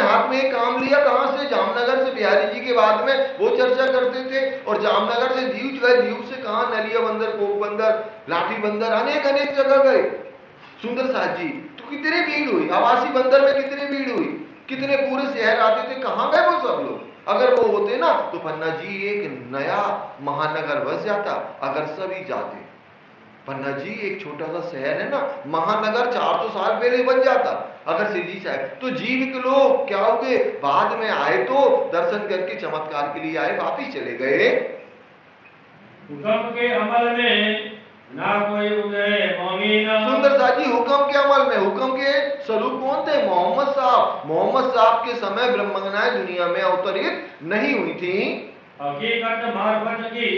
हाथ में एक काम लिया, कहां से? जामनगर से बिहारी जी के बाद में वो चर्चा करते थे, और जामनगर से दीव गए, दीव से कहां? नलिया बंदर, कोक बंदर, लाठी बंदर, अनेक अनेक जगह गए सुंदर साथ जी। तो कितनी भीड़ हुई, आवासी बंदर में कितनी भीड़ हुई, कितने पूरे शहर आते थे, कहां गए वो सब लोग? अगर वो होते ना तो पन्ना जी एक नया महानगर बस जाता, अगर सभी जाते। पन्ना जी एक छोटा सा शहर है ना, महानगर 400 साल पहले बन जाता अगर सिद्धि साहब। तो जीवित लोग क्या हो गए, बाद में आए तो दर्शन करके चमत्कार के लिए आए, वापिस चले गए। हुक्म के अमल में ना कोई उदय मोमीन। सुंदर साहब जी हुक्म के अमल में, हुक्म के स्वरूप कौन थे? मोहम्मद साहब। मोहम्मद साहब के समय ब्रह्मंगनाएं दुनिया में अवतरित नहीं हुई थी। हकीकत मार्फत की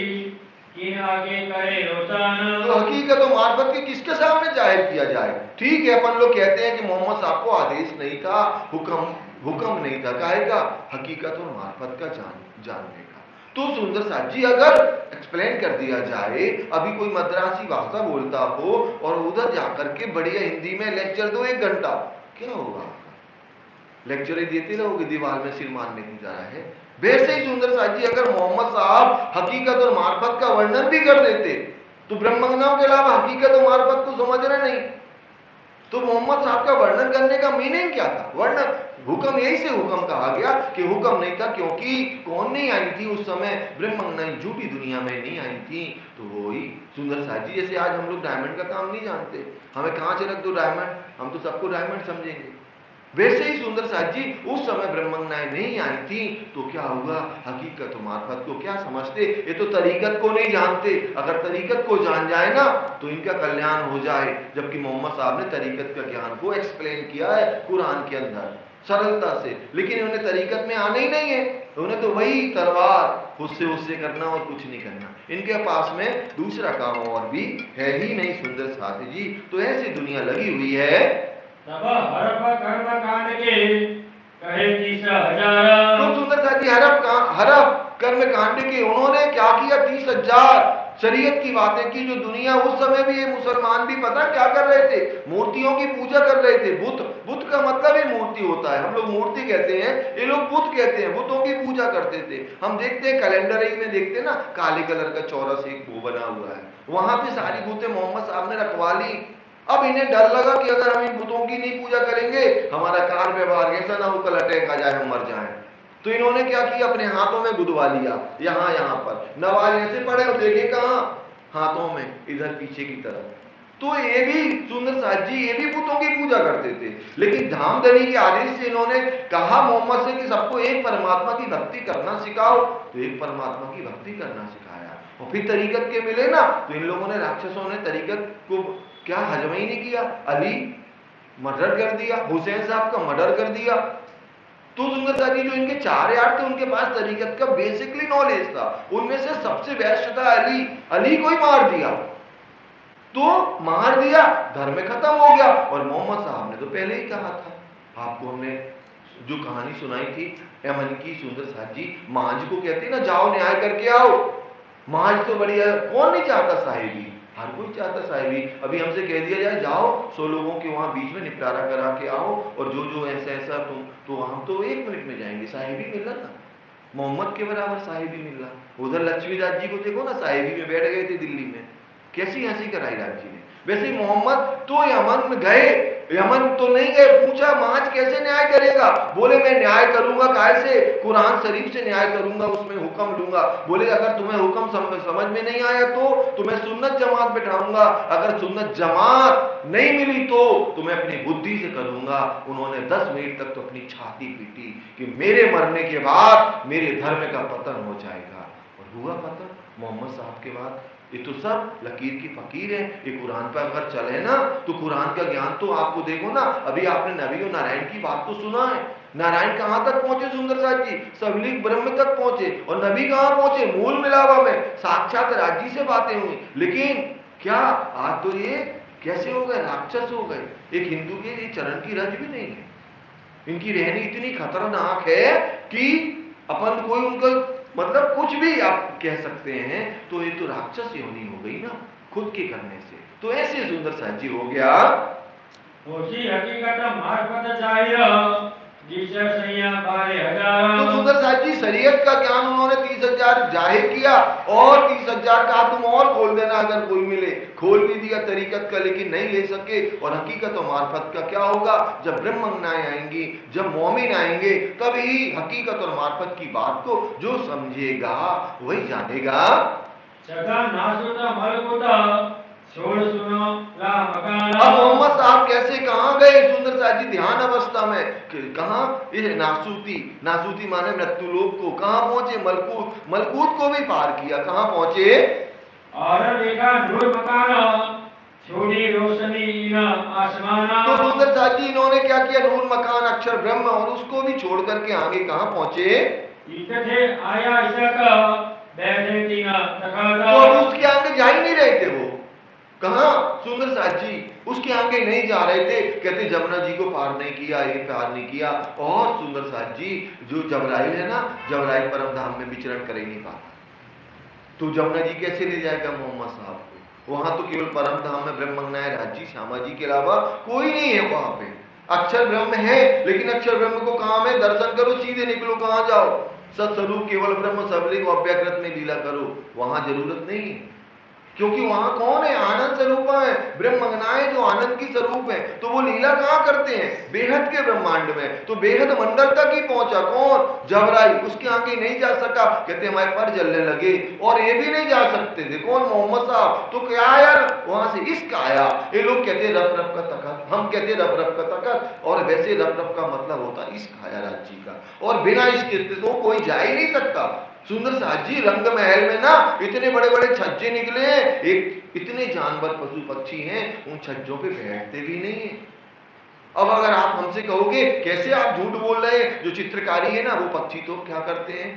किन आगे करे रोशन। तो हकीकत और मार्फत की किसके सामने जाहिर किया जाए? ठीक है, अपन लोग कहते हैं कि मोहम्मद साहब को आदेश नहीं था, हुक्म नहीं था, काहे का? हकीकत और मार्फत का जानने का। तो सुंदर साहब जी अगर एक्सप्लेन कर दिया जाए, अभी कोई मद्रासी भाषा बोलता हो और उधर जाकर के बढ़िया हिंदी में लेक्चर दो 1 घंटा, क्या होगा? लेक्चर ही देते रहोगे, दीवार में सिर मारने की जा रहा है। वैसे ही सुंदर साहब जी अगर मोहम्मद साहब हकीकत और मार्फत का वर्णन भी कर देते, तो ब्रह्मंगनाओं के अलावा हकीकत और मार्फत को समझ रहे नहीं, तो मोहम्मद साहब का वर्णन करने का मीनिंग क्या था? वर्णन, हुक्म, यही से हुक्म कहा गया कि हुक्म नहीं था, क्योंकि कौन नहीं आई थी उस समय? ब्रह्मंगनाएं झूठी दुनिया में नहीं आई थी। तो वही सुंदर साहब जी, जैसे आज हम लोग डायमंड का काम नहीं जानते, हमें कहां से रख दो डायमंड, हम तो सबको डायमंड समझेंगे। वैसे ही सुंदर साहब जी उस समय ब्रह्मंगनाएं नहीं आई थी, तो क्या हुआ? हकीकत मार्फत को क्या समझते? ये तो तरीकत को नहीं जानते, अगर तरीकत को जान जाए ना तो इनका कल्याण हो जाए। जबकि मोहम्मद साहब ने तरीकत का ज्ञान को एक्सप्लेन किया है कुरान के अंदर सरलता से, लेकिन उन्हें तरीकत में आना ही नहीं है, उन्हें तो वही तलवार उससे करना और कुछ नहीं करना, इनके पास में दूसरा काम और भी है ही नहीं सुंदर साथी जी। तो ऐसी दुनिया लगी हुई है। तब हरफ कर्म कांड के कहे 30,000। तो सुंदर साथी हरफ कर्म कांड के उन्होंने क्या किया? 30,000 शरीयत की बातें की, जो दुनिया उस समय भी, ये मुसलमान भी पता क्या कर रहे थे? मूर्तियों की पूजा कर रहे थे। बुत का मतलब ही मूर्ति होता है, हम लोग मूर्ति कहते हैं, ये लोग बुत कहते हैं, बुतों की पूजा करते थे। हम देखते हैं कैलेंडर में देखते हैं ना, काले कलर का चौरस एक वो बना हुआ है, वहां पे सारी बुतें मोहम्मद साहब ने रखवा ली। अब इन्हें डर लगा कि अगर हम इन बुतों की नहीं पूजा करेंगे, हमारा कार व्यवहार ऐसा ना हो कल अटैक आ जाए, हम मर जाएं। तो इन्होंने क्या किया? अपने हाथों में गुदवा लिया, यहां पर नवाज ऐसे पड़े और देखे कहां? हाथों में, इधर पीछे की तरफ। तो ये भी सुंदर साहब जी ये भी बुतों की पूजा करते थे, लेकिन धामधनी के आदेश से इन्होंने कहा मोहम्मद से कि सबको एक परमात्मा की भक्ति करना सिखाओ, तो एक परमात्मा की भक्ति करना सिखाया। और फिर तरीकत के मिले ना, तो इन लोगों ने, राक्षसों ने तरीकत को क्या हजम ही नहीं किया, अली मर्डर कर दिया, हुसैन साहब का मर्डर कर दिया। तो सुंदर साहब जी जो इनके 4 यार थे, उनके पास तरीकत का बेसिकली नॉलेज था, उनमें से सबसे बेस्ट था अली, अली को ही मार दिया। तो मार दिया, धर्म खत्म हो गया। और मोहम्मद साहब ने तो पहले ही कहा था, आपको हमने जो कहानी सुनाई थी यमन की, सुंदर साहब जी मांझ को कहते ना, जाओ न्याय करके आओ। मांझ तो बढ़िया, कौन नहीं चाहता साहिबी, हर कोई चाहता साहिबी। अभी हमसे कह दिया जाए जाओ 100 लोगों के वहां बीच में निपटारा करा के आओ, और जो जो ऐसा ऐसा तुम, तो हम तो 1 मिनट में जाएंगे, साहिबी मिल रहा था, मोहम्मद के बराबर साहिबी मिल रहा। उधर लक्ष्मीदास जी को देखो ना, साहिबी में बैठ गए थे दिल्ली में, कैसी हंसी कराई राज जी ने। वैसे मोहम्मद तो यमन में गए, यमन तो नहीं गए, पूछा मांझ कैसे न्याय करेगा? बोले मैं न्याय करूंगा, कैसे? कुरान शरीफ से न्याय करूंगा, उसमें हुक्म लूंगा। बोले अगर तुम्हें हुक्म समझ में नहीं आया तो मैं सुन्नत जमात बैठाऊंगा, अगर सुन्नत जमात नहीं मिली तो मैं अपनी बुद्धि से करूंगा। उन्होंने 10 मिनट तक तो अपनी छाती पीटी कि मेरे मरने के बाद मेरे धर्म का पतन हो जाएगा, और हुआ पतन मोहम्मद साहब के बाद। ये तो सब लकीर की फकीर है, ये कुरान पर अगर चले ना तो कुरान का ज्ञान तो आपको देखो ना। अभी आपने नबी और नारायण की बात तो सुना है, नारायण कहां तक पहुंचे सुंदर साहब जी? सबलीग ब्रह्म तक पहुंचे, और नबी कहां पहुंचे? मूल मिलावा में, साक्षात राजी से बातें हुई। लेकिन क्या आज तो ये कैसे हो गए? राक्षस हो गए। एक हिंदू के ये चरण की रज भी नहीं है, इनकी रहनी इतनी खतरनाक है कि अपन कोई उनका मतलब कुछ भी आप कह सकते हैं, तो ये तो राक्षस योनि हो गई ना खुद के करने से। तो ऐसे सुंदर साहब जी हो गया। ओसी हकीकत मार्फत चाहिए जीसर सैया बारे तो हजार सुंदर साहब जी शरीयत का ज्ञान उन्होंने 30,000 जाहिर किया और 30,000 का तुम और खोल देना अगर कोई मिले, खोल भी दिया तरीकत का, लेकिन नहीं ले सके। और हकीकत और मार्फत का क्या होगा? जब ब्रह्मज्ञाएं आएंगी, जब मोमिन आएंगे, तभी हकीकत और मार्फत की बात को जो समझेगा वही जानेगा। सदा नासुता मलकुता छोड़ सुनो ला मकाना। अब मोहम्मद साहब कैसे कहां गए सुंदर साहब जी ध्यान अवस्था में? कहां? ये नासूती, नासूती माने मृत्यु लोक को कहां पहुंचे? मलकूत, मलकूत को भी पार किया। कहां पहुंचे? और देखा नूर मकाना छोड़ी रोशनी इन आसमाना। तो सुंदर साहब जी इन्होंने क्या किया? नूर मकान अक्षर ब्रह्म और उसको भी छोड़ करके आगे कहां पहुंचे? इकट्ठे आया इसका बैठे तीना तकादा। तो उसके आगे जा ही नहीं रहे थे वो। कहा सुंदर साहब जी उसके आगे नहीं जा रहे थे। कहते जमुना जी को पार नहीं किया, ये पार नहीं किया। और सुंदर साहब जी जो जबराइल है ना, जबराइल परम धाम में विचरण कर ही नहीं पाता। तो जमुना जी कैसे ले जाएगा मोहम्मद साहब को? वहां तो केवल परम धाम में ब्रह्मज्ञाय राजी श्यामा जी के अलावा कोई नहीं है वहां पे। अक्षर ब्रह्म है, लेकिन अक्षर ब्रह्म को काम है दर्शन करो, सीधे निकलो, कहां जाओ? सत्स्वरूप केवल ब्रह्म सबलिंग अव्यकृत में लीला करो। वहां जरूरत नहीं है, क्योंकि वहां कौन है? आनंद स्वरूप है, ब्रह्मज्ञाय जो आनंद की स्वरूप है। तो वो लीला कहां करते हैं? बेहद के ब्रह्मांड में। तो बेहद मंडल तक ही पहुंचा कौन? जबराइल। उसके आगे नहीं जा सका। कहते हमारे पर जलने लगे और ये भी नहीं जा सकते थे। कौन? मोहम्मद साहब। तो क्या आया? वहां से इश्क आया। ये लोग कहते रफ रफ का तखत, हम कहते रफ रफ का तखत, और वैसे रफ रफ का मतलब होता इश्क आया राज्य का। और बिना इश्क तो कोई जा ही नहीं सकता। सुंदर साहब जी रंग महल में ना इतने बड़े बड़े छज्जे निकले हैं, एक इतने जानवर पशु पक्षी हैं, उन छज्जों पे बैठते भी नहीं है। अब अगर आप हमसे कहोगे कैसे आप झूठ बोल रहे हैं, जो चित्रकारी है ना वो पक्षी तो क्या करते हैं?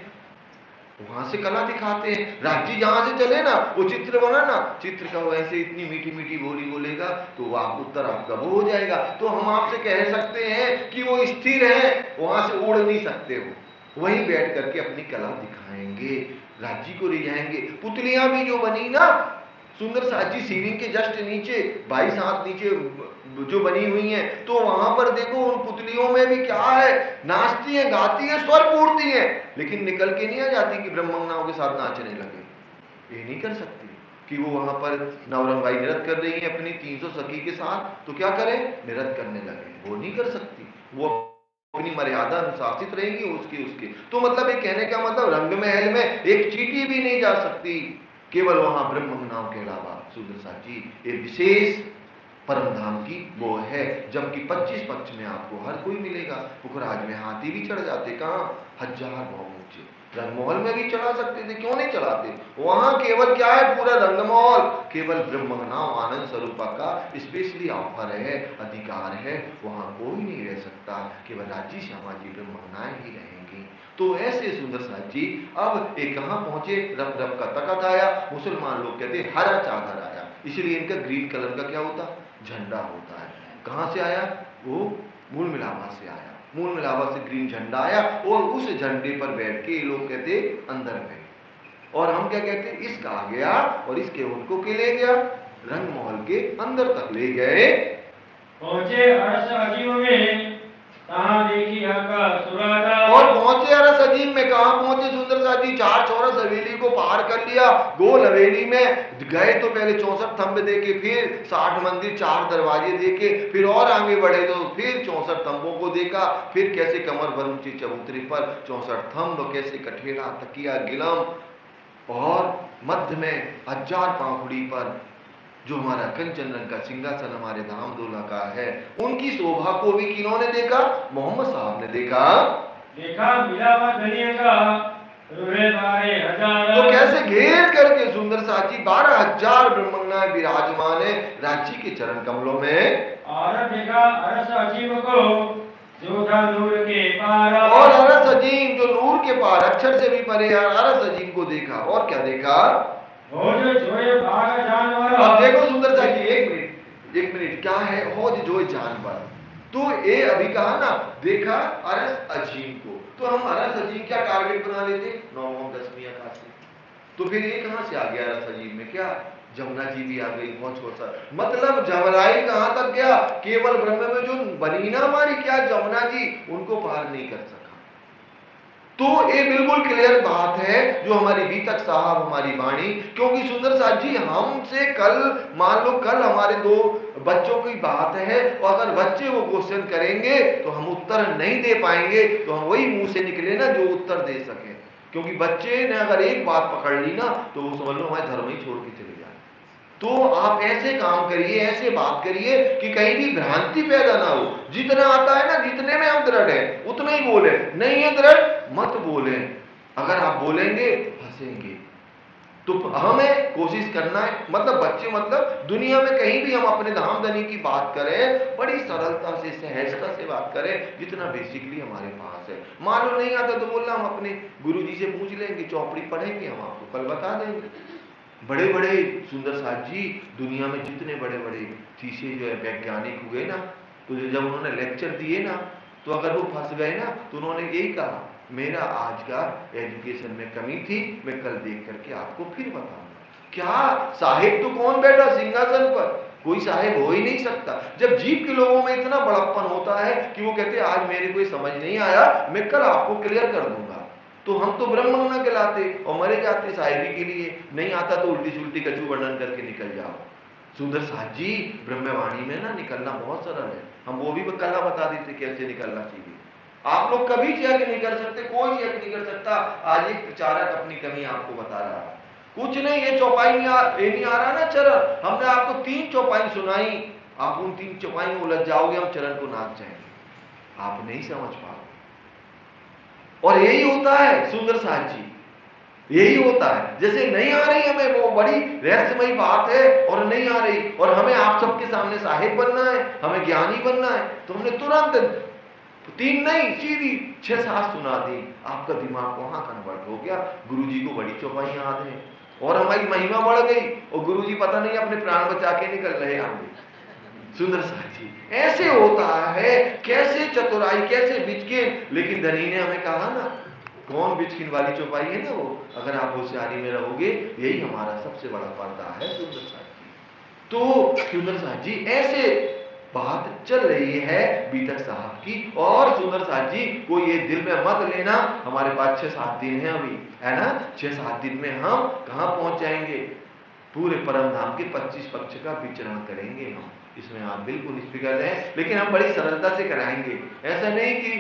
वहां से कला दिखाते हैं। राज्य जहां से चले ना वो चित्र बना ना, चित्र का वैसे इतनी मीठी मीठी बोली बोलेगा तो वो आप उत्तर आपका वो हो जाएगा। तो हम आपसे कह सकते हैं कि वो स्थिर है, वहां से उड़ नहीं सकते। वो वहीं बैठ करके अपनी कला दिखाएंगे, राज्य को ले जाएंगे। पुतलियां भी जो बनी ना सुंदर साजी सीलिंग के जस्ट नीचे 22 हाथ नीचे जो बनी हुई हैं, तो वहां पर देखो उन पुतलियों में भी क्या है? नाचती हैं, गाती हैं, स्वर पूरती हैं, लेकिन निकल के नहीं आ जाती कि ब्रह्मज्ञाओं के साथ नाचने लगे। ये नहीं कर सकती कि वो वहां पर नवरंगाई नृत्य कर रही है अपनी 300 सखी के साथ, तो क्या करें? नृत्य करने लगे। वो नहीं कर सकती, वो अपनी मर्यादा अनुशासित रहेंगी उसकी उसके। तो मतलब ये कहने का मतलब रंग महल में एक चींटी भी नहीं जा सकती, केवल वहां ब्रह्मज्ञाओं के अलावा। सुंदर साहब जी ये विशेष परम धाम की वो है, जबकि 25 पक्ष में आपको हर कोई मिलेगा। पुखराज में हाथी भी चढ़ जाते, कहां? 1000 भाव ऊंचे। रंगमहल में भी चढ़ा सकते थे, क्यों नहीं चढ़ाते? वहां केवल क्या है? पूरा रंगमहल केवल ब्रह्मज्ञान आनंद स्वरूप का स्पेशली ऑफर है, अधिकार है। वहां कोई नहीं रह सकता, केवल राज्य श्यामा जी ब्रह्मज्ञान ही रहेंगे। तो ऐसे सुंदर साहब जी अब एक कहां पहुंचे? रफ रफ का तखत आया। मुसलमान लोग कहते हरा चादर आया, इसलिए इनका ग्रीन कलर का क्या होता? झंडा होता है। कहां से आया? वो मूल मिलावा से आया। मूल मिलावा से ग्रीन झंडा आया और उस झंडे पर बैठ के ये लोग कहते अंदर गए। और हम क्या कहते? इसका आ गया और इसके उनको के ले गया, रंग महल के अंदर तक ले गए। पहुंचे अरस अजीम में कहां देखी हका सुराता। और पहुंचे अरस अजीम में। कहां पहुंचे सुंदर साहब जी? 4 चौरस हवेली को पार कर लिया। गोल हवेली में गए तो पहले 64 थंब देखे, फिर 60 मंदिर, 4 दरवाजे देखे, फिर और आगे बढ़े तो फिर 64 थंबों को देखा, फिर कैसे कमर भर ऊंची चबूतरे पर 64 थंब, कैसे कठेड़ा तकिया गिलम, और मध्य में 1000 पाखुड़ी पर जो हमारा कंचन रंग का सिंहासन हमारे धाम दोला का है, उनकी शोभा को भी किन्होंने देखा? मोहम्मद साहब ने देखा। देखा मिलावा धनिया का रुहे 12,000। तो कैसे घेर करके सुंदर साची 12,000 ब्रह्मज्ञान विराजमान है राज्य के चरण कमलों में। और देखा अरस अजीम को जो था नूर के पार। और अरस अजीम जो नूर के पार अक्षर से भी परे अरस अजीम को देखा। और क्या देखा? होज जोए भाग जानवर। अब देखो सुंदर साची, एक मिनट क्या है होज जोए जानवर? तो ये अभी कहा ना देखा अरस अजीम को, तो हम अरस अजीम क्या टारगेट बना लेते? 9 10 आकाशी। तो फिर ये कहां से आ गया अरस अजीम में? क्या जमुना जी भी आ गई, बहुत छोटा, मतलब जबराइल कहां तक गया, केवल ब्रह्म में जो बनी ना हमारी क्या जमुना जी, उनको पार नहीं कर सका। तो ये बिल्कुल क्लियर बात है जो हमारी बीतक साहब, हमारी वाणी, क्योंकि सुंदर साथ जी हमसे कल, मान लो कल हमारे दो बच्चों की बात है, और अगर बच्चे वो क्वेश्चन करेंगे तो हम उत्तर नहीं दे पाएंगे, तो हम वही मुंह से निकले ना जो उत्तर दे सके, क्योंकि बच्चे ने अगर एक बात पकड़ ली ना तो वो समझ लो हमारे धर्म ही छोड़ के चले जाए। तो आप ऐसे काम करिए, ऐसे बात करिए कि कहीं भी भ्रांति पैदा ना हो। जितना आता है ना, जितने में हम दृढ़ है उतना ही बोले, नहीं है दृढ़ मत बोले। अगर आप बोलेंगे हंसेंगे, तो हमें कोशिश करना है, मतलब बच्चे, मतलब दुनिया में कहीं भी हम अपने धाम धनी की बात करें, बड़ी सरलता से, सहजता से बात करें, जितना बेसिकली हमारे पास है। मान लो नहीं आता तो बोलना, हम अपने गुरुजी से पूछ लेंगे, चौपड़ी पढ़ेंगे, हम आपको कल बता देंगे। बड़े बड़े सुंदर साथ जी दुनिया में जितने बड़े बड़े थीसे जो है वैज्ञानिक हुए ना, तो जब उन्होंने लेक्चर दिए ना, तो अगर वो फंस गए ना तो उन्होंने यही कहा, मेरा आज का एजुकेशन में कमी थी, मैं कल देख करके आपको फिर बताऊंगा। क्या साहिब तो कौन बैठा सिंहासन पर, कोई साहिब हो ही नहीं सकता। जब जीव के लोगों में इतना बड़प्पन होता है कि वो कहते हैं आज मेरे को समझ नहीं आया, मैं कल आपको क्लियर कर दूंगा, तो हम तो ब्रह्म न कहलाते और मरे जाते साहिबी के लिए। नहीं आता तो उल्टी सुल्टी कछु वर्णन करके निकल जाओ। सुंदर साथ जी ब्रह्मवाणी में ना निकलना बहुत सरल है, हम वो भी कला बता देते कैसे निकलना चाहिए। आप लोग कभी चेक नहीं कर सकते, कोई चेक नहीं कर सकता। आज एक प्रचारक अपनी कमी आपको बता रहा है, कुछ नहीं, ये चौपाई नहीं आ रहा ना चरण, हमने आपको 3 चौपाई सुनाई, आप उन 3 चौपाई में उलझ जाओगे, हम चरण को नाच जाएंगे, आप नहीं समझ पाओगे। और यही होता है सुंदर साथ जी, यही होता है। जैसे नहीं आ रही हमें, वो बड़ी रहस्यमयी बात है और नहीं आ रही, और हमें आप सबके सामने साहिब बनना है, हमें ज्ञानी बनना है, तो हमने तुरंत 3 नहीं सीधी 6-7 सुना दी। आपका दिमाग वहां कन्वर्ट हो गया, गुरुजी को बड़ी चौपाई याद है और हमारी महिमा बढ़ गई, और गुरुजी पता नहीं अपने प्राण बचा के निकल रहे आगे। सुंदर साथी ऐसे होता है, कैसे चतुराई, कैसे बिचकिन। लेकिन धनी ने हमें कहा ना, कौन बिचकिन वाली चौपाई है ना वो, अगर आप होशियारी में रहोगे, यही हमारा सबसे बड़ा पर्दा है सुंदर साथी। तो सुंदर साथी ऐसे बात चल रही है बीतक साहब की, और सुंदर साथ जी को ये दिल में मत लेना, हमारे पास 6-7 दिन है अभी, है ना, 6-7 दिन में हम कहां पहुंच जाएंगे, पूरे परम धाम के 25 पक्ष का विचरण करेंगे हम, इसमें आप बिल्कुल निश्चित हैं। लेकिन हम बड़ी सरलता से कराएंगे, ऐसा नहीं कि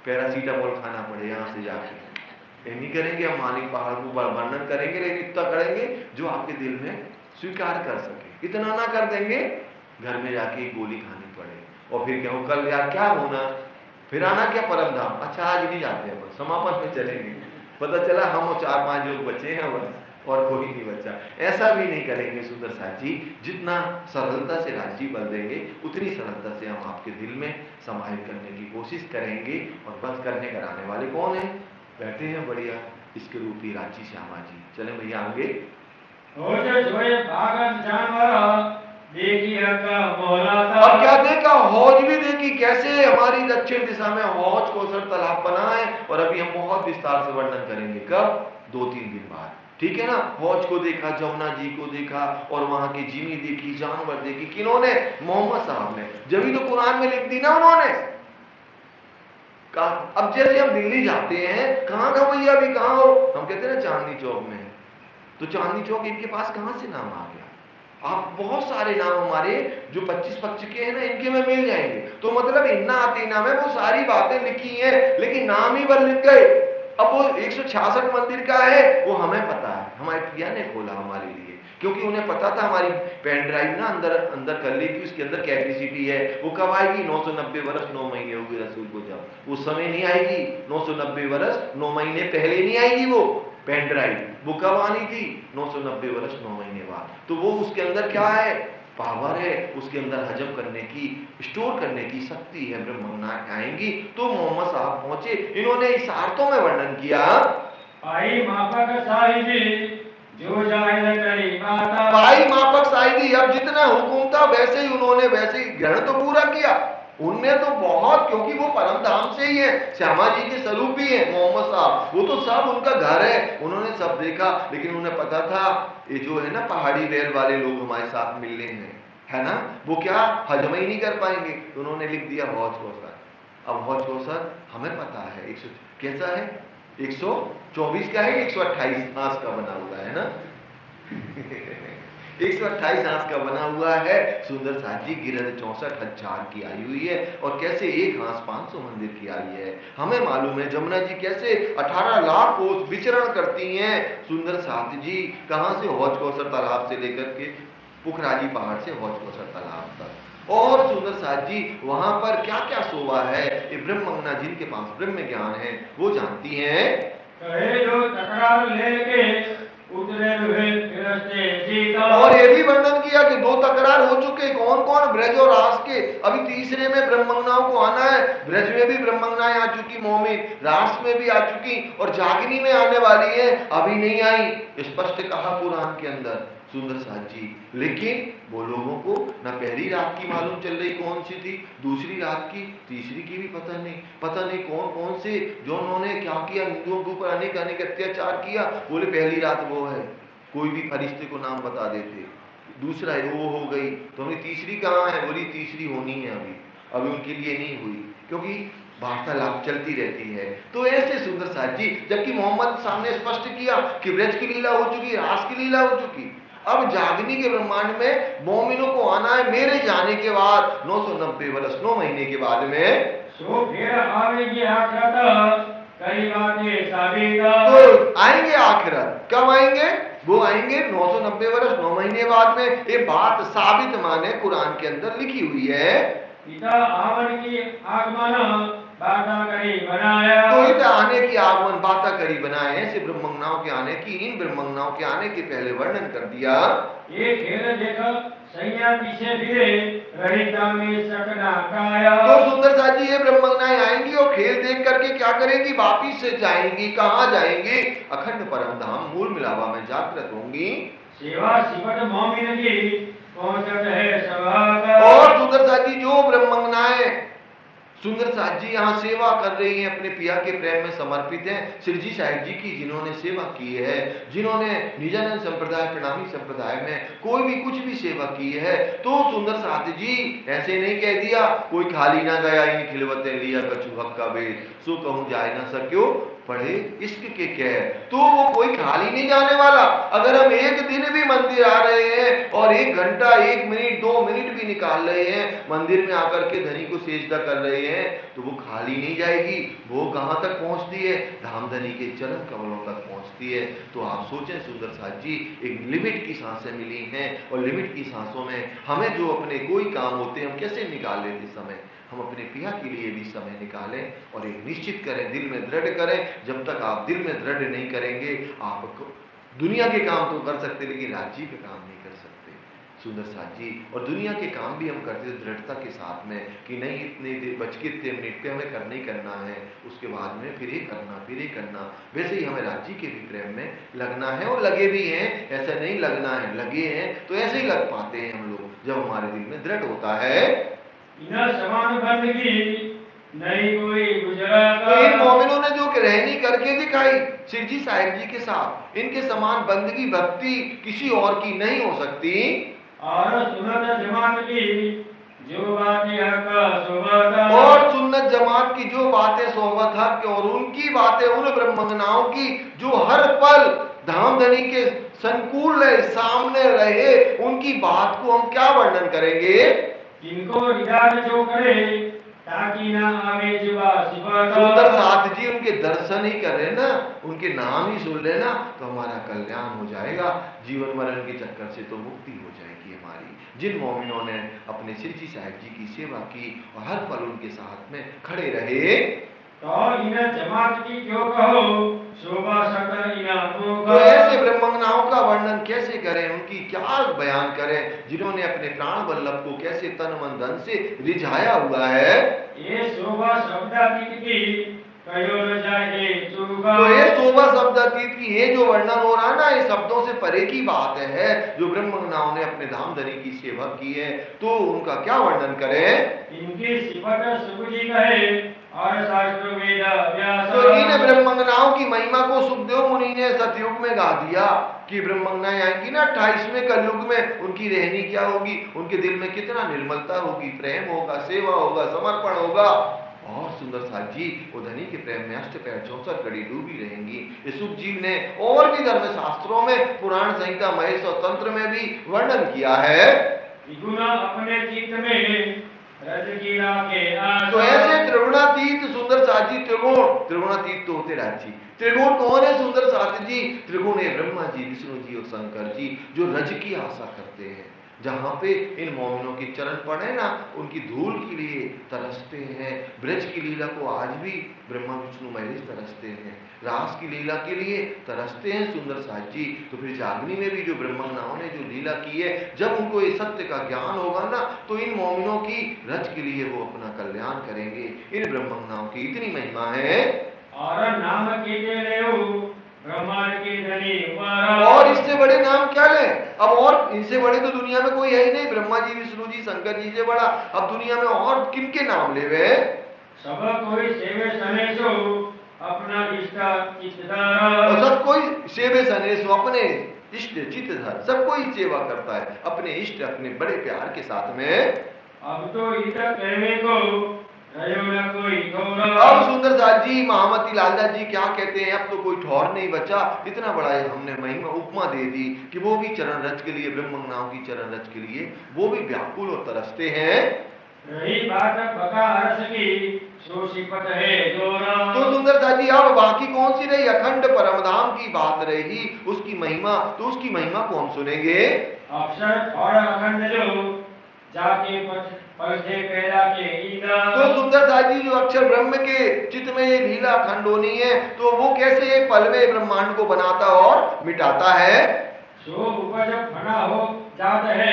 पैरासीटामोल खाना पड़े यहां से जाके, नहीं करेंगे। हम मानिक पहाड़ को वर्णन करेंगे, लेकिन इतना करेंगे जो आपके दिल में स्वीकार कर सके। इतना ना कर देंगे घर में जाके गोली खानी पड़े, और फिर क्या हो, कल यार क्या होना, फिर आना क्या परम धाम, अच्छा आज नहीं जाते हैं, समापन में चलेंगे, पता चला हम 4-5 लोग बचे हैं बस, और कोई नहीं बचा। ऐसा भी नहीं करेंगे सुंदर साथ जी। जितना सरलता से राजी बल देंगे, उतनी सरलता से हम आपके दिल में समाहित करने की कोशिश करेंगे। और बस करने कराने वाले कौन है, बैठे हैं बढ़िया इसके रूपी रांची श्यामा जी। चले भैया आगे। अब क्या देखा, हौज भी देखी, कैसे हमारी दक्षिण दिशा में हौज कोसर तालाब बना है, और अभी हम बहुत विस्तार से वर्णन करेंगे, कब, 2-3 दिन बाद, ठीक है ना। हौज को देखा, जमुना जी को देखा, और वहां की जिमी देखी, जानवर देखी, किन्होंने, मोहम्मद साहब ने, जब तो कुरान में लिख दी ना उन्होंने। अब जैसे हम दिल्ली जाते हैं, कहां का भैया, अभी कहां हो, हम कहते हैं ना चांदनी चौक में, तो चांदनी चौक इनके पास कहां से नाम आ गया। आप बहुत सारे नाम हमारे जो 25 पक्ष के हैं ना, इनके में मिल जाएंगे। तो मतलब इन्ना आतीना में वो सारी बातें लिखी हैं, लेकिन नाम ही बल लिख गए। अब वो 166 मंदिर का है, वो हमें पता है, हमारे पिया ने खोला हमारे लिए, क्योंकि उन्हें पता था हमारी पेन ड्राइव ना अंदर कर ली थी, उसके अंदर कैपेसिटी है। वो कब आएगी, 990 वर्ष 9 महीने हो गए रसूल को, जब उस समय नहीं आएगी, 990 वर्ष 9 महीने पहले नहीं आएगी वो पेन ड्राइव। वो कब आनी थी, 990 वर्ष 9 महीने बाद। तो वो उसके अंदर क्या है, पावर है, उसके अंदर हजम करने की, स्टोर करने की शक्ति है, ब्रह्मना आएंगी। तो मोहम्मद साहब पहुंचे, इन्होंने इस आयतों में वर्णन किया, पाई मापक साहिबी जो जाहिर करी माता, पाई मापक साहिबी, अब जितना हुकुम था वैसे ही उन्होंने वैसे ही ग्रहण तो पूरा किया, उनमें तो बहुत, क्योंकि वो परम धाम से ही है, श्यामा जी के स्वरूप ही है मोहम्मद साहब, वो तो सब उनका घर है, उन्होंने सब देखा। लेकिन उन्हें पता था ये जो है ना पहाड़ी बैल वाले लोग हमारे साथ मिलने हैं, है ना, वो क्या हजम ही नहीं कर पाएंगे, तो उन्होंने लिख दिया हौज कौसर। अब हौज कौसर हमें पता है कैसा है, 124 का है, 128 हाथ का बना हुआ है ना 128 हाथ का बना हुआ है। सुंदर साथ जी गिरध 64,000 की आई हुई है, और कैसे एक हाथ 500 मंदिर की आई है। हमें मालूम है जमुना जी कैसे 18 लाख कोस विचरण करती हैं। सुंदर साथ जी कहां से, हौज कौसर तालाब से लेकर के पुखराजी पहाड़ से हौज कौसर तालाब तक। और सुंदर साथ जी वहां पर क्या क्या शोभा है, ये ब्रह्मंगना जिनके पास ब्रह्म ज्ञान है वो जानती हैं। कहे जो तकरार लेके उतरे हुए फिरस्ते जीता। और ये भी वर्णन किया कि 2 तकरार हो चुके, कौन कौन, ब्रज और रास के, अभी तीसरे में ब्रह्मंगनाओं को आना है। ब्रज में भी ब्रह्मंगनाएं आ चुकी मोमिन, रास में भी आ चुकी, और जागनी में आने वाली है, अभी नहीं आई, स्पष्ट कहा पुराण के अंदर सुंदर साथ जी। लेकिन वो लोगों को न पहली रात की मालूम चल रही कौन सी थी, दूसरी रात की, तीसरी की भी पता नहीं कौन कौन से जो उन्होंने क्या किया, हिंदुओं के ऊपर अनेक अनेक अत्याचार किया। बोले पहली रात वो है, कोई भी फरिश्ते को नाम बता देते, दूसरा है वो हो गई, तो हमें तीसरी कहाँ है, बोली तीसरी होनी है अभी उनके लिए नहीं हुई, क्योंकि वार्तालाप चलती रहती है। तो ऐसे सुंदर साथ जी, जबकि मोहम्मद सामने स्पष्ट किया कि ब्रज की लीला हो चुकी, रास की लीला हो चुकी, अब जागनी के ब्रह्मांड में मोमिनों को आना है मेरे जाने के बाद 990 वर्ष 9 महीने के बाद में। सो फिर आवेगी आखिरत कई बातें साबित। तो आएंगे आखिरत, कब आएंगे, वो आएंगे 990 वर्ष 9 महीने बाद में। ये बात साबित माने कुरान के अंदर लिखी हुई है। पिता आवन की आगमन बाता करी बनाया। तो इत आने की आगमन बाता करी बनाए, ऐसे ब्रह्मंगनाओं के आने की, इन ब्रह्मंगनाओं के आने के पहले वर्णन कर दिया। ये खेल देखा सैया पीछे फिरे रहिता में सकना काया। तो सुंदर साथ जी ये ब्रह्मंगनाएं आएंगी और खेल देख करके क्या करेंगी, वापिस से जाएंगी, कहां जाएंगी, अखंड परम धाम मूल मिलावा में जागृत होंगी। सेवा सिपट मोमिन की पहुंचत है सभा। और सुंदर साथ जी जो ब्रह्मंगनाएं सुंदर साथ जी यहाँ सेवा कर रही हैं, अपने पिया के प्रेम में समर्पित हैं, श्री जी साहिब जी की जिन्होंने सेवा की है, जिन्होंने निजानंद संप्रदाय प्रणामी संप्रदाय में कोई भी कुछ भी सेवा की है, तो सुंदर साथ जी ऐसे नहीं कह दिया कोई खाली ना गया इन खिलवते लिया कछु हक का बेल, सो कहूं जाए ना सक्यो पढ़े इश्क के कह। तो वो कोई खाली नहीं जाने वाला। अगर हम एक दिन भी मंदिर आ रहे हैं और 1 घंटा 1 मिनट 2 मिनट भी निकाल रहे हैं, मंदिर में आकर के धनी को सेजदा कर रहे हैं, तो वो खाली नहीं जाएगी। वो कहां तक पहुंचती है, धामधनी के चरण कमलों तक पहुंचती है। तो आप सोचें सुंदर साथ जी, एक लिमिट की सांसें मिली हैं, और लिमिट की सांसों में हमें जो अपने कोई काम होते हैं हम कैसे निकाल लेते समय, हम अपने पिया के लिए भी समय निकालें और एक निश्चित करें, दिल में दृढ़ करें। जब तक आप दिल में दृढ़ नहीं करेंगे, आप दुनिया के काम तो कर सकते लेकिन राज्य के काम नहीं कर सकते सुंदर साथ जी। और दुनिया के काम भी हम करते दृढ़ता के साथ में कि नहीं इतने बच के इतने मिनट पे हमें करना ही करना है, उसके बाद में फिर ही करना। वैसे ही हमें राज्य के भी प्रेम में लगना है, और लगे भी हैं, ऐसा नहीं लगना है, लगे हैं तो ऐसे ही लग पाते हैं हम लोग जब हमारे दिल में दृढ़ होता है। इना समान बंदगी नहीं कोई गुजरात। तो इन मोमिनों ने जो रहनी करके दिखाई श्री जी साहिब जी के साथ, इनके समान बंदगी भक्ति किसी और की नहीं हो सकती। और सुन्नत जमात की जो बातें हक सोबत, और सुन्नत जमात की जो बातें सोबत हक, और उनकी बातें उन ब्रह्मंगनाओं की जो हर पल धामधनी के संकुल सामने रहे, उनकी बात को हम क्या वर्णन करेंगे। इनको हिदायत जो करे ताकि ना आवे जुबा सिफात। सुंदर साथ जी उनके दर्शन ही करें ना, उनके नाम ही सुन लेना तो हमारा कल्याण हो जाएगा, जीवन मरण के चक्कर से तो मुक्ति हो जाएगी हमारी। जिन मोमिनों ने अपने श्री जी साहिब जी की सेवा की और हर पल उनके साथ में खड़े रहे, तो इन्हें जमात की क्यों कहो शोभा सकल इनामों का। तो ऐसे ब्रह्मंगनाओं का वर्णन कैसे करें, उनकी क्या बयान करें, जिन्होंने अपने प्राण वल्लभ को कैसे तन मन धन से रिझाया हुआ है। ये शोभा शब्दातीत की कहो न जाए चूक। होगा। तो ये शोभा शब्द अतीत की ये जो वर्णन हो रहा है ना, ये शब्दों से परे की बात है। जो ब्रह्मज्ञाओं ने अपने धाम धनी की सेवा की है, तो उनका क्या वर्णन करें। इनकी सिफत सुख जी कहे और शास्त्र वेद व्यास। तो इन ब्रह्मज्ञाओं की महिमा को सुखदेव मुनि ने सतयुग में गा दिया कि ब्रह्मज्ञा आएंगी ना 28वें कलयुग में, उनकी रहनी क्या होगी, उनके दिल में कितना निर्मलता होगी, प्रेम होगा, सेवा होगा, समर्पण होगा। और सुंदर साथ जी वो धनी के प्रेम में अष्ट पैर 64 घड़ी डूबी रहेंगी। ये सुखजीव ने और भी धर्म शास्त्रों में, पुराण संहिता, महेश और तंत्र में भी वर्णन किया है। गुना अपने चित्त में रज कीड़ा के आस। तो ऐसे त्रिगुणातीत सुंदर साथी त्रिगुणातीत तो होते राजी। त्रिगुण कौन है सुंदर साथी जी? त्रिगुण है ब्रह्मा जी, विष्णु जी और शंकर जी, जो रज की आशा करते हैं। जहां पे इन मोमिनों के चरण पड़े ना, उनकी धूल के लिए तरसते हैं। ब्रज की लीला को आज भी ब्रह्मा विष्णु महेश तरसते हैं, रास की लीला के लिए तरसते हैं सुंदर साथ जी। तो फिर जागनी में भी जो ब्रह्मज्ञाओं ने जो लीला की है, जब उनको ये सत्य का ज्ञान होगा ना, तो इन मोमिनों की रज के लिए वो अपना कल्याण करेंगे। इन ब्रह्मज्ञाओं की इतनी महिमा है। और नाम के ब्रह्मांड के धनी कुमारा। और इससे बड़े नाम क्या ले? अब और इनसे बड़े तो दुनिया में कोई है ही नहीं। ब्रह्मा जी, विष्णु जी, शंकर जी से बड़ा अब दुनिया में और किनके नाम लेवे? सब कोई सेवे सनेसो अपना इष्ट चित्तधारा। और सब कोई सेवे सनेसो अपने इष्ट चित्तधार, सब कोई सेवा करता है अपने इष्ट, अपने बड़े प्यार के साथ में। अब तो इतना कहने को रहो न कोई ठोरा। अब सुंदर दास जी, महामती लालदास जी क्या कहते हैं, अब तो कोई ठौर नहीं बचा। इतना बड़ा हमने महिमा उपमा दे दी कि वो भी चरण रज के लिए, ब्रह्मज्ञाओं की चरण रज के लिए वो भी व्याकुल और तरसते हैं। रही बात बका अर्थ की सोशिपत है जोरा। तो सुंदर दास जी अब बाकी कौन सी रही? अखंड परमधाम की बात रही, उसकी महिमा। तो उसकी महिमा को हम सुनेंगे। अक्षर और अखंड जो जाके पल से पैदा के ईदा। तो सुंदर दास जी जो अक्षर ब्रह्म के चित्त में ये लीला अखंड होनी है, तो वो कैसे एक पल में ब्रह्मांड को बनाता और मिटाता है? सो उपज फना हो जात है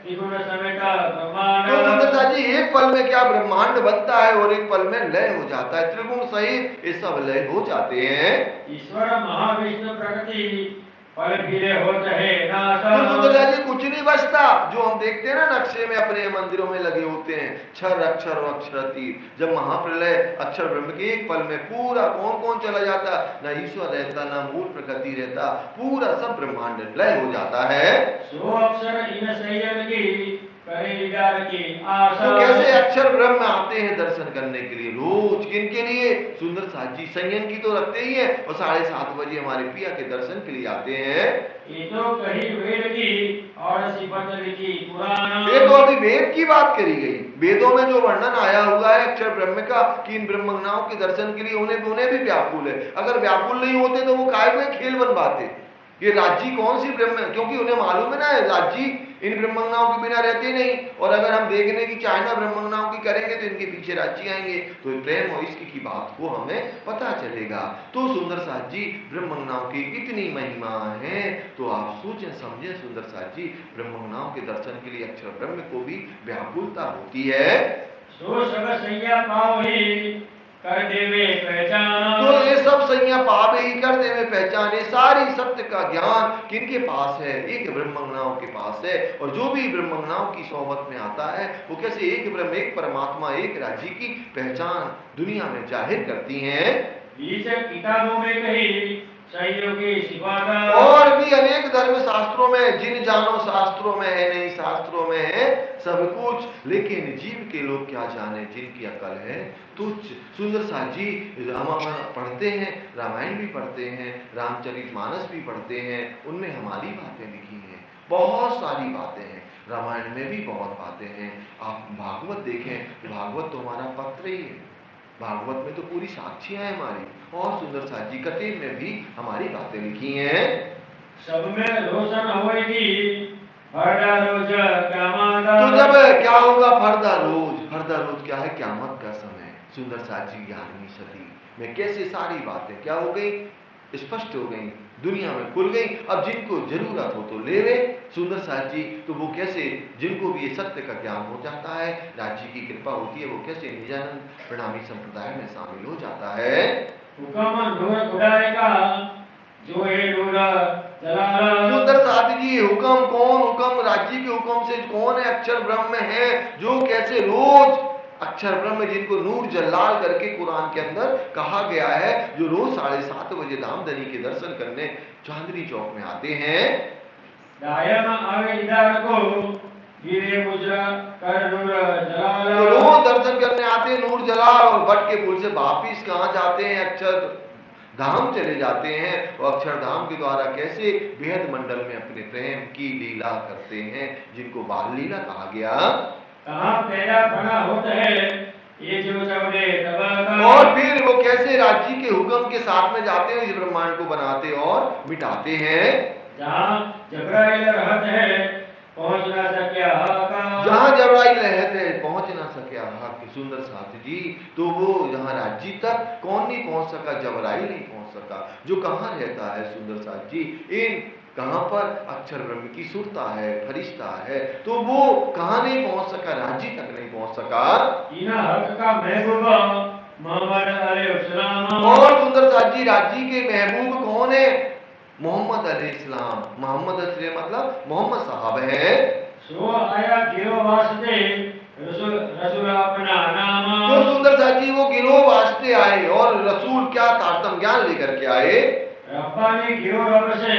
त्रिगुण समेटा ब्रह्मांड। तो सुंदर दास जी एक पल में क्या ब्रह्मांड बनता है और एक पल में लय हो जाता है। त्रिगुण सहित ये सब लय हो जाते हैं। ईश्वर महाविष्णु प्रकृति पल फिरे होत है नाश। तो सुंदर दास जी कुछ नहीं बचता। जो हम देखते हैं ना नक्शे में अपने मंदिरों में लगे होते हैं, क्षर अक्षर और अक्षरातीत, जब महाप्रलय अक्षर ब्रह्म के एक पल में पूरा कौन कौन चला जाता, ना ईश्वर रहता, ना मूल प्रकृति रहता, पूरा सब ब्रह्मांड लय हो जाता है। सो अक्षर इन संयम की करे दीदार की आशा। तो कैसे अक्षर ब्रह्म आते हैं दर्शन करने के लिए रोज? किन के लिए? सुंदर साथ जी संयम की तो रखते ही है, और 7:30 बजे हमारे पिया के दर्शन के लिए आते हैं। ये तो कही वेद की और सिफत लिखी पुराण। ये तो अभी वेद की बात करी गई। वेदों में जो वर्णन आया हुआ है अक्षर ब्रह्म का कि इन ब्रह्मज्ञाओं के दर्शन के लिए उन्हें भी व्याकुल है। अगर व्याकुल नहीं होते तो वो काय में खेल बनवाते? ये राज्य कौन सी ब्रह्म, क्योंकि उन्हें मालूम है ना राज्य इन ब्रह्मज्ञाओं के बिना रहते नहीं। और अगर हम देखने की चाहना ब्रह्मज्ञाओं की करेंगे तो इनके पीछे राज्य आएंगे, तो प्रेम और इश्क की बात को हमें पता चलेगा। तो सुंदर साथ जी ब्रह्मज्ञाओं की इतनी महिमा है, तो आप सोचें समझें सुंदर साथ जी, ब्रह्मज्ञाओं के दर्शन के लिए अक्षर ब्रह्म को भी व्याकुलता होती है। सो सब सैया पाओ ही कर देवे पहचान। तो ये सब संज्ञा पावे ही कर देवे पहचान। ये सारी सत्य का ज्ञान किनके पास है? एक ब्रह्मज्ञाओं के पास है। और जो भी ब्रह्मज्ञाओं की सोहबत में आता है, वो कैसे एक ब्रह्म, एक परमात्मा, एक राज्य की पहचान दुनिया में जाहिर करती हैं। बीच किताबों में कही सहयोगी सिफाता। और भी अनेक धर्म शास्त्रों में, जिन जानो शास्त्रों में है नहीं, शास्त्रों में है सब कुछ, लेकिन जीव के लोग क्या जाने, जिनकी अकल है तुच्छ। सुंदर साथ जी हम पढ़ते हैं, रामायण भी पढ़ते हैं, रामचरितमानस भी पढ़ते हैं, उनमें हमारी बातें लिखी हैं, बहुत सारी बातें हैं। रामायण में भी बहुत बातें हैं। आप भागवत देखें, भागवत तो हमारा पत्र ही है। भागवत में तो पूरी साक्षियां हैं हमारी। और सुंदर साथ जी कथेर में भी हमारी बातें लिखी हैं। सब में रोशन होगी फरदा रोज क़यामत। तो जब क्या होगा? फरदा रोज। फरदा रोज क्या है? क़यामत का समय। सुंदर साथ जी 11वीं सदी में कैसे सारी बातें क्या हो गई? स्पष्ट हो गई, दुनिया में खुल गई। अब जिनको जरूरत हो तो ले ले सुंदर साथ जी। तो वो कैसे, जिनको भी ये सत्य का ज्ञान हो जाता है, राज्य की कृपा होती है, वो कैसे निजानंद प्रणामी संप्रदाय में शामिल हो जाता है। हुक्म नूर खुदाई का जो है नूर जलाल। सुंदर साथ जी, हुक्म कौन, हुक्म राज्य के हुक्म से कौन है? अक्षर ब्रह्म है, जो कैसे रोज अक्षर ब्रह्म जिनको नूर जलाल करके कुरान के अंदर कहा गया है, जो रोज 7:30 बजे धामधनी के दर्शन करने चांदनी चौक में आते हैं। दायम आवे इधर को गिरे मुजरा कर नूर जलाल। तो रोज दर्शन करने आते हैं नूर जलाल, और बट के पुल से वापिस कहाँ जाते हैं? अक्षर धाम चले जाते हैं। और अक्षरधाम के द्वारा कैसे बेहद मंडल में अपने प्रेम की लीला करते हैं, जिनको बाल लीला कहा गया। कहाँ पैदा बना होता है ये जो चौदे तबाका। और फिर वो कैसे राज्य के हुक्म के साथ में जाते हैं, इस ब्रह्मांड को बनाते और मिटाते हैं। जहाँ जबराइल रहत है पहुँच ना सके हाका। जहाँ जबराइल रहते हैं पहुंच ना सके हाक। सुंदर साथ जी, तो वो जहाँ राज्य तक कौन नहीं पहुंच सका? जबराइल नहीं पहुंच सका। जो कहाँ रहता है सुंदर साथ जी? इन कहाँ पर अक्षर ब्रह्म की सुरता है, फरिश्ता है, तो वो कहाँ नहीं पहुंच सका? राज्य तक नहीं पहुंच सका। इना हक का महबूबा मोहम्मद अलैहिस्सलाम। और सुंदर साथ जी, राज्य के महबूब कौन है? मोहम्मद अलैहिस्सलाम। मोहम्मद अलैहि मतलब मोहम्मद साहब है। सो आया गिरो वास्ते रसूल रसूल अपना नाम। तो सुंदर साथ जी, वो गिरोह वास्ते आए, और रसूल क्या तारतम ज्ञान लेकर के आए? रब्बानी गिरो रब से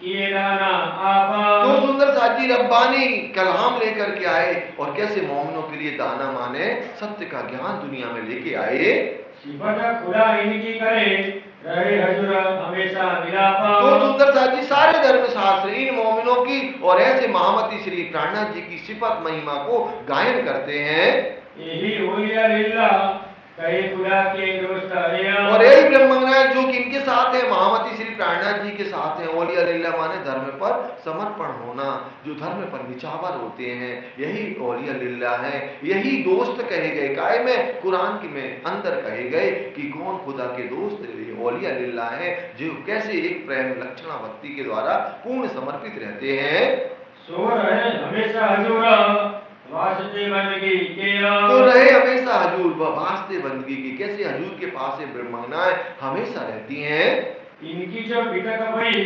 किए दाना आपा। तो सुंदर साथ जी, रब्बानी कलाम लेकर के आए, और कैसे मोमिनों के लिए दाना माने सत्य का ज्ञान दुनिया में लेके आए। सिफत खुदा इनकी करे रहे हजूर हमेशा मिलापा। तो सुंदर साथ जी, सारे धर्म शास्त्र इन मोमिनों की और ऐसे महामती श्री प्राणनाथ जी की सिफत महिमा को गायन करते हैं। यही ओलिया लिल्ला कहे खुदा के दोस्त आया। और यही ब्रह्मज्ञान जो कि इनके साथ है, महामती श्री प्राणनाथ जी के साथ है। ओलिया लीला माने धर्म पर समर्पण होना, जो धर्म पर निछावर होते हैं, यही ओलिया लीला है। यही दोस्त कहे गए। काय में कुरान के में अंदर कहे गए कि कौन खुदा के दोस्त? ओलिया लीला है, जो कैसे एक प्रेम लक्षणा भक्ति के द्वारा पूर्ण समर्पित रहते हैं। सो रहे हमेशा हजूरा वास्ते बंदगी के। तो रहे हमेशा हजूर, वास्ते बंदगी की। कैसे हजूर के पास से ब्रह्मज्ञान हमेशा रहती हैं। इनकी जो बिटक भई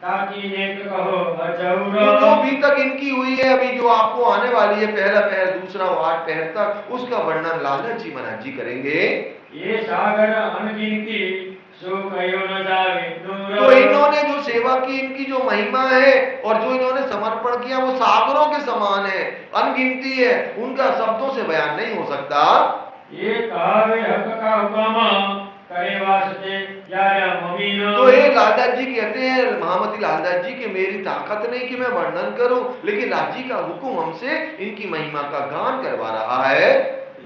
ताकि नेक कहो हजूरा। तो जो भी तक इनकी हुई है, अभी जो आपको आने वाली है, पहला पहर, दूसरा वाट पहर तक, उसका वर्णन लालच जी महाराज जी करेंगे। ये सागर अनगिनती सो कयो न जावे दूर। तो इन्होंने जो सेवा की, इनकी जो महिमा है और जो इन्होंने समर्पण किया, वो सागरों के समान है, अनगिनती है, उनका शब्दों से बयान नहीं हो सकता। ये कहावे हक का हुक्म करे वास्ते जाया मुमीन। तो ये लालदास जी कहते हैं, महामती लालदास जी, कि मेरी ताकत नहीं कि मैं वर्णन करूं, लेकिन लाल जी का हुक्म हमसे इनकी महिमा का गान करवा रहा है।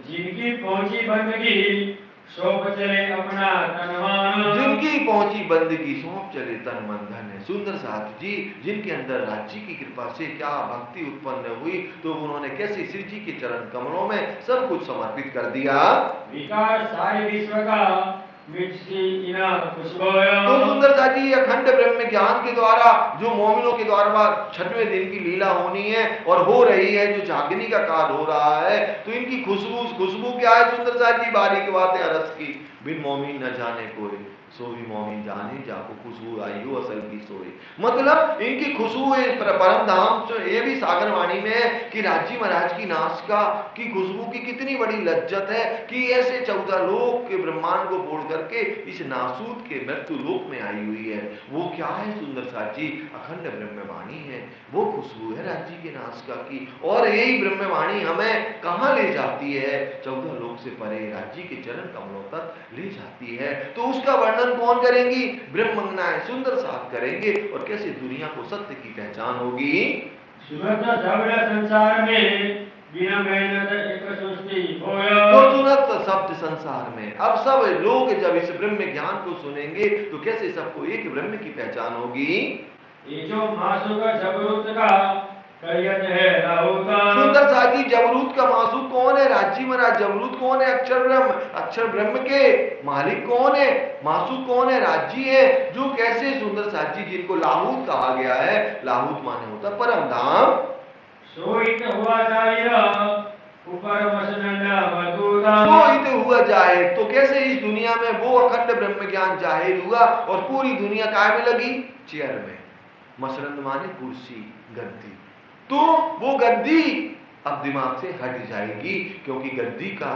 जिनकी पहुंची बंदगी सौंप चले अपना तन मन। जिनकी पहुंची बंदगी सौंप चले तन मन धन है। सुंदर साथ जी, जिनके अंदर राज्य की कृपा से क्या भक्ति उत्पन्न हुई, तो उन्होंने कैसे श्री जी के चरण कमलों में सब कुछ समर्पित कर दिया। विकार सारे विश्व का मिटसी इना खुशबू। तो सुंदर साथ जी, अखंड ब्रह्म ज्ञान के द्वारा जो मोमिनों के द्वारा 6वें दिन की लीला होनी है और हो रही है, जो जागनी का काल हो रहा है, तो इनकी खुशबू क्या है सुंदर साथ जी? बारीक बात है अरस की, बिन मोमिन न जाने कोई, सो भी मोमिन जाने जाको खुशबू आई हो असल की सोई। मतलब इनकी खुशबू परम धाम, ये भी सागरवाणी में है कि राजी महाराज की नासिका की खुशबू की कितनी बड़ी लज्जत है, कि ऐसे 14 लोक के ब्रह्मांड को बोल करके इस नासूद के मृत्यु लोक में आई हुई है। वो क्या है सुंदर साची? अखंड ब्रह्मवाणी है, वो खुशबू है राज्य के नासिका की। और यही ब्रह्मवाणी हमें कहाँ ले जाती है? 14 लोक से परे राज्य के चरण कमलों तक ले जाती है। तो उसका वर्णन कौन करेंगी? ब्रह्मज्ञान सुंदर साथ करेंगे। और कैसे दुनिया को सत्य की पहचान होगी। सुरत धवल संसार में बिना मेहनत एक सुस्ती होया। तो तुरंत शब्द संसार में, अब सब लोग जब इस ब्रह्म ज्ञान को सुनेंगे, तो कैसे सबको एक ब्रह्म की पहचान होगी। ये जो मासुक जबरूत का करियत है राहुता। सुंदर साजी, जबरूत का मासूक कौन है? राज्य महाराज। जबरूत कौन है? अक्षर ब्रह्म। अक्षर ब्रह्म के मालिक कौन है? मासूक कौन है? राज्य है। जो कैसे सुंदर साजी, जिनको लाहूत कहा गया है, लाहूत माने होता परम धाम। सोइत हुआ जाहिरा ऊपर मसनंडा मधुदा मोहित हुआ जाहिर। तो कैसे इस दुनिया में वो अखंड ब्रह्म ज्ञान जाहिर हुआ और पूरी दुनिया काय में लगी? चेयर में। मसरंद माने कुर्सी, गद्दी। तो वो गद्दी अब दिमाग से हट जाएगी, क्योंकि गद्दी का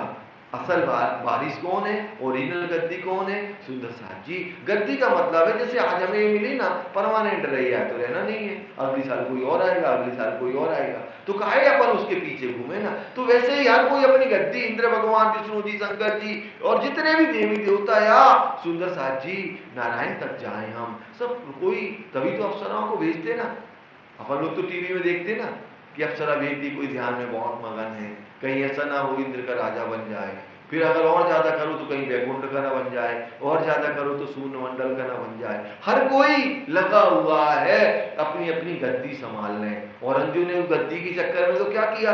असल वारिस कौन है? ओरिजिनल गद्दी कौन है? सुंदर साथ जी। गद्दी का मतलब है जैसे आज हमें मिली ना, परमानेंट रही है तो रहना नहीं है, अगली साल कोई और आएगा, अगली साल कोई और आएगा, तो काहे अपन उसके पीछे घूमे ना। तो वैसे ही हर कोई अपनी गद्दी, इंद्र भगवान, विष्णु जी, शंकर जी और जितने भी देवी देवता या सुंदर साथ जी, नारायण तक जाए हम सब कोई, तभी तो अप्सराओं को भेजते ना। अपन लोग तो टीवी में देखते ना कि अप्सरा भेजती, कोई ध्यान में बहुत मगन है, कहीं ऐसा ना हो इंद्र का राजा बन जाए, फिर अगर और ज्यादा करो तो कहीं वैकुंठ का ना बन जाए, और ज्यादा करो तो शून्य मंडल का ना बन जाए। हर कोई लगा हुआ है अपनी अपनी गद्दी संभालने। और अंजू ने उस गद्दी के चक्कर में तो क्या किया?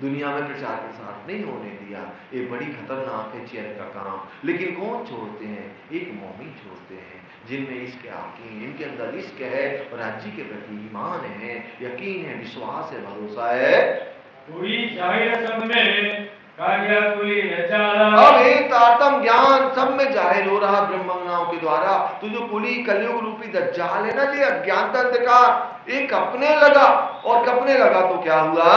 दुनिया में प्रचार प्रसार नहीं होने दिया। ये बड़ी खतरनाक है चेयर का काम। लेकिन कौन छोड़ते हैं? एक मोमिन छोड़ते हैं जिनमें इश्क यकीन, इनके अंदर इश्क है और राज्य के प्रति ईमान है, यकीन है, विश्वास है, भरोसा है। पूरी जाहिर सब में कार्य पूरी नचारा। अब एक तारतम ज्ञान सब में जाहिर हो रहा ब्रह्मज्ञानों के द्वारा। तो जो कुली कलयुग रूपी दज्जाल है ना, ये अज्ञानता अंधकार एक कपने लगा, और कपने लगा तो क्या हुआ?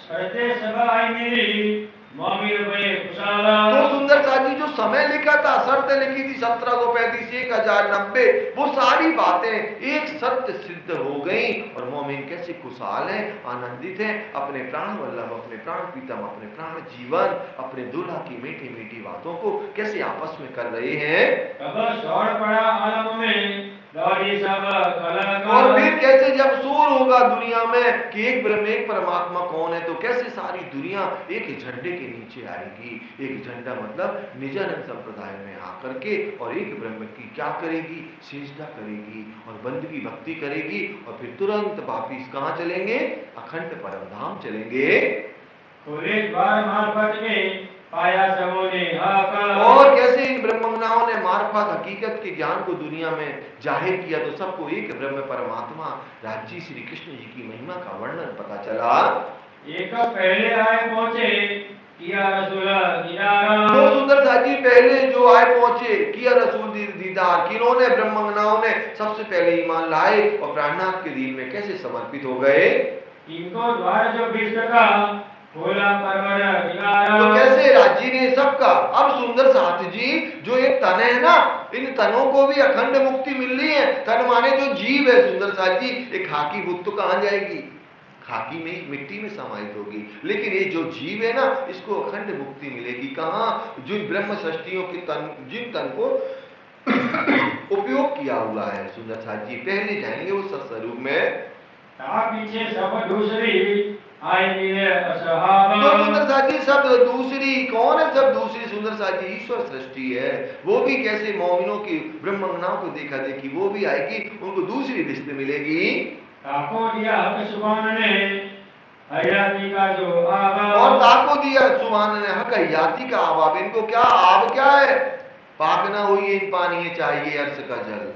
शर्ते सभा आई मेरी मोमिन बने खुशाला। तो सुंदर साथ जी जो समय लिखा था, शर्त लिखी थी 1735 1090, वो सारी बातें एक सत्य सिद्ध हो गई। और मोमिन कैसे खुशहाल हैं, आनंदित हैं, अपने प्राण वल्लभ, अपने प्राण प्रीतम, अपने प्राण जीवन, अपने दूल्हा की मीठी मीठी बातों को कैसे आपस में कर रहे हैं। कब शोर पड़ा आलम में दौड़ी सब कलाकार। और फिर कैसे जब शोर होगा दुनिया में कि एक ब्रह्म, एक परमात्मा कौन है, तो कैसे सारी दुनिया एक झंडे के नीचे आएगी। एक झंडा मतलब निजानंद संप्रदाय में आकर के, और एक ब्रह्म की क्या करेगी? सेजदा करेगी और बंदगी भक्ति करेगी, और फिर तुरंत वापिस कहां चलेंगे? अखंड परम धाम चलेंगे। खुले द्वार मार्फत में पाया सबों ने हाहाकार। और कैसे इन ब्रह्मज्ञानों ने मार्फत हकीकत के ज्ञान को दुनिया में जाहिर किया, तो सबको एक ब्रह्म परमात्मा राज्य श्री कृष्ण जी की महिमा का वर्णन पता चला। एक पहले आए पहुंचे किया रसूल दीदार। तो सुंदर साथ जी पहले जो आए पहुंचे किया रसूल दीदार, किन्होंने? ब्रह्मज्ञानों ने सबसे पहले ईमान लाए और प्राणनाथ के दीन में कैसे समर्पित हो गए। इनको द्वार जो भीष्ट का खोला परवर दिगारा। तो कैसे राज्य ने सबका, अब सुंदर साथ जी जो एक तन है ना, इन तनों को भी अखंड मुक्ति मिल रही है। तन माने जो जीव है सुंदर साथ जी, एक खाकी बुत तो कहां जाएगी? खाकी में, मिट्टी में समाहित होगी। लेकिन ये जो जीव है ना, इसको अखंड मुक्ति मिलेगी कहां? जो ब्रह्म सृष्टियों के तन, जिन तन को उपयोग किया हुआ है सुंदर साथ जी, पहले जाएंगे उस सत्स्वरूप में। पीछे सब दूसरी आई मिले असहाबा। तो सुंदर साथ जी सब दूसरी कौन है? सब दूसरी सुंदर साथ जी ईश्वर सृष्टि है। वो भी कैसे? मोमिनों की, ब्रह्मज्ञानों को देखा देखी वो भी आएगी, उनको दूसरी रिश्ते मिलेगी। ताको दिया हक सुभान ने हयाती का जो आबा। और ताको दिया सुभान ने हक हयाती का आबाब। इनको क्या आब क्या है? पाक ना हुई इन पानी चाहिए अर्श का जल।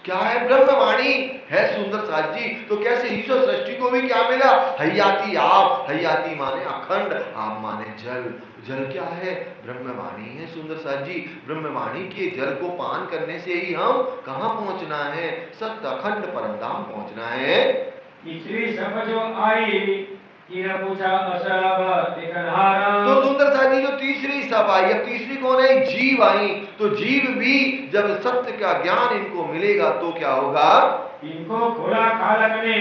क्या है? ब्रह्मवाणी है सुंदर साथ जी। तो कैसे ईश्वर सृष्टि को भी क्या मिला? हयाती आप। हयाती माने अखंड, आप माने जल। जल क्या है? ब्रह्मवाणी है सुंदर साथ जी। ब्रह्मवाणी के जल को पान करने से ही हम कहां पहुंचना है? सत्य अखंड परमधाम पहुंचना है। तीसरी सब जो आई किया पूछा असहाब देखनहारा। तो सुंदर साथ जी जो तीसरी सब आई, अब तीसरी कौन है? जीव आई। तो जीव भी जब सत्य का ज्ञान इनको मिलेगा तो क्या होगा? इनको खोला कालक ने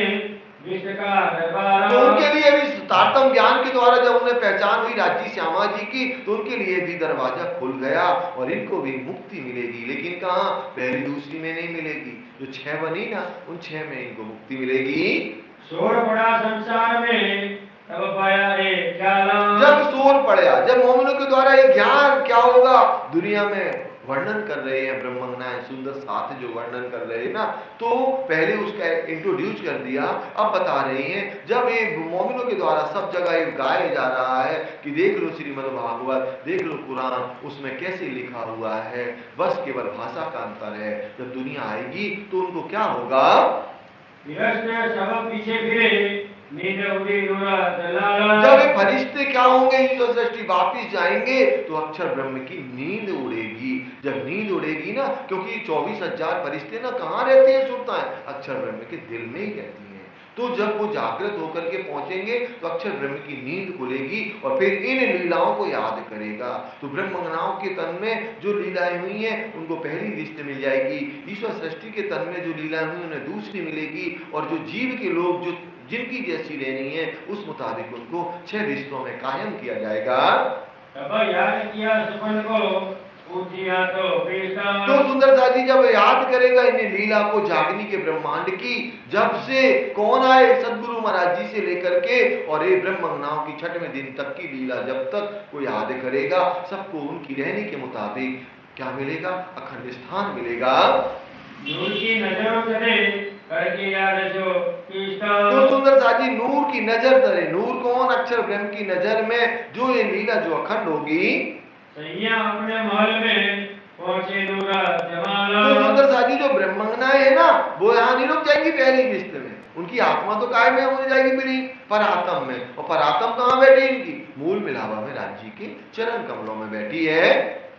विश्व का दरबार। तो उनके लिए भी तारतम ज्ञान के द्वारा जब उन्हें पहचान हुई राज्य श्यामा जी की, तो उनके लिए भी दरवाजा खुल गया और इनको भी मुक्ति मिलेगी। लेकिन कहां? पहली दूसरी में नहीं मिलेगी। जो 6 बनी ना, उन 6 में इनको मुक्ति मिलेगी। शोर पड़ा संसार में तब पाया रे ख्याला। जब शोर पड़ा, जब मोमिनों के द्वारा ये ज्ञान क्या होगा दुनिया में वर्णन कर रहे हैं ब्रह्मज्ञान सुंदर साथ जो वर्णन कर रहे हैं ना, तो पहले उसका इंट्रोड्यूस कर दिया। अब बता रहे हैं जब ये मोमिनों के द्वारा सब जगह ये गाया जा रहा है कि देख लो श्रीमद् भागवत, देख लो कुरान, उसमें कैसे लिखा हुआ है, बस केवल भाषा का अंतर है। जब दुनिया आएगी तो उनको क्या होगा? सब पीछे फिरे जब ये फरिश्ते क्या होंगे, ईश्वर सृष्टि वापिस जाएंगे तो अक्षर ब्रह्म की नींद उड़ेगी। जब नींद उड़ेगी ना, क्योंकि 24,000 फरिश्ते ना कहाँ रहते हैं सुनता है, अक्षर ब्रह्म के दिल में ही रहती हैं। तो जब वो जागृत होकर के पहुंचेंगे तो अक्षर ब्रह्म की नींद खुलेगी और फिर इन लीलाओं को याद करेगा। तो ब्रह्मंगनाओं के तन में जो लीलाएं हुई हैं उनको पहली रिश्ते मिल जाएगी, ईश्वर सृष्टि के तन में जो लीलाएं हुई उन्हें दूसरी मिलेगी, और जो जीव के लोग जो जिनकी जैसी लेनी है उस मुताबिक उनको 6 रिश्तों में कायम किया जाएगा। तो सुंदर साथी जब याद करेगा इन लीला को, जागनी के ब्रह्मांड की, जब से कौन आए सदगुरु महाराज जी से लेकर के और ये ब्रह्मंगनाओं की 6वें दिन तक की लीला जब तक को याद करेगा, सबको उनकी रहने के मुताबिक क्या मिलेगा, अखंड स्थान मिलेगा। तो सुंदर साथी नूर की नजर करे, नूर कौन, अक्षर ब्रह्म की नजर में जो ये लीला जो अखंड होगी, अपने महल में पहुंचे नूरा जमाला। तो सुंदर साथी जो ब्रह्मंगनाएं है ना वो यहाँ नहीं रुक जाएंगी पहली किस्त में, उनकी आत्मा तो काय में हो जाएगी मेरी परातम में, और परातम कहाँ बैठी इनकी, मूल मिलावा में राज्य के चरण कमलों में बैठी है।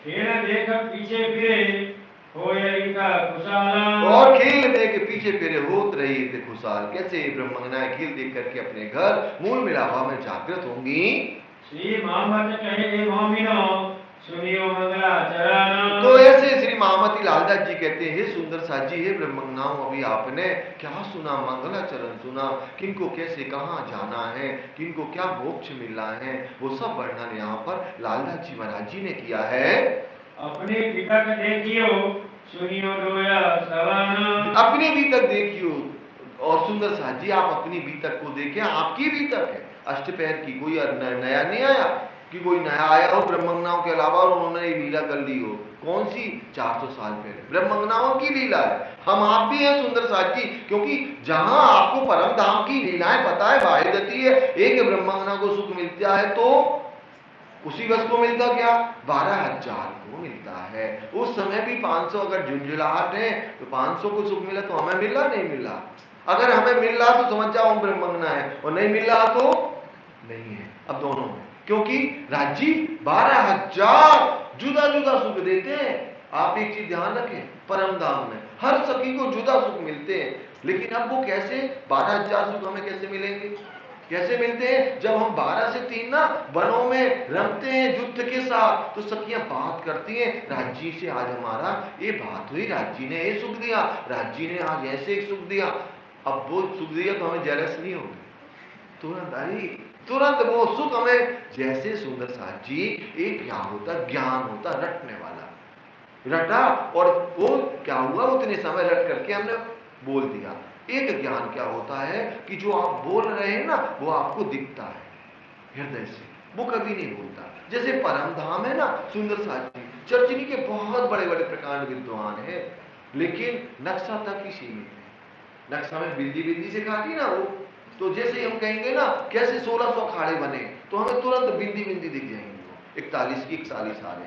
देख पीछे फिरे और खेल देख पीछे फिरे होत रही थे खुशहाल। कैसे ब्रह्मंगनाएं खेल देख करके अपने घर मूल मिलावा में जागृत होंगी। श्री मोहम्मद कहे मोमिनो सुनियो मंगलाचरण। तो ऐसे श्री महामती लालदास जी कहते हैं, हे सुंदर साजी, हे ब्रह्मंगनाओं, अभी आपने क्या सुना, मंगलाचरण सुना, किनको कैसे कहाँ जाना है, किनको क्या मोक्ष मिल रहा है, वो सब वर्णन यहाँ पर लालदास जी महाराज जी ने किया है। अपने पिता का देखियो सुनियो रोया सवाना। अपनी बीतक देखियो, और सुंदर साजी आप अपनी बीतक को देखें, आपकी बीतक है अष्टपैर की, कोई नया नहीं आया कि कोई नया आया हो ब्रह्मंगनाओं के अलावा और उन्होंने लीला कर ली हो। कौन सी, 400 साल पहले ब्रह्मंगनाओं की लीला है। हम आप भी हैं सुंदर साजी, क्योंकि जहां आपको परम धाम की लीलाएं पता है, बाह्य गति है, एक ब्रह्मंगना को सुख मिलता है तो उसी वस्तु को मिलता क्या, 12,000 को मिलता है। उस समय भी 500 अगर झुंझुलाहट है तो 500 को सुख मिला तो हमें मिला नहीं मिला, अगर हमें मिल रहा तो समझ जाओ ब्रह्मंगना है, और नहीं मिल रहा तो नहीं है। अब दोनों में, क्योंकि राज्य 12,000 जुदा जुदा सुख देते हैं। आप एक चीज ध्यान रखें, परम धाम में हर सखी को जुदा सुख मिलते हैं, लेकिन अब वो कैसे 12,000 सुख हमें कैसे मिलेंगे, कैसे मिलते हैं, जब हम 12 से 3 ना वनों में रमते हैं युद्ध के साथ, तो सखियां बात करती हैं, राज्य से आज हमारा ये बात हुई, राज्य ने ये सुख दिया, राज्य ने आज ऐसे एक सुख दिया। अब वो सुख दिया तो हमें जेलस नहीं होगी, तुरंत आई, तुरंत वो सुख हमें, जैसे सुंदर साथ जी एक क्या होता, ज्ञान होता रटने वाला, रटा और वो क्या हुआ, उतने समय रट करके हमने बोल दिया। एक ज्ञान क्या होता है कि जो आप बोल रहे हैं ना वो आपको दिखता है हृदय से, वो कभी नहीं बोलता। जैसे परम धाम है ना, सुंदर साथ जी चर्चिनी के बहुत बड़े बड़े प्रकांड विद्वान है, लेकिन नक्शा तक ही सीमित है। नक्शा में बिंदी बिंदी से खाती ना वो, तो जैसे हम कहेंगे ना कैसे 1600 अखाड़े बने, तो हमें तुरंत बिंदी बिंदी दिख जाएंगे, वो 41 की 41 आ रहे।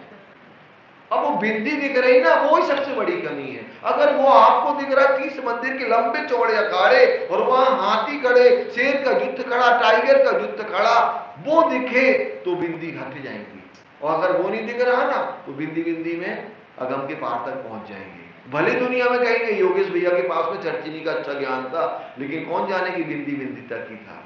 अब वो बिंदी दिख रही ना, वो ही सबसे बड़ी कमी है। अगर वो आपको दिख रहा 30 मंदिर के लंबे चौड़े अखाड़े और वहां हाथी खड़े, शेर का युद्ध खड़ा, टाइगर का युद्ध खड़ा, वो दिखे तो बिंदी घट जाएंगी, और अगर वो नहीं दिख रहा ना तो बिंदी बिंदी में अगम के पार तक पहुंच जाएंगे। भले दुनिया में कहेंगे योगेश भैया के पास में चर्चिनी का अच्छा ज्ञान था, लेकिन कौन जाने की बिंदी बिंदी तक ही था।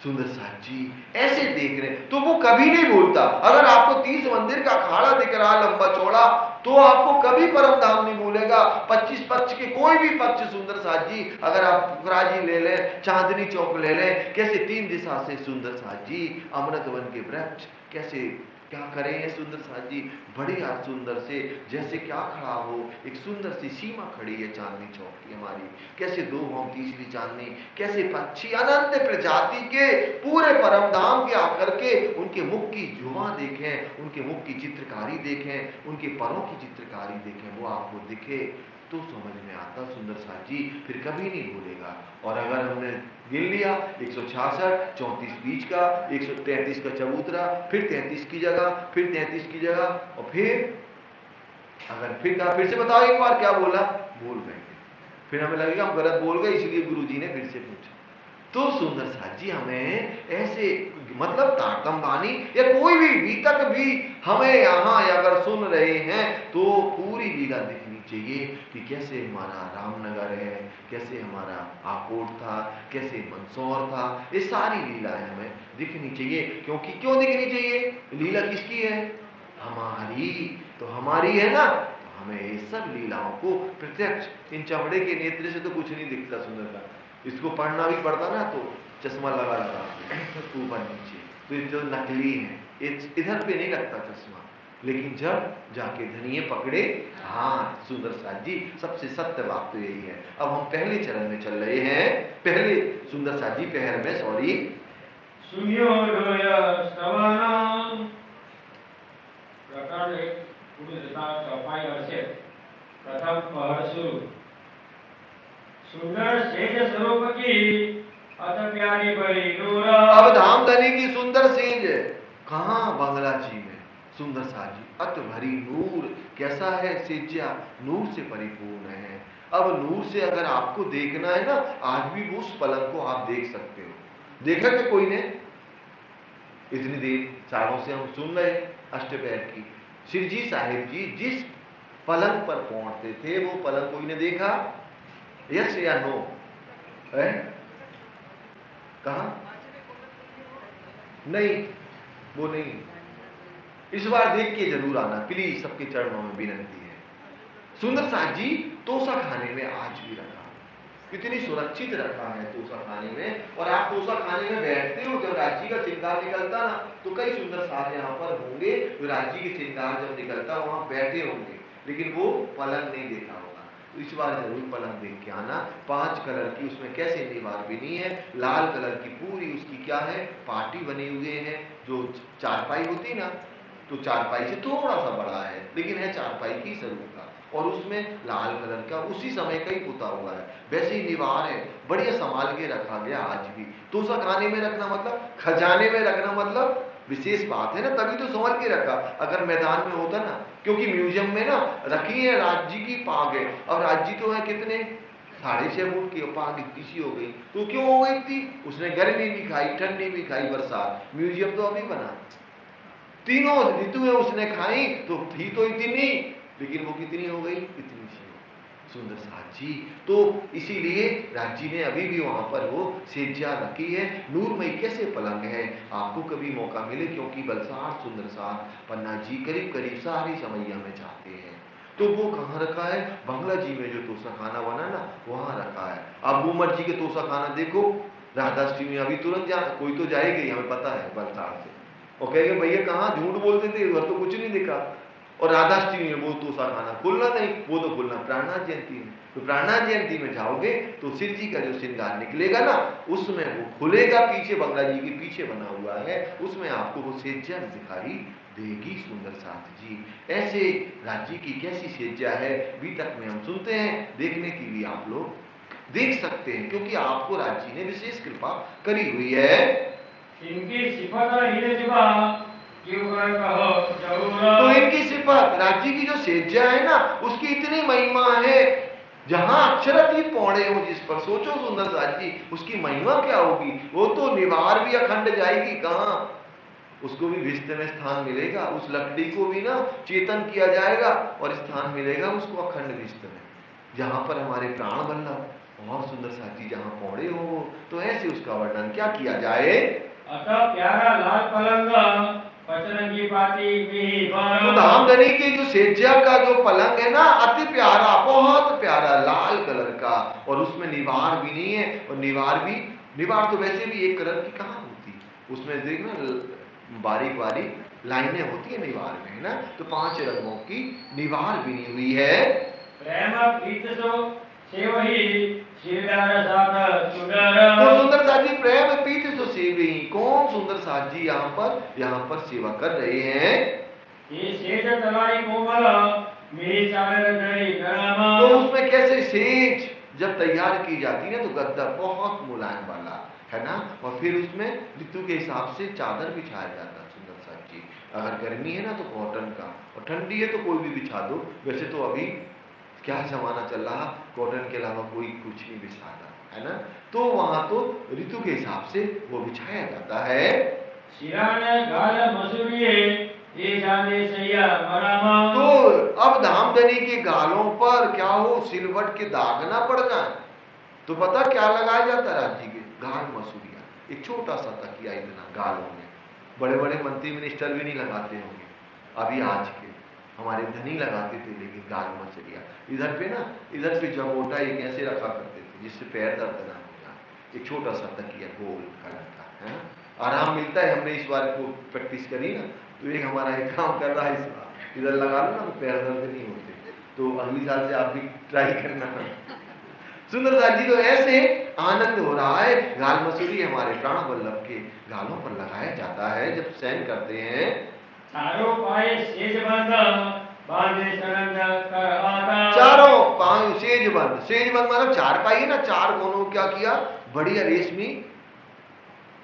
सुंदर साथ जी ऐसे देख रहे, तो वो कभी नहीं बोलता। अगर आपको 30 मंदिर का अखाड़ा दिख रहा लंबा चौड़ा, तो आपको कभी परम धाम नहीं भूलेगा। 25 पक्ष के कोई भी पक्ष सुंदर साथ जी, अगर आप पुखराजी ले लें, चांदनी चौक ले लें, कैसे 3 दिशा से सुंदर साथ जी अमृत वन के वृक्ष कैसे क्या करें ये सुंदर साथ जी, बढ़िया सुंदर से, जैसे क्या खड़ा हो, एक सुंदर सी सीमा खड़ी है चांदनी चौक की हमारी, कैसे 2 होम तीसरी चांदनी, कैसे पक्षी अनंत प्रजाति के पूरे परम धाम के आकर के उनके मुख की जुबां देखें, उनके मुख की चित्रकारी देखें, उनके पैरों की चित्रकारी देखें, वो आपको दिखे तो समझ में आता सुंदर साथ जी, फिर कभी नहीं भूलेगा। और अगर हमने गिन लिया 166, 34 बीच का, 133 का चबूतरा, फिर 33 की जगह, फिर 33 की जगह, और फिर अगर फिर कहा, फिर से बताओ एक बार क्या बोला, भूल गए, फिर हमें लगेगा हम गलत बोल गए, इसलिए गुरुजी ने फिर से पूछा। तो सुंदर साथ जी हमें ऐसे मतलब तारतम बानी या कोई भी बीतक भी हमें यहाँ अगर सुन रहे हैं तो पूरी लीला दिखनी चाहिए कि कैसे हमारा रामनगर है, कैसे हमारा आकोट था, कैसे मंदसौर था, ये सारी लीलाएं हमें दिखनी चाहिए। क्योंकि क्यों दिखनी चाहिए? लीला किसकी है? हमारी। तो हमारी है ना, तो हमें ये सब लीलाओं को प्रत्यक्ष इन चमड़े के नेत्र से तो कुछ नहीं दिखता सुंदरता, इसको पढ़ना भी पड़ता ना तो चश्मा लगा लगा ऊपर नीचे, तो ये जो नकली है इधर पे नहीं लगता चश्मा, लेकिन जब जाके धनिये पकड़े, हाँ सुंदर साथ जी सबसे सत्य बात तो यही है। अब हम पहले चरण में चल रहे हैं, पहले सुंदर साथ जी पहर में सॉरी प्रथम पहर शुरू। सुंदर सेज स्वरूप की अत प्यारी बड़ी नूर। अब धामधनी की सुंदर सेज कहाँ? बंगला जी में। सुंदर साथ जी अत भरी नूर, कैसा है सेज्या? नूर से परिपूर्ण है। अब नूर से अगर आपको देखना है ना, आज भी वो उस पलंग को आप देख सकते हो। देखा क्या कोई ने? इतनी देर सालों से हम सुन रहे अष्टपैर की शिवजी साहिब जी जिस पलंग पर पहुंचते थे वो पलंग कोई ने देखा? यस या नो? है कहा? नहीं, वो नहीं। इस बार देख के जरूर आना प्लीज, सबके चरणों में विनती है। सुंदर साथ जी तोसा खाने में आज भी रखा, कितनी सुरक्षित रखा है तोसा खाने में। और आप तोसा खाने में बैठते हो, जब राज्य का श्रृंगार निकलता ना तो कई सुंदर साथ यहाँ पर होंगे जो राज्य के श्रृंगार जब निकलता वहां बैठे होंगे, लेकिन वो पलंग नहीं देखा होगा। तो इस बार जरूर पलंग देख के आना। 5 कलर की उसमें कैसे दीवार भी नहीं है, लाल कलर की पूरी उसकी क्या है पार्टी बनी हुई है, जो चारपाई होती ना, तो चारपाई से थोड़ा सा बड़ा है लेकिन है चारपाई की स्वरूप का, और उसमें लाल कलर का उसी समय का ही पुता हुआ है। वैसे ही निवार है, बढ़िया संभाल के रखा गया आज भी। तो उसा खाने में रखना मतलब खजाने में रखना मतलब विशेष बात है ना, तभी तो संभाल के रखा। अगर मैदान में होता ना, क्योंकि म्यूजियम में ना रखी है राज्य की पाग है, अब राज्य तो है कितने 6.5 फुट की पाग इतनी सी हो गई, तो क्यों हो गई थी? उसने गर्मी भी खाई, ठंडी भी खाई, बरसात। म्यूजियम तो अभी बना, तीनों ऋतु में उसने खाई तो थी तो इतनी, लेकिन वो कितनी हो गई? इतनी सी। सुंदर साथ जी तो इसीलिए राज्य ने अभी भी वहां पर वो सेज्या रखी है। नूरमयी कैसे पलंग है, आपको कभी मौका मिले, क्योंकि बलसार सुंदर साथ पन्ना जी करीब करीब सारी समैया में जाते हैं, तो वो कहाँ रखा है? बंगला जी में जो तोसा खाना बना ना वहां रखा है। अब उमर जी के तोसा खाना देखो, राधाष्टमी अभी तुरंत जा, कोई तो जाएगी हमें पता है बलसार से, और कहेंगे भैया कहाँ झूठ बोलते थे, उधर तो कुछ नहीं दिखा। और राधाष्टमी में वो तोसा खाना खुलना नहीं, वो तो खुलना प्राणनाथ जयंती में। तो प्राणनाथ जयंती में जाओगे तो शिव जी का जो श्रृंगार निकलेगा ना उसमें वो खुलेगा, पीछे बंगला जी के पीछे बना हुआ है, उसमें आपको वो सेज्या दिखाई देगी। सुंदर साथ जी ऐसे राज्य की कैसी सेज्या है बीतक में हम सुनते हैं, देखने की भी आप लोग देख सकते हैं, क्योंकि आपको राज्य ने विशेष कृपा करी हुई है। इनकी सिफत तो इनकी सिफत राज्य की जो सेज्या है ना उसकी इतनी महिमा है, जहां अक्षरतीत पौड़े हो जिस पर, सोचो सुंदर साथ जी उसकी महिमा क्या होगी। वो तो निवार भी अखंड जाएगी, कहां उसको भी विष्ट में स्थान मिलेगा, उस लकड़ी को भी ना चेतन किया जाएगा और स्थान मिलेगा उसको अखंड विष्ट में, जहां पर हमारे प्राण वल्लभ और सुंदर साथ जी जहां पौड़े हो। तो ऐसे उसका वर्णन क्या किया जाए। अतः प्यारा लाल पलंग पचरंगी पाती में तो धामधनी की जो सेज्या का जो पलंग है ना अति प्यारा, बहुत प्यारा लाल कलर का, और उसमें निवार भी नहीं है। और निवार तो वैसे भी एक कलर की कहाँ होती, उसमें देखना बारीक बारीक लाइनें होती है निवार में, है ना। तो 5 रंगों की निवार बनी हुई है। प्रेम प्रीत सो सेवही तो सुंदर साथ जी प्रेम प्रीत सो सेवी, कौन सुंदर साथ जी यहाँ पर सेवा कर रहे हैं। तो उसमें कैसे सेज जब तैयार की जाती है तो गद्दा बहुत मुलायम वाला, है ना, और फिर उसमें ऋतु के हिसाब से चादर बिछाया जाता है। सुंदर साथ जी अगर गर्मी है ना तो कॉटन का, और ठंडी है तो कोई भी बिछा दो। वैसे तो अभी क्या जमाना चल रहा, कॉटन के अलावा कोई कुछ नहीं बिछाता, है ना। तो वहां तो ऋतु के हिसाब से वो बिछाया जाता है। शिराने गाल मसूरिये ये जाने सैया मरामा। तो अब धामधनी के गालों पर क्या हो, सिलवट के दाग ना पड़ जाए, तो पता क्या लगाया जाता है राज्य के गाल मसूरिया, एक छोटा सा तकिया इतना गालों में। बड़े बड़े मंत्री मिनिस्टर भी नहीं लगाते होंगे अभी आज के, हमारे धनी लगाते थे, लेकिन गाल मसूरिया इधर पे ना, इधर पे जबोटा एक ऐसे रखा करते थे जिससे पैर दर्द ना हो जाए, एक छोटा सा तकिया गोल कलर का है, आराम मिलता है। हमने इस बार को प्रैक्टिस करी ना, तो एक हमारा एक काम कर रहा है इस बार, इधर लगा लो ना तो पैर दर्द नहीं होते। तो अगली साल से आप भी ट्राई करना। सुंदर साथ जी तो ऐसे आनंद हो रहा है, गाल मसूरी हमारे प्राण वल्लभ के गालों पर लगाया जाता है जब शयन करते हैं। चारों पाए सेज बंद बांधे सरंग कर आता। चारों पांव सेज बंद, सेज बंद मतलब चार पाई है ना, चार कोनों को क्या किया, बढ़िया रेशमी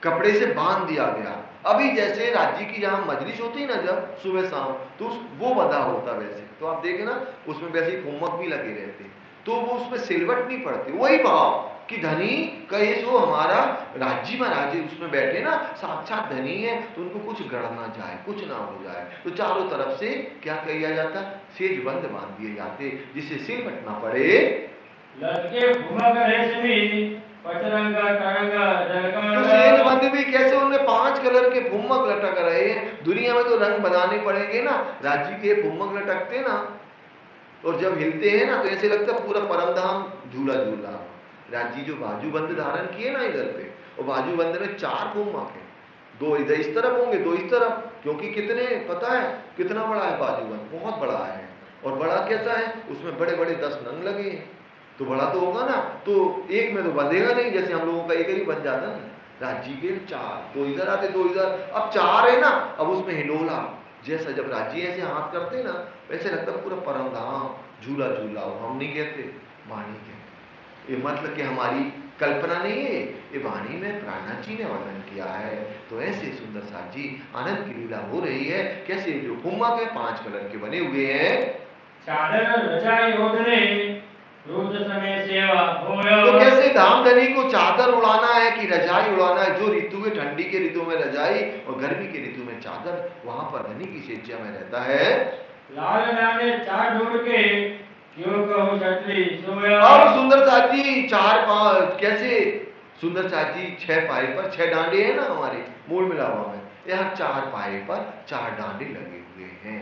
कपड़े से बांध दिया गया। अभी जैसे राज्य की जहां मजलिस होती है ना जब सुबह शाम, तो वो बंधा होता वैसे, तो आप देखें ना उसमें वैसे ही कुम्मक भी लगे रहते, तो वो उसमें सिलवट नहीं पड़ती। वही भाव कि धनी कहे जो हमारा राज्य महाराज उसमें बैठे ना, साक्षात धनी है, तो उनको कुछ गड़ ना जाए, कुछ ना हो जाए, तो चारों तरफ से क्या किया जाता, सेज बंद बांध दिए जाते जिससे सिलवट ना पड़े। लटके भूमक रेशमी पचरंगा तरंगा तो जलकांगा। सेज बंद भी कैसे, उनमें 5 कलर के फुम्मक लटक रहे हैं। दुनिया में तो रंग बनाने पड़ेंगे ना, राज्य के फुम्मक लटकते ना, और जब हिलते हैं ना तो ऐसे लगता है पूरा परमधाम झूला झूला। राज्य जो बाजूबंद धारण किए ना इधर पे, और बाजूबंद में 4 फुम्मक है, 2 इधर इस तरफ होंगे, 2 इस तरफ, क्योंकि कितने पता है कितना बड़ा है बाजूबंद, बहुत बड़ा है। और बड़ा कैसा है, उसमें बड़े बड़े 10 नंग लगे हैं, तो बड़ा तो होगा ना, तो एक में तो बंधेगा नहीं, जैसे हम लोगों का एक ही बन जाता ना। राज्य के 4, 2 इधर आते 2 इधर, अब 4 है ना, अब उसमें हिलोला जैसा जब राज्य ऐसे हाथ करते ना, वैसे लगता पूरा परमधाम झूला झूला हो। हम नहीं कहते, वाणी कहते, ये मतलब कि हमारी कल्पना नहीं है, ये वाणी में प्राणा जी ने वर्णन किया है। तो ऐसे सुंदर साथ जी आनंद की लीला हो रही है। कैसे जो कुम्मक है 5 कलर के बने हुए हैं। चादर रजाई ओढ़ने रोज समय सेवा होया। तो कैसे धामधनी को चादर उड़ाना है कि रजाई उड़ाना है, जो ऋतु के ठंडी के ऋतु में रजाई और गर्मी के ऋतु में चादर, वहां पर धनी की सेज्या में रहता है। लाल नाने चार ढूंढ के क्यों कहूँ छतरी सोया। अब सुंदर साथी 4 पांव कैसे, सुंदर साथी 6 पाए पर 6 डांडे हैं ना हमारे मूल मिलावा में, यहाँ 4 पाए पर 4 डांडे लगे हुए हैं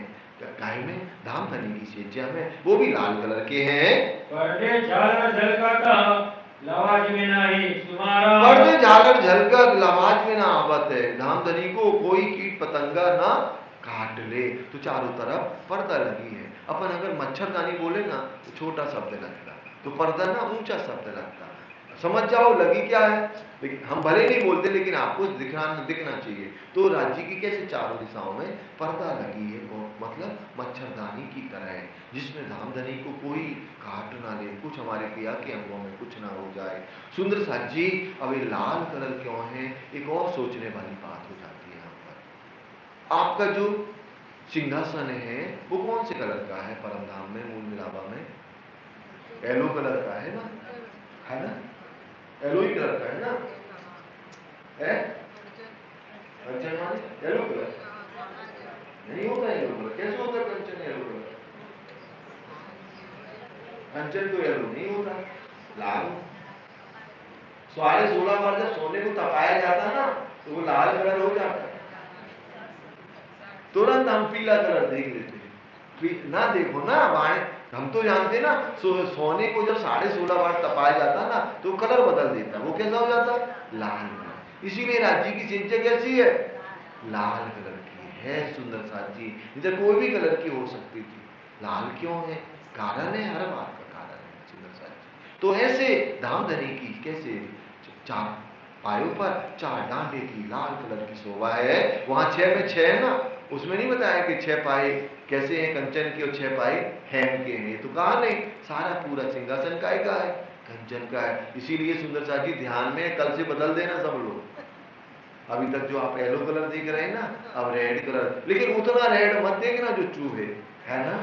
गाय में, धामधनी की सेज्या में, वो भी लाल कलर के हैं। पर्दे झालर झलकाता लवाज में नहीं सुमारा। पर्दे झालर झलकत लवाज में ना आवत है, धामधनी को कोई कीट पतंगा ना काट ले। तो चारों तरफ पर्दा लगी है। अपन अगर मच्छरदानी बोले ना तो छोटा शब्द लगता, तो पर्दा ना ऊंचा शब्द लगता, समझ जाओ लगी क्या है। लेकिन हम भले नहीं बोलते, लेकिन आपको दिखना चाहिए। तो राज्य की कैसे चारों दिशाओं में पर्दा लगी है, वो मतलब मच्छरदानी की तरह है, जिसमें धामधनी को कोई काट ना ले, कुछ हमारे क्रिया के अंगों में कुछ ना हो जाए। सुंदर साथ जी अब ये लाल कलर क्यों है, एक और सोचने वाली बात हो जाती है। यहाँ पर आपका जो सिंहासन है वो कौन से कलर का है, परमधाम में मूल मिलावा में येलो कलर का है ना, है ना, येलो ही कलर का है ना, है कंचन माने येलो कलर नहीं होता, येलो कलर कैसे होता है कंचन येलो कलर, कंचन तो येलो नहीं होता, लाल। 16.5 बार जब सोने को तपाया जाता ना तो वो लाल कलर हो जाता है, तुरंत हम पीला कलर देख लेते हैं ना। देखो ना वाणी, हम तो जानते ना सोने को जब 16.5 बार तपाया जाता ना तो कलर बदल देता, वो कैसा हो जाता, लाल कलर। इसीलिए राज्य की सेज्या कैसी है, लाल कलर की है। सुंदर साथ जी इधर कोई भी कलर की हो सकती थी, लाल क्यों है, कारण है, हर बात का कारण है सुंदर साथ जी। तो ऐसे धामधनी की कैसे 4 पायों पर 4 डांडे की लाल कलर की शोभा है। वहां 6 में 6 है ना, उसमें नहीं बताया कि 6 पाए कैसे हैं कंचन के और 6 पाए हेम के हैं, तो कहा नहीं, सारा पूरा सिंहासन काय का है, कंचन का है। इसीलिए सुंदर साथ जी ध्यान में कल से बदल देना सब लोग, अभी तक जो आप येलो कलर देख रहे हैं ना, अब रेड कलर, लेकिन उतना रेड मत देखना जो चूहे है ना,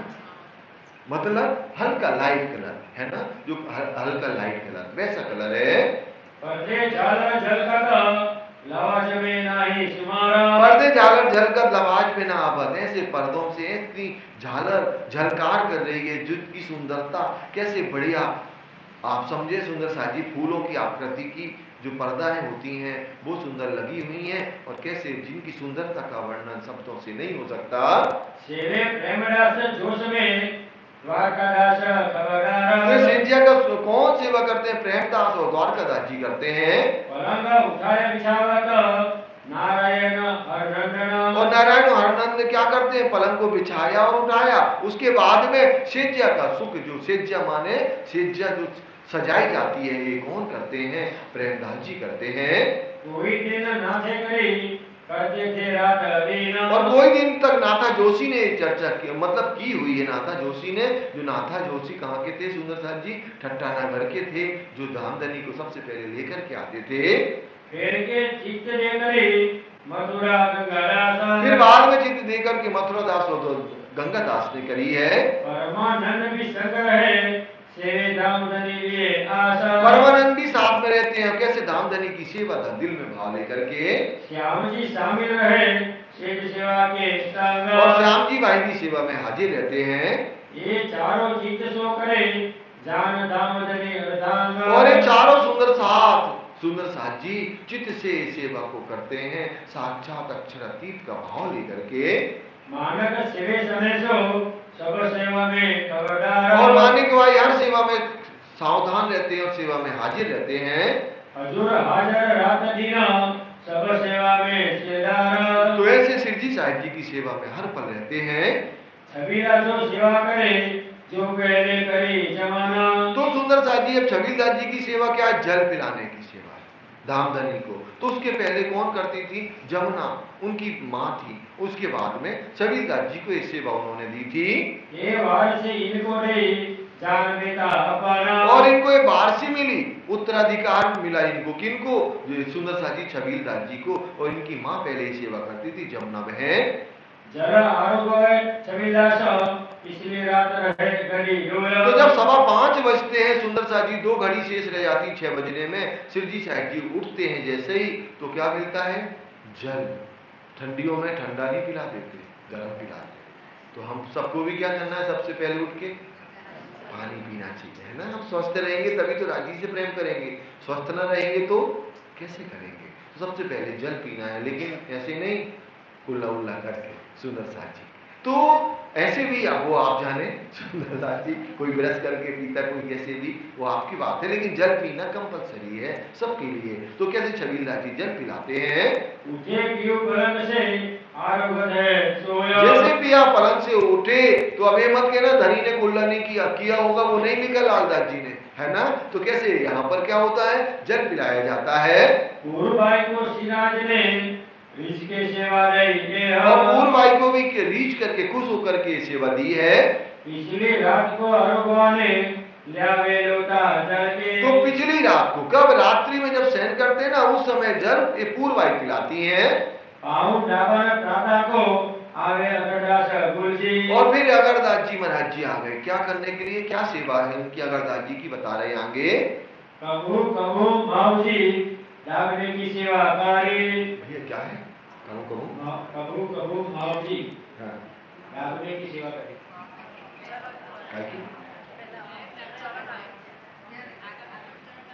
मतलब हल्का लाइट कलर है ना, जो हल्का लाइट कलर वैसा कलर है। पर्दे झालर झलकत लवाज में नाही सुमारा। पर्दे झालर झलकत लवाज में ना आबद, ऐसे पर्दों से इतनी झालर झलकार कर रही है, जिसकी सुंदरता कैसे बढ़िया आप समझे सुंदर साजी, फूलों की आकृति की जो पर्दाएं होती हैं वो सुंदर लगी हुई हैं, और कैसे जिनकी सुंदरता का वर्णन शब्दों से नहीं हो सकता। सेवे प्रेमदास जोश में द्वारकादास खबरदार। सिंधिया का कौन सेवा करते हैं? प्रेमदास और द्वारकादास जी करते हैं। पलंग उठाया बिछावत नारायण हरनंदन। और नारायण हरनंद क्या करते हैं? पलंग को बिछाया और उठाया। उसके बाद में सेज्या का सुख, जो सेज्या माने सेज्या जो सजाई जाती है, ये कौन करते हैं? प्रेमदास जी करते हैं। कोई दिन नाथे करी करते थे रात दिन। और कोई दिन तक नाथा जोशी ने चर्चा की, मतलब की हुई है नाथा जोशी ने। जो नाथा जोशी कहाँ के थे सुंदर साथ जी? ठट्टा नगर के थे, जो धामधनी को सबसे पहले लेकर के आते थे। फिर के चित्त देकर मथुरा गंगादास। फिर बाद में चित्त देकर के मथुरा दास और गंगादास ने करी है। परमानंद भी संग है सेवे धामधनी लिए आशा। परमानंद भी साथ में रहते हैं, कैसे धामधनी की सेवा था दिल में भाव लेकर के। श्याम जी शामिल रहे सेठ सेवा के संग। और श्याम जी भाई की सेवा में हाजिर रहते हैं। ये चारों चित्त सो करे जान धामधनी अर्धांग। और ये चारों सुंदर साथ जी चित्त से सेवा को करते हैं, साक्षात अक्षरातीत का भाव लेकर के। मानक सेवे समय सो सब सेवा में खबरदार। और मानिक भाई हर सेवा में सावधान रहते हैं और सेवा में हाजिर रहते हैं। हजूर हाजर रात दिन सब सेवा में सेदार। तो ऐसे सिरजी साहिब जी की सेवा में हर पल रहते हैं। छबीला जो सेवा करे जो पहले करी जमाना। तो सुंदर साथ जी अब छबीलदास जी की सेवा क्या है? जल पिलाने की सेवा है धामधनी को। तो उसके पहले कौन करती थी? जमुना उनकी माँ थी। उसके बाद में छबीलदास जी को ये सेवा उन्होंने दी थी। ये वार से इनको दे जान बेटा अपना। और इनको ये वारसी मिली, उत्तराधिकार मिला इनको। किनको? सुंदर साथ जी छबीलदास जी को। और इनकी माँ पहले ही सेवा करती थी, जमुना बहन। जरा आरोग्य छबीदास पिछली रात रहे घड़ी डोल। तो जब 5:15 बजते हैं सुंदर साथ जी, 2 घड़ी शेष रह जाती 6 बजने में, सिरजी साहिब जी उठते हैं जैसे ही, तो क्या मिलता है? जल। ठंडियों में ठंडा नहीं पिला देते, गर्म पिलाते। तो हम सबको भी क्या करना है? सबसे पहले उठ के पानी पीना चाहिए, है ना। हम स्वस्थ रहेंगे तभी तो राजी से प्रेम करेंगे, स्वस्थ न रहेंगे तो कैसे करेंगे? तो सबसे पहले जल पीना है, लेकिन ऐसे नहीं कुल्ला उल्ला करके सुंदर साथ जी। तो ऐसे भी वो आप जाने सुंदर साथ जी, कोई ब्रश करके पीता, कोई कैसे भी, वो आपकी बात है, लेकिन जल पीना कंपलसरी है सबके लिए। तो कैसे छबीलदास जी जल पिलाते हैं? उठे पियो पलंग से आरोग्य है सोया। जैसे पिया पलंग से उठे, तो अब ये मत कहना धनी ने कुल्ला नहीं किया होगा, वो नहीं लिखा लालदास जी ने, है ना। तो कैसे यहाँ पर क्या होता है? जल पिलाया जाता है। पूर्व भाई को सिराज ने रीछ के सेवा दे। और पूर्व भाई को भी रीछ करके खुश होकर के सेवा दी है। पिछली रात को आरोग्य ने लियावे लोटा जल के। तो पिछली रात को, कब? रात्रि में जब सहन करते हैं ना, उस समय जल ये पूर्व भाई पिलाती हैं। पाऊं डाबर प्राता को आवे अगरदास गुलजी। और फिर अगरदास जी महाराज जी आ गए, क्या करने के लिए? क्या सेवा है उनकी अगरदास जी की, बता रहे आगे। कबू कबू माऊजी डाबने की सेवा कारी। भैया क्या है? कहूँ कबू कबू माऊजी हाँ। डाबने की सेवा करी।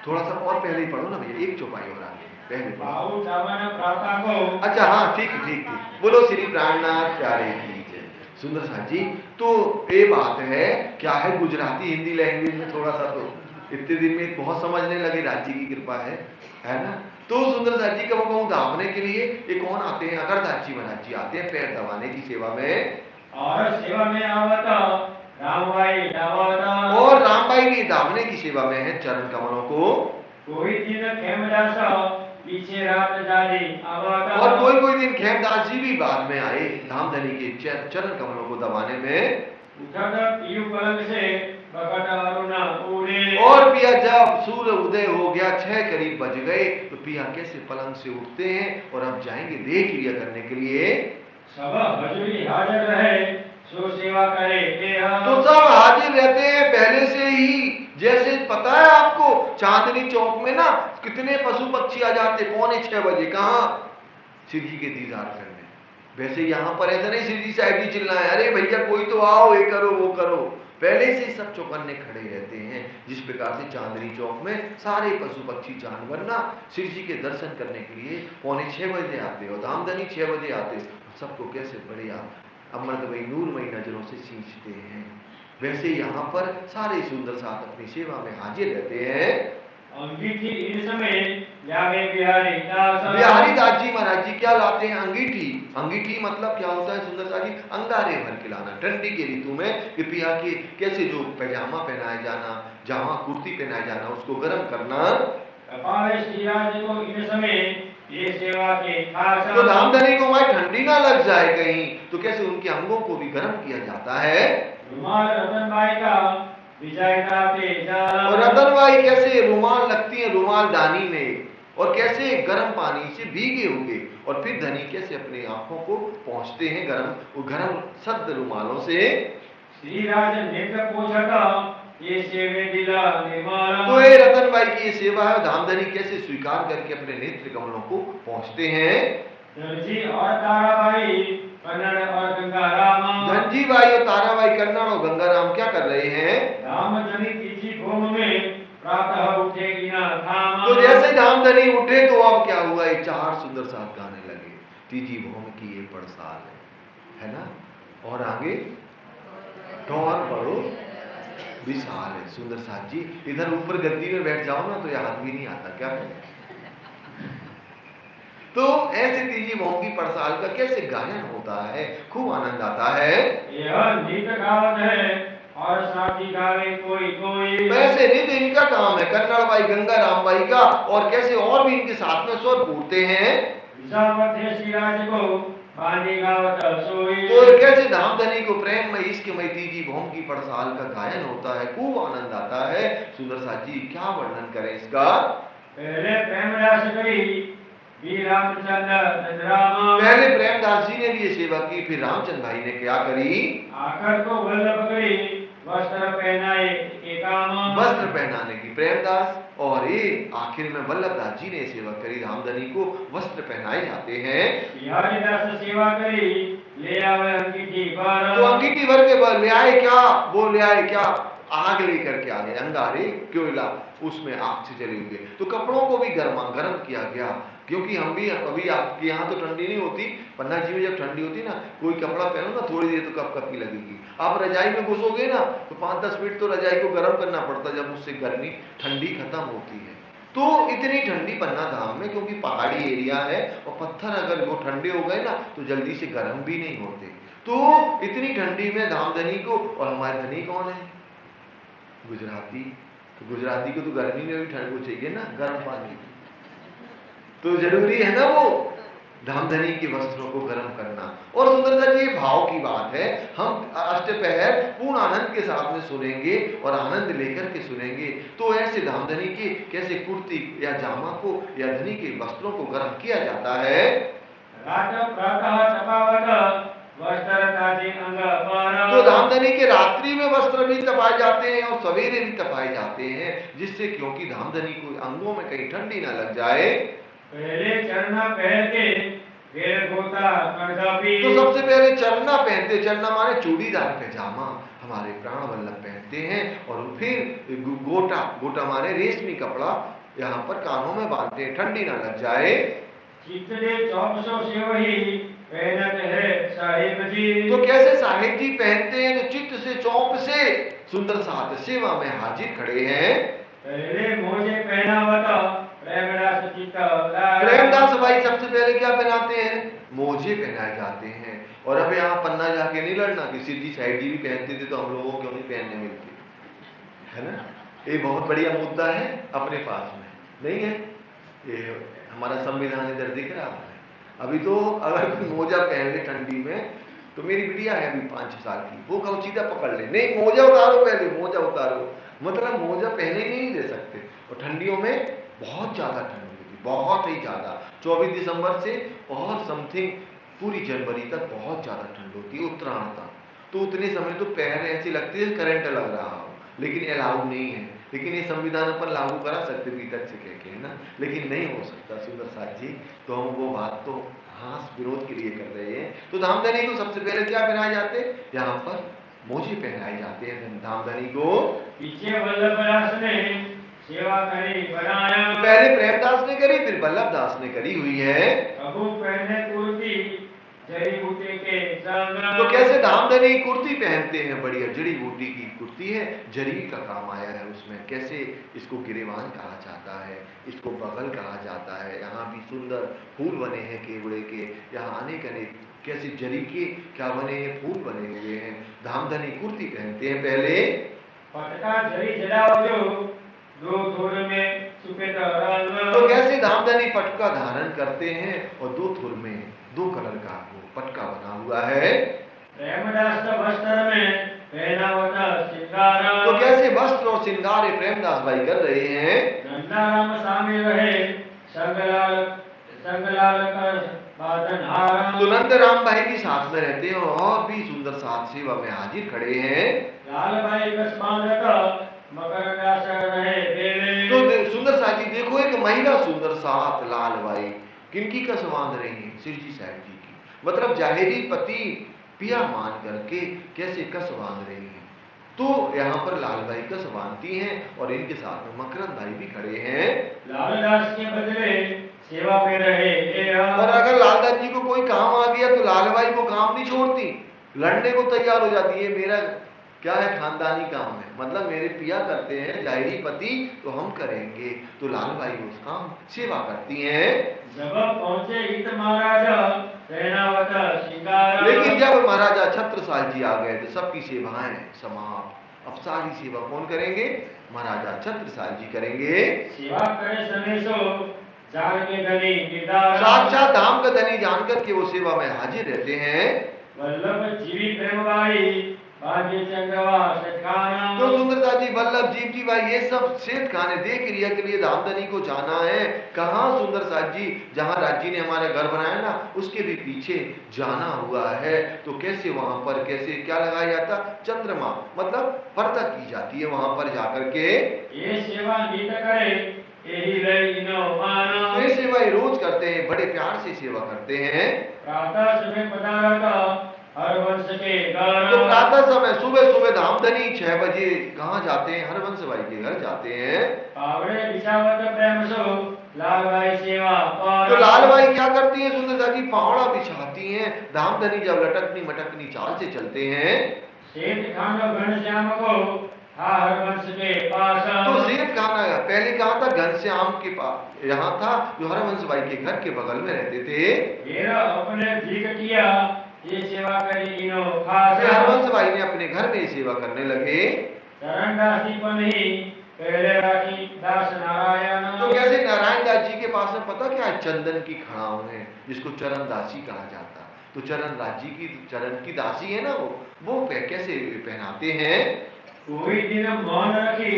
थोड़ा सा और पहले ही पढ़ो ना भैया, एक चौपाई और आगे पहले पढ़ो। पाऊं डाबर प्राता को। अच्छा हाँ, ठीक। बोलो श्री प्राणनाथ प्यारे की जय। सुंदर साथ जी, तो ये बात है, क्या है गुजराती हिंदी लैंग्वेज में थोड़ा सा, तो इतने दिन में बहुत समझने लगे, राज्य की कृपा है ना। तो सुंदर साथ जी का वो कहूँ दावने के लिए ये कौन आते हैं? अगरदास जी महाराज जी आते हैं पैर दबाने की सेवा में। और सेवा में आवता रामबाई दावता। और रामबाई भी दावने की सेवा में है, चरण कमलों को। कोई दिन खेमदास पीछे रात जारी आवता। और कोई दिन खेमदास जी भी बाद में आए धामधनी के चरण कमलों को दबाने में। उठा पीयू पलंग से बकट अरुणा उड़े। और पिया जब सूर्य उदय हो गया, 6 करीब बज गए, तो पिया कैसे पलंग से उठते हैं और अब जाएंगे देह क्रिया करने के लिए। सब हजूरी हाजिर रहे सो सेवा करे तो सब हाजिर रहते हैं पहले से ही। जैसे पता है आपको चांदनी चौक में ना कितने पशु पक्षी आ जाते 5:45 बजे, कहाँ? शिव जी के दीदार करने। वैसे यहाँ पर ऐसा नहीं शिव जी साइड ही चिल्लाए, अरे भैया कोई तो आओ, ये करो वो करो। पहले से ही सब चौकन्ने खड़े रहते हैं। जिस प्रकार से चांदनी चौक में सारे पशु पक्षी जानवर ना शिव जी के दर्शन करने के लिए 5:45 बजे आते और धामधनी 6 बजे आते। सबको कैसे बढ़िया अमृतमयी नूरमयी नजरों से सींचते हैं। वैसे यहाँ पर सारे सुंदर साथ अपनी सेवा में हाजिर रहते हैं। अंगीठी इस समय लागे बिहारी दास। बिहारी दास जी महाराज जी क्या लाते हैं? अंगीठी। अंगीठी मतलब क्या होता है सुंदर सा जी? अंगारे भर के लाना ठंडी के ऋतु में। कि पिया के कैसे जो पैजामा पहनाया जाना, जामा कुर्ती पहनाया जाना, उसको गर्म करना। कपाल श्रीराज को इन समय ये सेवा के खास। तो धामधनी को वहां ठंडी ना लग जाए कहीं, तो कैसे उनके अंगों को भी गर्म किया जाता है। रुमाल रतनबाई का और रतनबाई कैसे रुमाल लगती है रुमाल दानी में, और कैसे गर्म पानी से भीगे हुए, और फिर धनी कैसे अपने आंखों को पहुंचते हैं गर्म सद रुमालों से। श्रीराज नेत्र पोछता ये सेवे दिला निर्माण। तो ये रतनबाई की ये सेवा है। धामधनी कैसे स्वीकार करके अपने नेत्र कमलों को पहुंचते हैं। धनजी और ताराबाई कन्नड़ और गंगाराम। धनजी बाई और ताराबाई कन्नड़ और गंगाराम क्या कर रहे हैं? धामधनी तीजी भूमि में प्रातः उठेगी ना धाम। तो जैसे धामधनी उठे तो अब क्या हुआ? एक 4 सुंदर साथ गाने लगे। तीजी भूमि की ये पड़साल है ना? और आगे ठौर बड़ो विशाल है। सुंदर साथ जी इधर ऊपर गद्दी में बैठ जाओ ना तो याद भी नहीं आता क्या करें। तो ऐसे तीजी भौं की पड़साल का कैसे गायन होता है, खूब आनंद आता है। यह नित गावत है और साथी गावे कोई कोई। वैसे नित इनका काम है कन्नड़ बाई गंगाराम बाई का, और कैसे और भी इनके साथ में स्वर पूरते हैं। श्रीराज को पानी गावत सोई। तो कैसे धामधनी को प्रेम में इश्कमय तीजी भौं की पड़साल का गायन होता है, खूब आनंद आता है। सुंदर साथ जी क्या वर्णन करें इसका। पहले प्रेम रास करी रामचंद्र राम। पहले प्रेमदास जी ने भी ये सेवा की, फिर रामचंद्र भाई ने क्या करी? आखिर को वल्लभ करी वस्त्र पहनाए एकाम। वस्त्र पहनाने की प्रेमदास, और ये आखिर में वल्लभदास जी ने सेवा करी। धामधनी को वस्त्र पहनाए जाते हैं। बिहारी दास सेवा करी ले आवे अंगीठी भर। तो अंगीठी भर के ले आए क्या? वो ले आए क्या? आग लेकर के आ गए, अंगारे कोयला उसमें आग से जले हुए। तो कपड़ों को भी गर्म किया गया, क्योंकि हम भी अभी आपके यहाँ तो ठंडी नहीं होती, पन्ना जी में जब ठंडी होती ना, कोई कपड़ा पहनो ना थोड़ी देर तो कपकपी लगेगी। आप रजाई में घुसोगे ना तो 5-10 मिनट तो रजाई को गर्म करना पड़ता है, जब उससे गर्मी ठंडी खत्म होती है। तो इतनी ठंडी पन्ना धाम में, क्योंकि पहाड़ी एरिया है और पत्थर अगर वो ठंडे हो गए ना तो जल्दी से गर्म भी नहीं होते। तो इतनी ठंडी में धामधनी को, और हमारे धनी कौन है? गुजराती। तो गुजराती को तो गर्मी में भी ठंड को चाहिए ना, गर्म पानी, तो जरूरी है ना वो धामधनी के वस्त्रों को गर्म करना। और सुंदरता जी ये भाव की बात है, हम अष्टपहर पूर्ण आनंद के साथ में सुनेंगे और आनंद लेकर के सुनेंगे। तो ऐसे धामधनी के कैसे कुर्ती या जामा को या धनी के वस्त्रों को गर्म किया जाता है। तो धामधनी के रात्रि में वस्त्र भी तपाए जाते हैं और सवेरे भी तपाए जाते हैं, जिससे क्योंकि धामधनी को अंगों में कहीं ठंडी ना लग जाए। पहले चरना पहन के फिर गोता कंठापी। तो सबसे पहले चरना पहनते, चरना माने चूड़ीदार पैजामा हमारे प्राण वल्लभ पहनते हैं, और फिर गोटा माने रेशमी कपड़ा यहाँ पर कानों में बांधते हैं, ठंडी ना लग जाए। चित्ते 400 से वही पहनत है साहिब जी। तो कैसे साहिब जी पहनते हैं? तो चित्त से चौप से सुंदर साथ सेवा में हाजिर खड़े हैं। पहले मोजे पहनावता प्रेमदास भाई सबसे पहले क्या पहनाते हैं? मोजे पहनाए जाते हैं। और अब यहाँ पन्ना जाके नहीं लड़ना कि सीधी साइड जी भी पहनते थे तो हम लोगों क्यों नहीं पहनने मिलती है ना। ये बहुत बढ़िया मुद्दा है, अपने पास में नहीं है। ये हमारा संविधान इधर दिख रहा है। अभी तो अगर कोई मोजा पहन ले ठंडी में, तो मेरी बिटिया है अभी 5 साल की, वो कहो सीधा पकड़ ले, नहीं मोजा उतारो, पहले मोजा उतारो। मतलब मोजा पहने नहीं दे सकते। और ठंडियों में बहुत ज्यादा ठंड होती थी, बहुत ही ज्यादा। 24 दिसंबर से और समथिंग पूरी जनवरी तक बहुत ज्यादा ठंड होती है, उत्तरायण तक। तो उतने समय तो पैर ऐसे लगते हैं करंट लग रहा हो, लेकिन अलाउड नहीं है। लेकिन ये संविधान पर लागू करा सकते बीतक से कह के, है ना, लेकिन नहीं हो सकता सुंदर साथ जी। तो हम वो बात तो हास विरोध के लिए कर रहे हैं। तो धामधनी को सबसे पहले क्या पहनाए जाते, यहाँ पर मोजे पहनाए जाते हैं धामधनी को। पीछे वल्लभदास ने सेवा करी बनाया, पहले प्रेमदास ने करी, फिर वल्लभदास ने करी हुई है। प्रभु पहने कुर्ती जड़ी बूटी के संग। तो कैसे धामधनी कुर्ती पहनते हैं, बढ़िया जड़ी बूटी की कुर्ती है, जरी का काम आया है उसमें। कैसे इसको गिरेवान कहा जाता है, इसको बगल कहा जाता है। यहाँ भी सुंदर फूल बने हैं केवड़े के, यहाँ अनेक अनेक कैसे जरी के क्या बने हैं, फूल बने हुए हैं। धामधनी कुर्ती पहनते हैं पहले। पटका जरी जड़ाओ जो दो थोर में सुपेत रंग। तो कैसे धामधनी पटका धारण करते हैं और दो थोर में दो कलर का वो पटका बना हुआ है। प्रेमदास वस्त्र में पहनावता सिंगार। तो कैसे वस्त्र और श्रृंगार प्रेमदास भाई कर रहे हैं। नंदाराम सामने रहे संगलाल कर बादन हार। तो नंदराम भाई भी साथ में रहते हैं और भी सुंदर साथ सेवा में हाजिर खड़े हैं। लाल भाई कस्मांध मकर व्यास रहे बेले। तो सुंदर साथ जी देखो, एक महिला सुंदर साथ लाल भाई किनकी कस बांध रही है, श्री जी साहब जी की, मतलब जाहिरी पति पिया मान करके कैसे कस बांध रही है। तो यहाँ पर लाल भाई कस बांधती हैं और इनके साथ में मकरंद भाई भी खड़े हैं। लालदास के बदले सेवा पे रहे। और अगर लालदास जी को कोई काम आ गया तो लाल भाई को काम नहीं छोड़ती, लड़ने को तैयार हो जाती है। मेरा क्या है, खानदानी काम है, मतलब मेरे पिया करते हैं जाहिरी पति, तो हम करेंगे। तो लाल भाई उस काम सेवा करती हैं। जब पहुंचे इत महाराजा सेनावत शिंगार। लेकिन जब महाराजा छत्रसाल जी आ गए तो सबकी सेवाएं समाप्त। अब सारी सेवा कौन करेंगे, महाराजा छत्रसाल जी करेंगे। सेवा करे समेसो जान के धनी गिरदार। साक्षात धाम का धनी जानकर के वो सेवा में हाजिर रहते हैं। वल्लभ जीवी प्रेमबाई भाग्य चंद्रवा सटखाना। तो सुंदरता जी वल्लभ जीव जी भाई ये सब सेठ खाने दे क्रिया के लिए धामधनी को जाना है। कहाँ सुंदर साथ जी, जहाँ राज्य ने हमारा घर बनाया ना उसके भी पीछे जाना हुआ है। तो कैसे वहां पर कैसे क्या लगाया जाता, चंद्रमा मतलब पर्दा की जाती है वहां पर जाकर के। ये सेवा नित करे यही रही नो माना। ये सेवा रोज करते हैं, बड़े प्यार से सेवा करते हैं। प्रातः समय पधारता हरवंश के घर। तो प्रातः समय सुबह सुबह धामधनी 6 बजे कहाँ जाते हैं, हरवंश भाई के घर जाते हैं। पावड़े बिछावत प्रेम सो लाल भाई सेवा पर। तो लाल भाई क्या करती है सुंदरता जी, पावड़ा बिछाती हैं। धामधनी जब लटकनी मटकनी चाल से चलते हैं। सेठ खान घनश्याम को हरवंश के पास। तो सेठ खाना पहले कहाँ था, घनश्याम के पास, यहाँ था जो हरवंश भाई के घर के बगल में रहते थे। मेरा अपने भीख किया ये सेवा करी इनो खास। हरवंश भाई ने अपने घर में सेवा करने लगे। चरण दासी पर नहीं पहले राखी दास नारायण। तो कैसे नारायण दास जी के पास में पता क्या है, चंदन की खड़ाऊ है जिसको चरण दासी कहा जाता। तो चरण दास जी की चरण की दासी है ना वो कैसे पहनाते हैं। कोई दिन मौन रखी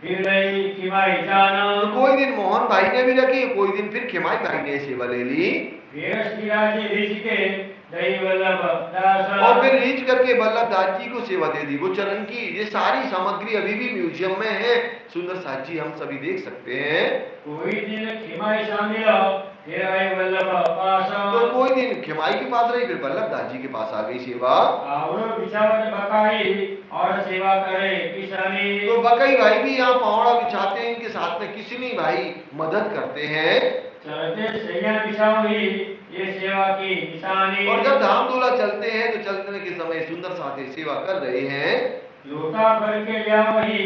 खिमाई जाना। तो कोई दिन मोहन भाई ने भी रखी, कोई दिन फिर खिमाई भाई ने सेवा ले ली। और फिर रीच करके वल्लभ दास जी को सेवा दे दी। वो चरण की ये सारी सामग्री अभी भी म्यूजियम में है, सुंदर साथ जी हम सभी देख सकते हैं। कोई दिन खिमाई शामिल वल्लभ पास। तो कोई दिन खिमाई के पास रही, फिर वल्लभ दास जी के पास आ गई सेवा। बिछावट बकाई और सेवा करे किसानी। तो बकई भाई भी यहाँ पावड़ा बिछाते हैं, इनके साथ में किसनी भाई मदद करते हैं। चलते सैया बिछाओ ये सेवा की निशानी। और जब धाम डोला चलते हैं तो चलने के समय सुंदर साथी सेवा कर रहे हैं। लोटा भर के लिया वही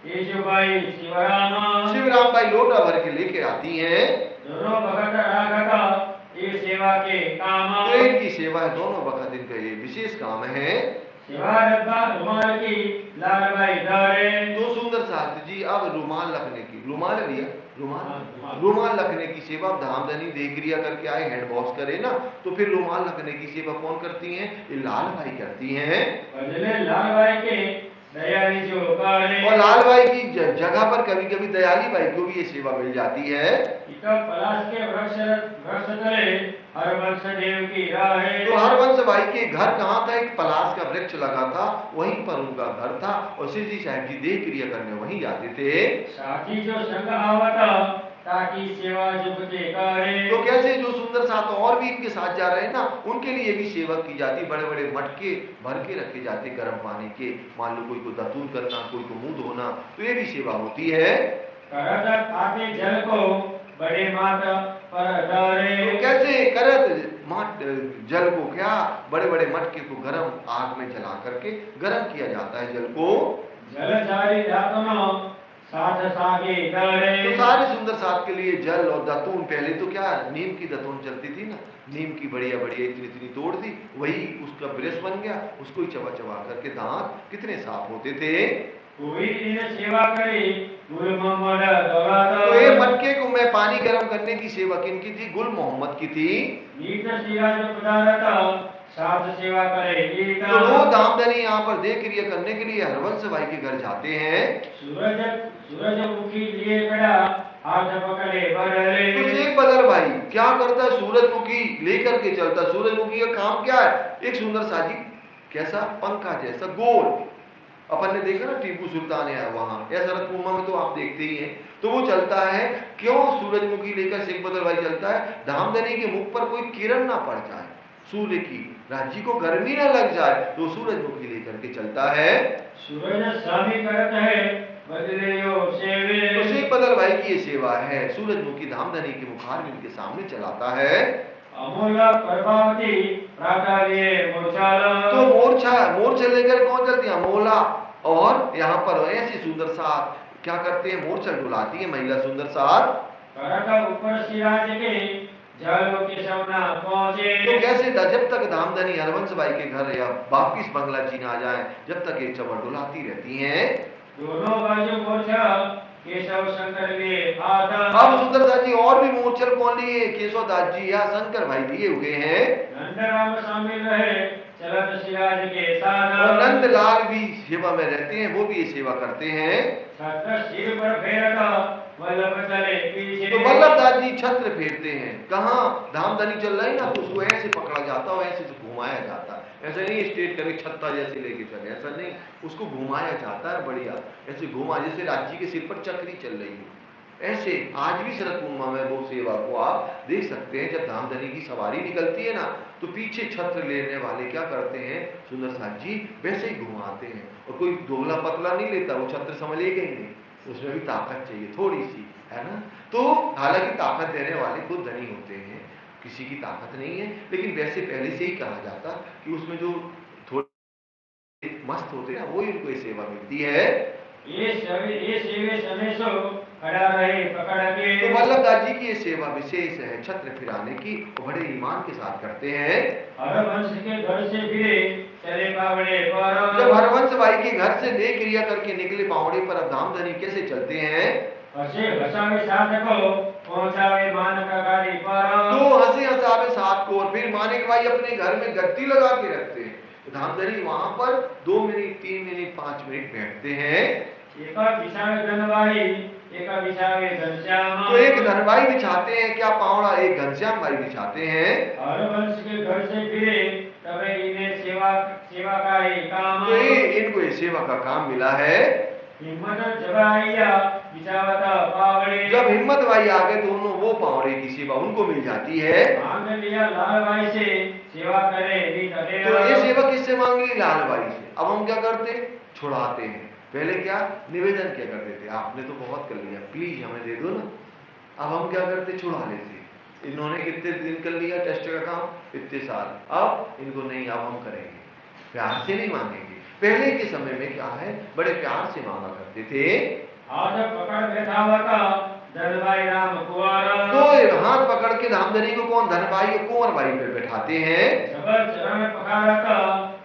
ये जो भाई शिवराम भाई लोटा भर के लेके आती हैं। दोनों भगत राघता ये सेवा के काम। ट्रेन की सेवा है, दोनों वक्त इनका ये विशेष काम है। सेवा डब्बा रुमाल की लाल भाई दौड़े। तो सुंदर साथ जी अब रुमाल रखने की, रुमाल है भैया, रुमाल रखने की सेवा धामधनी दे क्रिया करके आए, हैंड वॉश करे ना, तो फिर रुमाल रखने की सेवा कौन करती हैं, ये लाल भाई करती हैं। बदले लाल भाई के दयाली जो करे और लाल भाई की जगह पर कभी कभी दयाली भाई को भी ये सेवा मिल जाती है। इक पलाश के वृक्ष तले हरवंश देव की राहे। तो हरवंश भाई के घर कहाँ था? एक पलाश का वृक्ष लगा था, वहीं पर उनका घर था और श्री जी साहब जी देह क्रिया करने वहीं जाते थे। साथी जो संग आवता ताकि सेवा जुगते करे। तो कैसे जो सुंदर साथ और भी इनके साथ जा रहे हैं ना, उनके लिए भी सेवा की जाती। बड़े बड़े मटके भर के रखे जाते गर्म पानी के, मान लो कोई को दतून करना, कोई को मुंह धोना, तो ये भी सेवा होती है। करत आते जल को बड़े मात पर डारे। तो कैसे करत माट जल को क्या बड़े बड़े मटके को गर्म आग में जला करके गर्म किया जाता है जल को। जल जारी धातुनो साथ सागे करे। तो सारे सुंदर साथ के लिए जल और दतून, पहले तो क्या नीम की दतून चलती थी ना, नीम की बढ़िया बढ़िया इतनी इतनी तोड़ दी, वही उसका ब्रश बन गया, उसको ही चबा चबा करके दांत कितने साफ होते थे। कोई इन सेवा करे गुल मोहम्मद दौलत। तो ये मटके को मैं पानी गर्म करने की सेवा किनकी थी? गुल मोहम्मद की थी। नीत सिरा जो पदारत साथ सेवा करे नीत। तो वो दामदनी यहाँ पर देह क्रिया करने के लिए हरवंश भाई के घर जाते हैं। सूरजमुखी लिए खड़ा हाथ पकड़े बररे। तो शेख बदर भाई क्या करता है? सूरजमुखी लेकर के चलता। सूरजमुखी का काम क्या है? एक सुंदर साजी कैसा पंखा जैसा गोल, अपन ने देखा ना टीपू सुल्तान है वहां, या शरदकुमा में तो आप देखते ही हैं। तो वो चलता है, क्यों सूरजमुखी लेकर शेख बदर भाई चलता है? धामधनी के मुख पर कोई किरण ना पड़ जाए सूर्य की, राज्य को गर्मी ना लग जाए, तो सूरजमुखी लेकर के चलता है। सूरज स्वामी करत है बदले यो सेवे। तो शेख बदर भाई की ये सेवा है, सूरजमुखी धामधनी के मुखार में इनके सामने चलाता है। अमूल्य प्रभावती प्राकार्य मोर्चाला। तो मोर्चा लेकर कौन चलती है? अमोला। और यहाँ पर ऐसी सुंदर साथ क्या करते हैं? मोर्चा डुलाती है महिला सुंदर साथ। करत ऊपर सिराज के जल के सवना पहुंचे। तो कैसे था? जब तक धामधनी हरवंश भाई के घर या वापिस बंगला जी ना जाए, जब तक ये चवर डुलाती रहती हैं। दोनों बाजू मोर्चा केशव शंकर लिए आधा। अब सुंदर दास जी और भी मोर्चल कौन लिए? केशव दास जी या शंकर भाई लिए हुए हैं। नंदराम शामिल रहे चलत सिराज के साथ। और नंदलाल भी सेवा में रहते हैं, वो भी ये सेवा करते हैं। छत्र सिर पर फेरता वल्लभ चले पीछे। तो वल्लभ दास जी छत्र फेरते हैं। कहाँ धामधनी चल रही ना, तो उसको ऐसे पकड़ा जाता और ऐसे घुमाया जाता। ऐसा नहीं स्टेट करके छत्ता जैसे लेके चले, ऐसा नहीं, उसको घुमाया जाता है बढ़िया, ऐसे घुमा जैसे राज्य के सिर पर चक्री चल रही है। ऐसे आज भी शरद पूर्णिमा में वो सेवा को आप देख सकते हैं। जब धामधनी की सवारी निकलती है ना, तो पीछे छत्र लेने वाले क्या करते हैं? सुंदर साथ जी वैसे ही घुमाते हैं। और कोई दोगला पतला नहीं लेता, वो छत्र संभलेगा ही नहीं, उसमें भी ताकत चाहिए थोड़ी सी, है ना। तो हालांकि ताकत देने वाले खुद धनी होते हैं, किसी की ताकत नहीं है, लेकिन वैसे पहले से ही कहा जाता कि उसमें जो थोड़े मस्त होते हैं वो इनको सेवा मिलती है। ये सेवे समय सो खड़ा रहे पकड़ के। तो वल्लभ दास जी की ये सेवा विशेष है, छत्र फिराने की, वो बड़े ईमान के साथ करते हैं। हरवंश के घर से फिरे चले पावड़े पर। जब हरवंश भाई के घर से देह क्रिया करके निकले पावड़े पर, अब धामधनी कैसे चलते हैं? हसे हसावे साथ को पहुंचावे मानक गाड़ी पर। तो हंसे हंसावे साथ को, और फिर मानिक भाई अपने घर में गद्दी लगा के रखते हैं। धामधनी वहां पर 2 मिनट 3 मिनट 5 मिनट बैठते हैं। एक बिछावे धनभाई एक बिछावे घनश्याम। तो एक धनभाई बिछाते हैं क्या पावड़ा, एक घनश्याम भाई बिछाते हैं। हरवंश के घर से फिरे तबे इन्हें सेवा का ही काम। तो इनको ये सेवा का काम मिला है। हिम्मत जबाइया बिछावता पावड़े। जब हिम्मत भाई आ गए तो वो पावड़े की सेवा उनको मिल जाती है। मांग लिया लाल भाई से सेवा करे तो ये सेवा किससे मांग ली? लाल भाई से। अब हम क्या करते? छुड़ाते हैं। पहले क्या निवेदन क्या करते थे, आपने तो बहुत कर लिया, प्लीज हमें दे दो ना। अब हम क्या करते? छुड़ा लेते। इन्होंने कितने दिन कर लिया टेस्ट का काम? इतने साल। अब इनको नहीं, अब हम करेंगे, प्यार से नहीं मांगेंगे। पहले के समय में क्या है, बड़े प्यार से मांगा करते थे। हाथ पकड़ बैठा का धनभाई राम कुंवर। तो हाथ पकड़ के धामधनी को कौन? धनभाई कुंवर भाई पे बैठाते हैं। जबर चरण पखारा का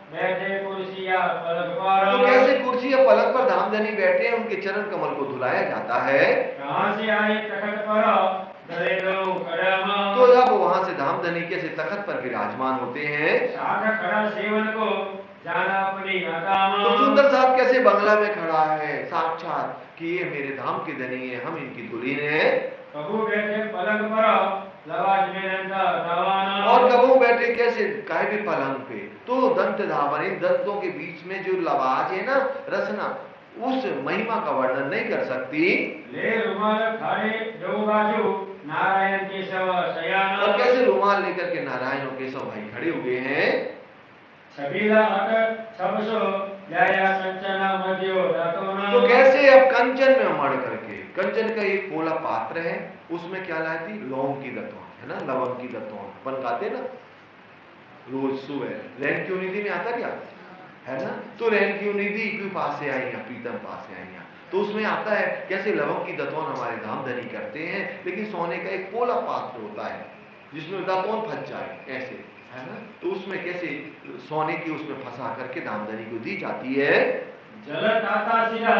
बैठे कुर्सी या पलंग पर। तो कैसे कुर्सी या पलंग पर धामधनी बैठे हैं, उनके चरण कमल को धुलाया जाता है। कहां से आए तखत पर डरे लो कदम। तो जब वहां से धामधनी कैसे तखत पर विराजमान होते हैं। साथ खड़ा सेवन को जाना पड़ी नाकाम। तो सुंदर साहब कैसे बंगला में खड़ा है साक्षात कि ये मेरे धाम के धनी है, हम इनकी दुल्हन है। कबू बैठे पलंग पर लवाज में नंदा धावाना। और कबू बैठे कैसे काहे भी पलंग पे, तो दंत धावन, इन दंतों के बीच में जो लवाज है ना, रचना, उस महिमा का वर्णन नहीं कर सकती। ले रुमाल खाड़े दो बाजू नारायण केशव शयाना। और कैसे रुमाल लेकर के नारायण और केशव भाई खड़े हुए हैं। छबीला अट छबसो जाया कंचना मध्यो दातोना। तो कैसे अब कंचन में मड़ करके, कंचन का एक पोला पात्र है, उसमें क्या लाई थी, लौंग की दतौन है ना, लवंग की दतौन बन खाते ना रोज सुबह। रैन की निधि में आता क्या है ना, तो रैन की निधि के पास से आई, प्रीतम पास से आई, तो उसमें आता है कैसे लवंग की दतौन हमारे धाम धनी करते हैं, लेकिन सोने का एक पोला पात्र होता है जिसमें दतौन फंस जाए ऐसे, है ना, तो उसमें कैसे सोने की उसमें फंसा करके धामधनी को दी जाती है। जल ताता सिरा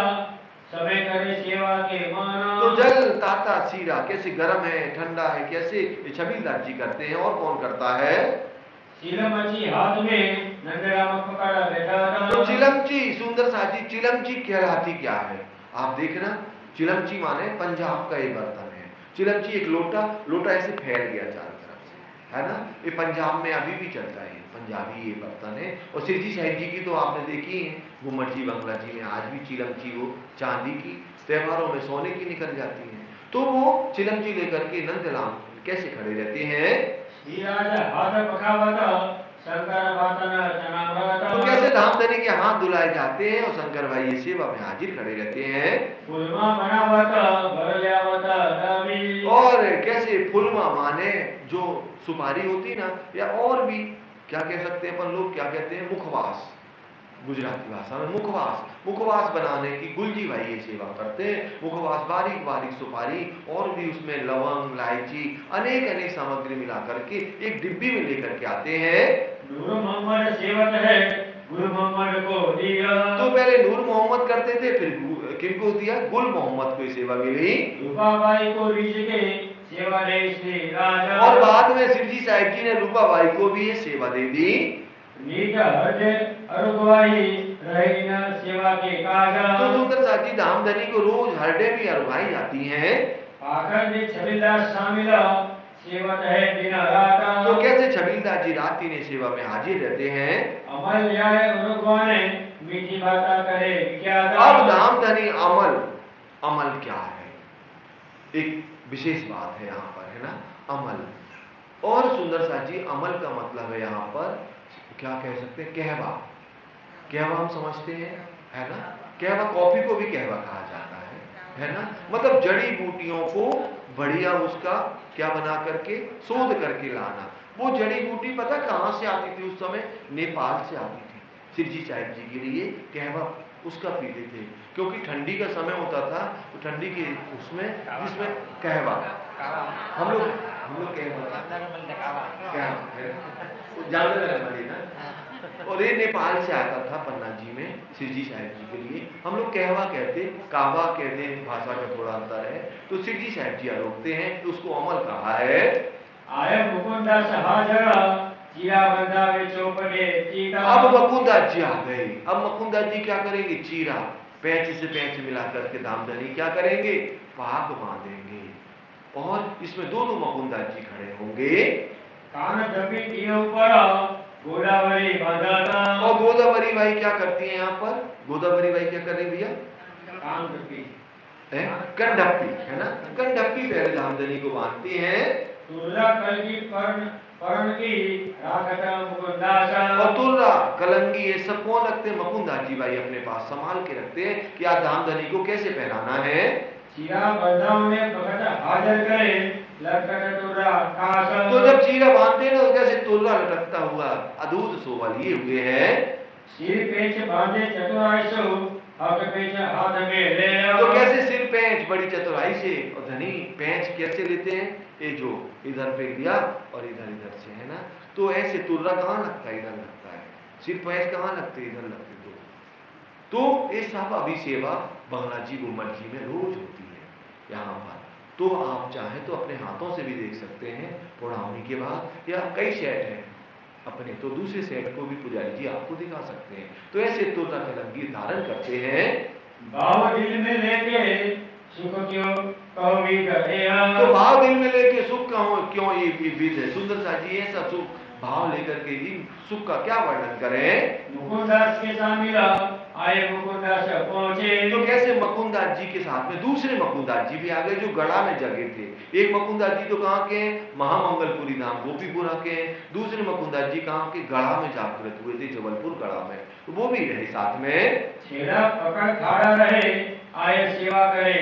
समय करे सेवा के माना। तो जल ताता सीरा कैसे गर्म है ठंडा है, कैसे छबीलदास जी करते हैं, और कौन करता है। चिलमची हाथ में नंदराम पकड़ा बैठा था। तो चिलमची सुंदर साजी, चिलमची कहलाती क्या है, आप देखना, चिलमची माने पंजाब का ये बर्तन है। चिलमची एक लोटा, लोटा ऐसे फैल गया चारों तरफ से, है ना, ये पंजाब में अभी भी चलता है, पंजाबी ये बर्तन है। और सिरजी साहिब जी की तो आपने देखी है, घुमट जी बंगला जी में आज भी चिलमची वो चांदी की, त्योहारों में सोने की निकल जाती है। तो वो चिलमची लेकर के नंदलाम कैसे खड़े रहते हैं। हाथ पखावता शंकर बातना चनामृता। तो कैसे धामधनी के हाथ धुलाए जाते हैं और शंकर भाई ये सेवा में हाजिर खड़े रहते हैं। फुलमा बनावता भरल्यावता दावी। और कैसे फुलमा माने जो सुपारी होती ना, या और भी क्या कह सकते हैं अपन लोग, क्या कहते हैं, मुखवास, गुजराती भाषा में मुखवास, मुखवास बनाने की गुलजी भाई ये सेवा करते हैं। मुखवास बारीक बारीक सुपारी और भी उसमें लवंग इलायची अनेक अनेक सामग्री मिला करके एक डिब्बी में लेकर के आते हैं। नूर मोहम्मद सेवक है गुरु मोहम्मद को दिया। तो पहले नूर मोहम्मद करते थे, फिर किनको दिया, गुल मोहम्मद को सेवा मिली। रूपाबाई को रीझ के सेवा दे श्री राजा। और बाद में सिरजी साहिब जी ने रूपाबाई को भी ये सेवा दे दी। नीच हृदय अरुगवाई रही न सेवा के काजा। तो सुंदर साथी धामधनी को रोज हरडे भी अरुगाई जाती हैं। पाखंड छबीलदास शामिल सेवक है दिन राता। तो कैसे छबीलदास जी राती ने सेवा में हाजिर रहते हैं। अमल जाए उरुगवाने मीठी बाता करे क्या। अब धामधनी अमल, अमल क्या है, एक विशेष बात है यहाँ पर, है ना, अमल। और सुंदर साथी अमल का मतलब है यहाँ पर क्या कह सकते हैं, कहवा। कहवा हम समझते हैं, है ना, कहवा कॉफी को भी कहवा कहा जाता है ना, मतलब जड़ी बूटियों को बढ़िया उसका क्या बना करके शोध करके लाना। वो जड़ी बूटी पता कहां से आती थी उस समय, नेपाल से आती थी। सिरजी साहिब जी के लिए कहवा उसका पीते थे, क्योंकि ठंडी का समय होता था, तो ठंडी के उसमें जिसमें कहवा, हम लोग कहवा जानते ना, और ये नेपाल से आता था पन्ना जी में सिरजी साहिब जी के लिए। हम लोग कहवा कहते, कावा कहते, भाषा का थोड़ा अंतर है। तो सिरजी साहिब जी रोकते हैं तो उसको अमल कहा है। आय मुकुंदा सहाजरा चीरा बंधा वे चौपटे चीरा। अब मुकुंदा जी आ गए। अब मुकुंदा जी क्या करेंगे, चीरा पैंच से पैंच मिला करके धामधनी क्या करेंगे, पाक बांधेंगे। और इसमें दोनों मुकुंदा जी खड़े होंगे। कान दबी के ऊपर गोदावरी बांधा। और गोदावरी भाई क्या करती है यहाँ पर, गोदावरी भाई क्या कर रही भैया, कान दबी कंडप्पी, है ना, कंडप्पी पहले धामधनी को बांधती हैं। तुर्रा कलगी पर्ण की राखता मुकुंदासा। और तुर्रा कलंगी ये सब कौन रखते हैं, मुकुंदास जी भाई अपने पास संभाल के रखते हैं कि आज धामधनी को कैसे पहनाना है। चीरा बंधाओं ने भगत हाजिर करे लटकट तुर्रा कासा। तो जब चीरा बांधते हैं ना, कैसे तुर्रा लटकता हुआ अद्भुत शोभा लिए हुए है। सिर पेच बांधे चतुराई सो हाथ पेच हाथ में ले। तो कैसे सिर पेंच बड़ी चतुराई से, और धनी पेंच कैसे लेते हैं, ये जो इधर पे दिया और इधर इधर से, है ना, तो ऐसे तुर्रा कहाँ लगता है, इधर लगता है, सिर पेंच कहाँ लगते, इधर लगते। तो ये सब अभी सेवा बंगला जी गुम्मट जी में रोज होती है यहाँ पर। तो आप चाहे तो अपने हाथों से भी देख सकते हैं, पौड़ावनी के बाद, या कई सेट है, अपने, तो दूसरे सेठ को भी पुजारी जी आपको दिखा सकते हैं। तो ऐसे तोता कलमगीर धारण करते हैं। भाव दिल में लेके सुख क्यों कहो भी गया। तो भाव दिल में लेके सुख क्यों ये विध है। सुंदर सा जी ऐसा सुख भाव लेकर के ही सुख का क्या वर्णन करें। मुकुंदास के साथ मिला आए मुकुंदास पहुंचे। तो कैसे मुकुंदास जी के साथ में दूसरे मुकुंदास जी भी आ गए जो गढ़ा में जगे थे। एक मुकुंदास जी तो कहाँ के महामंगलपुरी धाम गोपीपुरा के, दूसरे मुकुंदास जी कहाँ के गढ़ा में जागृत हुए थे, जबलपुर गढ़ा में, तो वो भी रहे साथ में। छेड़ा पकड़ खड़ा रहे आए सेवा करे।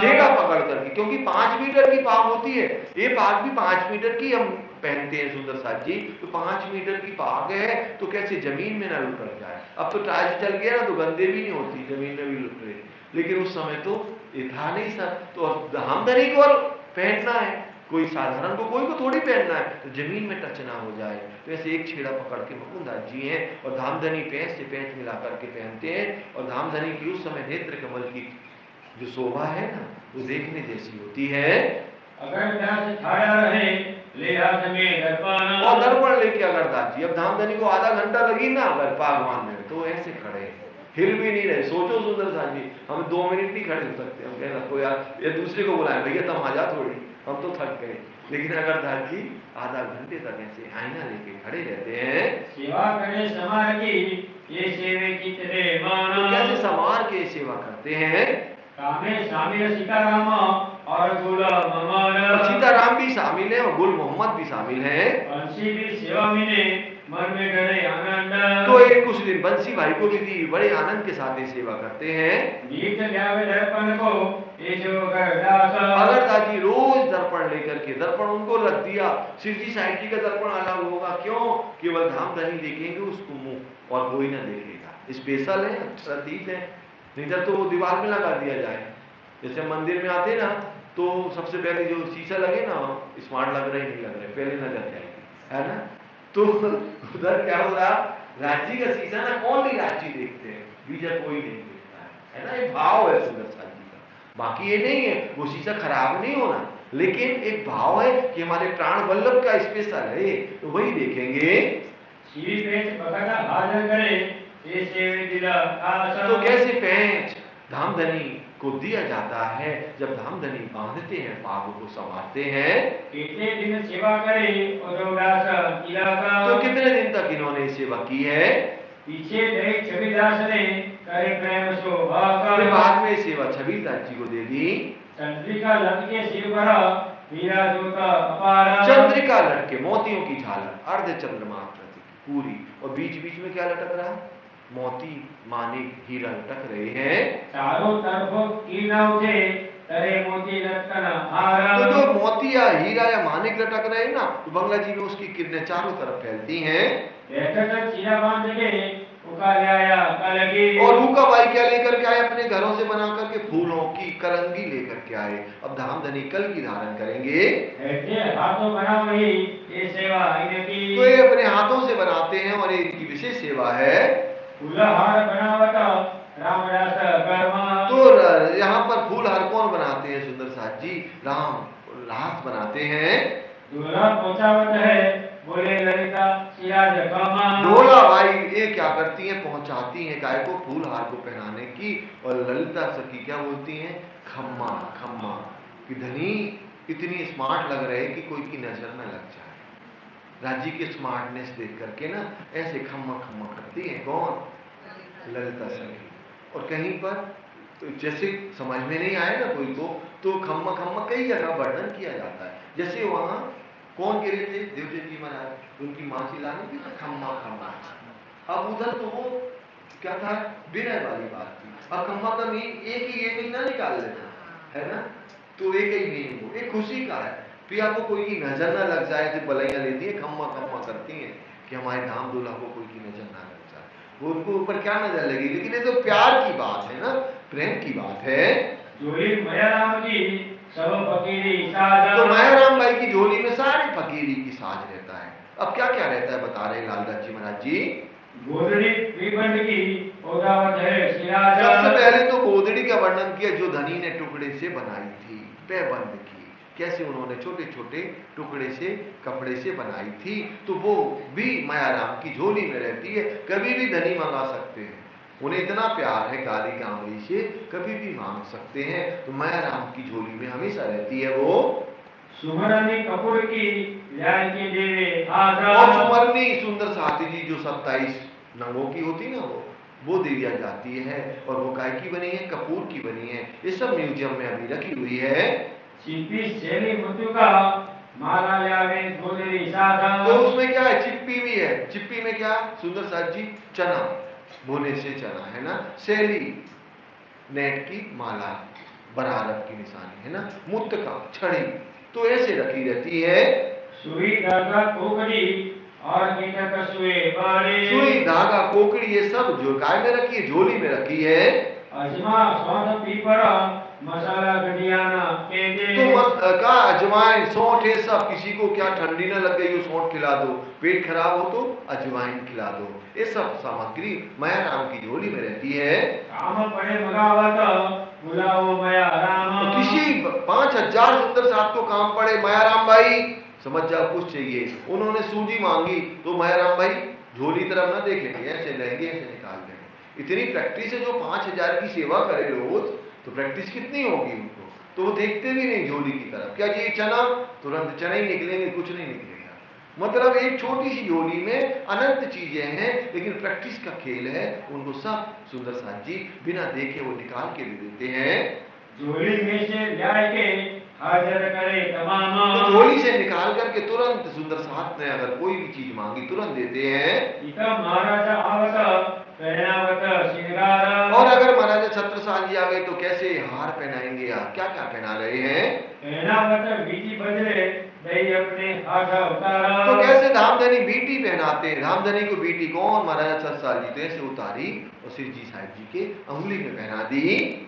छेड़ा पकड़ करके, क्योंकि 5 मीटर की पाग होती है, ये पाग भी 5 मीटर की हम पहनते हैं सुंदर साथ जी, तो 5 मीटर की पाग है, तो कैसे जमीन में ना लुट जाए। अब तो टाइल्स चल गया ना, तो गंदे भी नहीं होती, जमीन में भी लुट रहे, लेकिन उस समय तो ये था नहीं सर। तो हमदनी को पहनना है, कोई साधारण को कोई को थोड़ी पहनना है, तो जमीन में टच ना हो जाए। तो ऐसे एक छेड़ा पकड़ के मुकुंदास जी हैं, और धामधनी पैंच से पैंच मिला करके पहनते हैं। और धामधनी की उस समय नेत्र कमल की जो शोभा है ना, वो देखने जैसी होती है। अगर दास खड़ा रहे ले हाथ में दर्पण। और दर्पण लेके अगर दास जी, अब धामधनी को आधा घंटा लगी ना अगर पागवान में, तो ऐसे खड़े हिल भी नहीं रहे। सोचो सुंदर सा जी, हम 2 मिनट नहीं खड़े हो सकते। हम कह रखो यार, ये दूसरे को बुलाए भैया तुम आ जा थोड़ी, हम तो थक गए। लेकिन अगर दास जी आधा घंटे तक ऐसे आईना लेके खड़े रहते हैं। सेवा करे समार की ये सेवे की तेरे मान। तो कैसे समार के सेवा करते हैं। कामे शामिल सीताराम और गुल मोहम्मद। सीताराम भी शामिल है और गुल मोहम्मद भी शामिल है। बंसी भी सेवा मिले मन में डरे आनंद। तो एक कुछ दिन बंसी भाई को भी दी, बड़े आनंद के साथ ये सेवा करते हैं। गीत गावे दर्पण को ये जो दास। अगर दादी रोज दर्पण लेकर के, दर्पण उनको रख दिया, शिव जी साइड जी का दर्पण अलग होगा, क्यों, केवल धामधनी देखेंगे उसको मुंह और कोई ना देखेगा। स्पेशल है, प्रतीक है, नहीं तो वो दीवार में लगा दिया जाए। जैसे मंदिर में आते ना, तो सबसे पहले जो शीशा लगे ना, स्मार्ट लग रहे नहीं लग रहे, पहले नजर जाएगी, है ना। तो उधर क्या हो रहा, राज्य का शीशा ना कौन भी राज्य देखते हैं, बीजा कोई नहीं देखता है ना। ये भाव है सुंदर सा जी का, बाकी ये नहीं है वो शीशा खराब नहीं होना, लेकिन एक भाव है कि हमारे प्राण वल्लभ का स्पेशल है, तो वही देखेंगे। तो कैसे पैंच धामधनी को दिया जाता है, जब धामधनी बांधते हैं, पाग को संवारते हैं। कितने दिन सेवा करे तो कितने दिन तक इन्होंने सेवा की है। पीछे छबीदास ने करे प्रेम शोभा। बाद में सेवा छबीदास जी को दे दी। चंद्रिका लटके सिर पर हीरा जोता अपार। चंद्रिका लटके मोतियों की झालर, अर्ध चंद्रमा पूरी, और बीच बीच में क्या लटक रहा, मोती मानिक हीरा लटक रहे हैं। चारों तरफ कीना उठे तरे मोती लटकना हारा। तो जो मोती या हीरा या मानिक लटक रहे हैं ना, तो बंगला जी में उसकी किरणें चारों तरफ फैलती हैं। चीरा बांध के उका ले आया कलगी। और उका भाई क्या लेकर के आए, अपने घरों से बना करके फूलों की कलंगी लेकर के आए। अब धामधनी कल की धारण करेंगे। हाथों बना वही ये सेवा इनकी। तो ये अपने हाथों से बनाते हैं और इनकी विशेष सेवा है। फूलहार बनावटा रामदास कर्मा। तो यहाँ पर फूलहार कौन बनाते हैं सुंदर साथ जी, राम रास बनाते हैं। दूल्हा पहुंचावत है बोले ललिता सिराज कमा। डोला भाई ये क्या करती हैं, पहुंचाती हैं गाय को फूलहार को पहनाने की, और ललिता सखी क्या बोलती हैं, खम्मा खम्मा, कि धनी इतनी स्मार्ट लग रहे कि कोई की नजर न लग जाए। राजी के स्मार्टनेस देख करके ना ऐसे खम्मा खम्मा करती है कौन, ललिता सखी। और कहीं पर तो जैसे समझ में नहीं आए ना कोई को, तो खम्मा खम्मा कई जगह वर्णन किया जाता है। जैसे वहां कौन कह रहे थे, देवदेव जी महाराज, उनकी माँ चिल्लाने की खम्मा खम्मा। अब उधर तो वो क्या था, विनय वाली बात थी। अब खम्मा का मीन एक ही ये मीन ना निकाल लेना, है ना, तो एक ही मीन वो एक खुशी का है, प्रिया को कोई की नजर ना लग जाए, तो बलैया लेती है, खम्मा खम्मा करती है कि हमारे धाम दूल्हा को कोई की नजर ना लग जाए। वो उनको ऊपर क्या नजर लगी, लेकिन ये तो प्यार की बात है ना, प्रेम की बात है। सब फकीरी साज। तो मायाराम भाई की झोली में सारे फकीरी की साज रहता है। अब क्या क्या रहता है बता रहे लालदास जी महाराज जी। गोदड़ी त्रिबंध की ओदावत है सिराज। सबसे पहले तो गोदड़ी का वर्णन किया जो धनी ने टुकड़े से बनाई थी, पैबंद की, कैसे उन्होंने छोटे छोटे टुकड़े से कपड़े से बनाई थी, तो वो भी मायाराम की झोली में रहती है, कभी भी धनी मंगा सकते हैं। उन्हें इतना प्यार है काली कांवड़ी से, कभी भी मांग सकते हैं। तो मायाराम की झोली में हमेशा रहती है वो सुमरनी कपूर की ल्याय की देवे और आधा सुमरनी सुंदर साथी जी जो 27 नंगों की होती ना, वो दे दिया जाती है। और वो काय की बनी है? कपूर की बनी है। ये सब म्यूजियम में अभी रखी हुई है। चिप्पी शैली मृत्यु का माला ल्यावे धोलेरी साधा। तो उसमें क्या है? चिप्पी भी है। चिप्पी में क्या? सुंदर साथ जी चना, भुने से चना है ना। शैली नेट की माला, बरारत की निशानी है ना। मुत्त का छड़ी, तो ऐसे रखी रहती है। सुई धागा कोकड़ी और कीटक सुए बाड़े। सुई धागा कोकड़ी ये सब जो काय में रखी है? झोली में रखी है। अजमा सौंठ पीपरा मसाला गडियाना केंदे। तो का अजवाइन सौंठ ये सब, किसी को क्या ठंडी ना लग गई हो सौंठ खिला दो, पेट खराब हो तो अजवाइन खिला दो। ये सब सामग्री मायाराम की झोली में रहती है। काम पड़े मगावत बुलाओ मायाराम। तो किसी 5000 सुंदर साथ को काम पड़े, मायाराम भाई समझ जाओ कुछ चाहिए, उन्होंने सूजी मांगी तो मायाराम भाई झोली तरफ ना देखेंगे, ऐसे लेंगे ऐसे निकाल देंगे। इतनी प्रैक्टिस है, जो 5000 की सेवा करे रोज, तो प्रैक्टिस कितनी होगी उनको, तो वो देखते भी नहीं झोली की तरफ। क्या ये चना? तुरंत चने ही निकलेंगे, कुछ नहीं निकलेगा। मतलब एक छोटी सी झोली में अनंत चीजें हैं, लेकिन प्रैक्टिस का खेल है। उनको सब सुंदर साथ जी बिना देखे वो निकाल के भी देते हैं। झोली में से ल्याय के हाजिर करे तमाम। तो झोली से निकाल करके तुरंत सुंदर साथ ने अगर कोई भी चीज मांगी तुरंत देते हैं। इका महाराजा आवत पहनावत श्रृंगार। और अगर महाराजा छत्रसाल जी आ गए तो कैसे हार पहनाएंगे? आप क्या क्या पहना रहे हैं? पहनावत बीटी बजरे दही अपने हाथ उतारा। तो कैसे धामधनी बीटी पहनाते हैं। धामधनी को बीटी कौन? महाराजा छत्रसाल जी। तो ऐसे उतारी और शिव जी साहिब जी के अंगुली में पहना दी।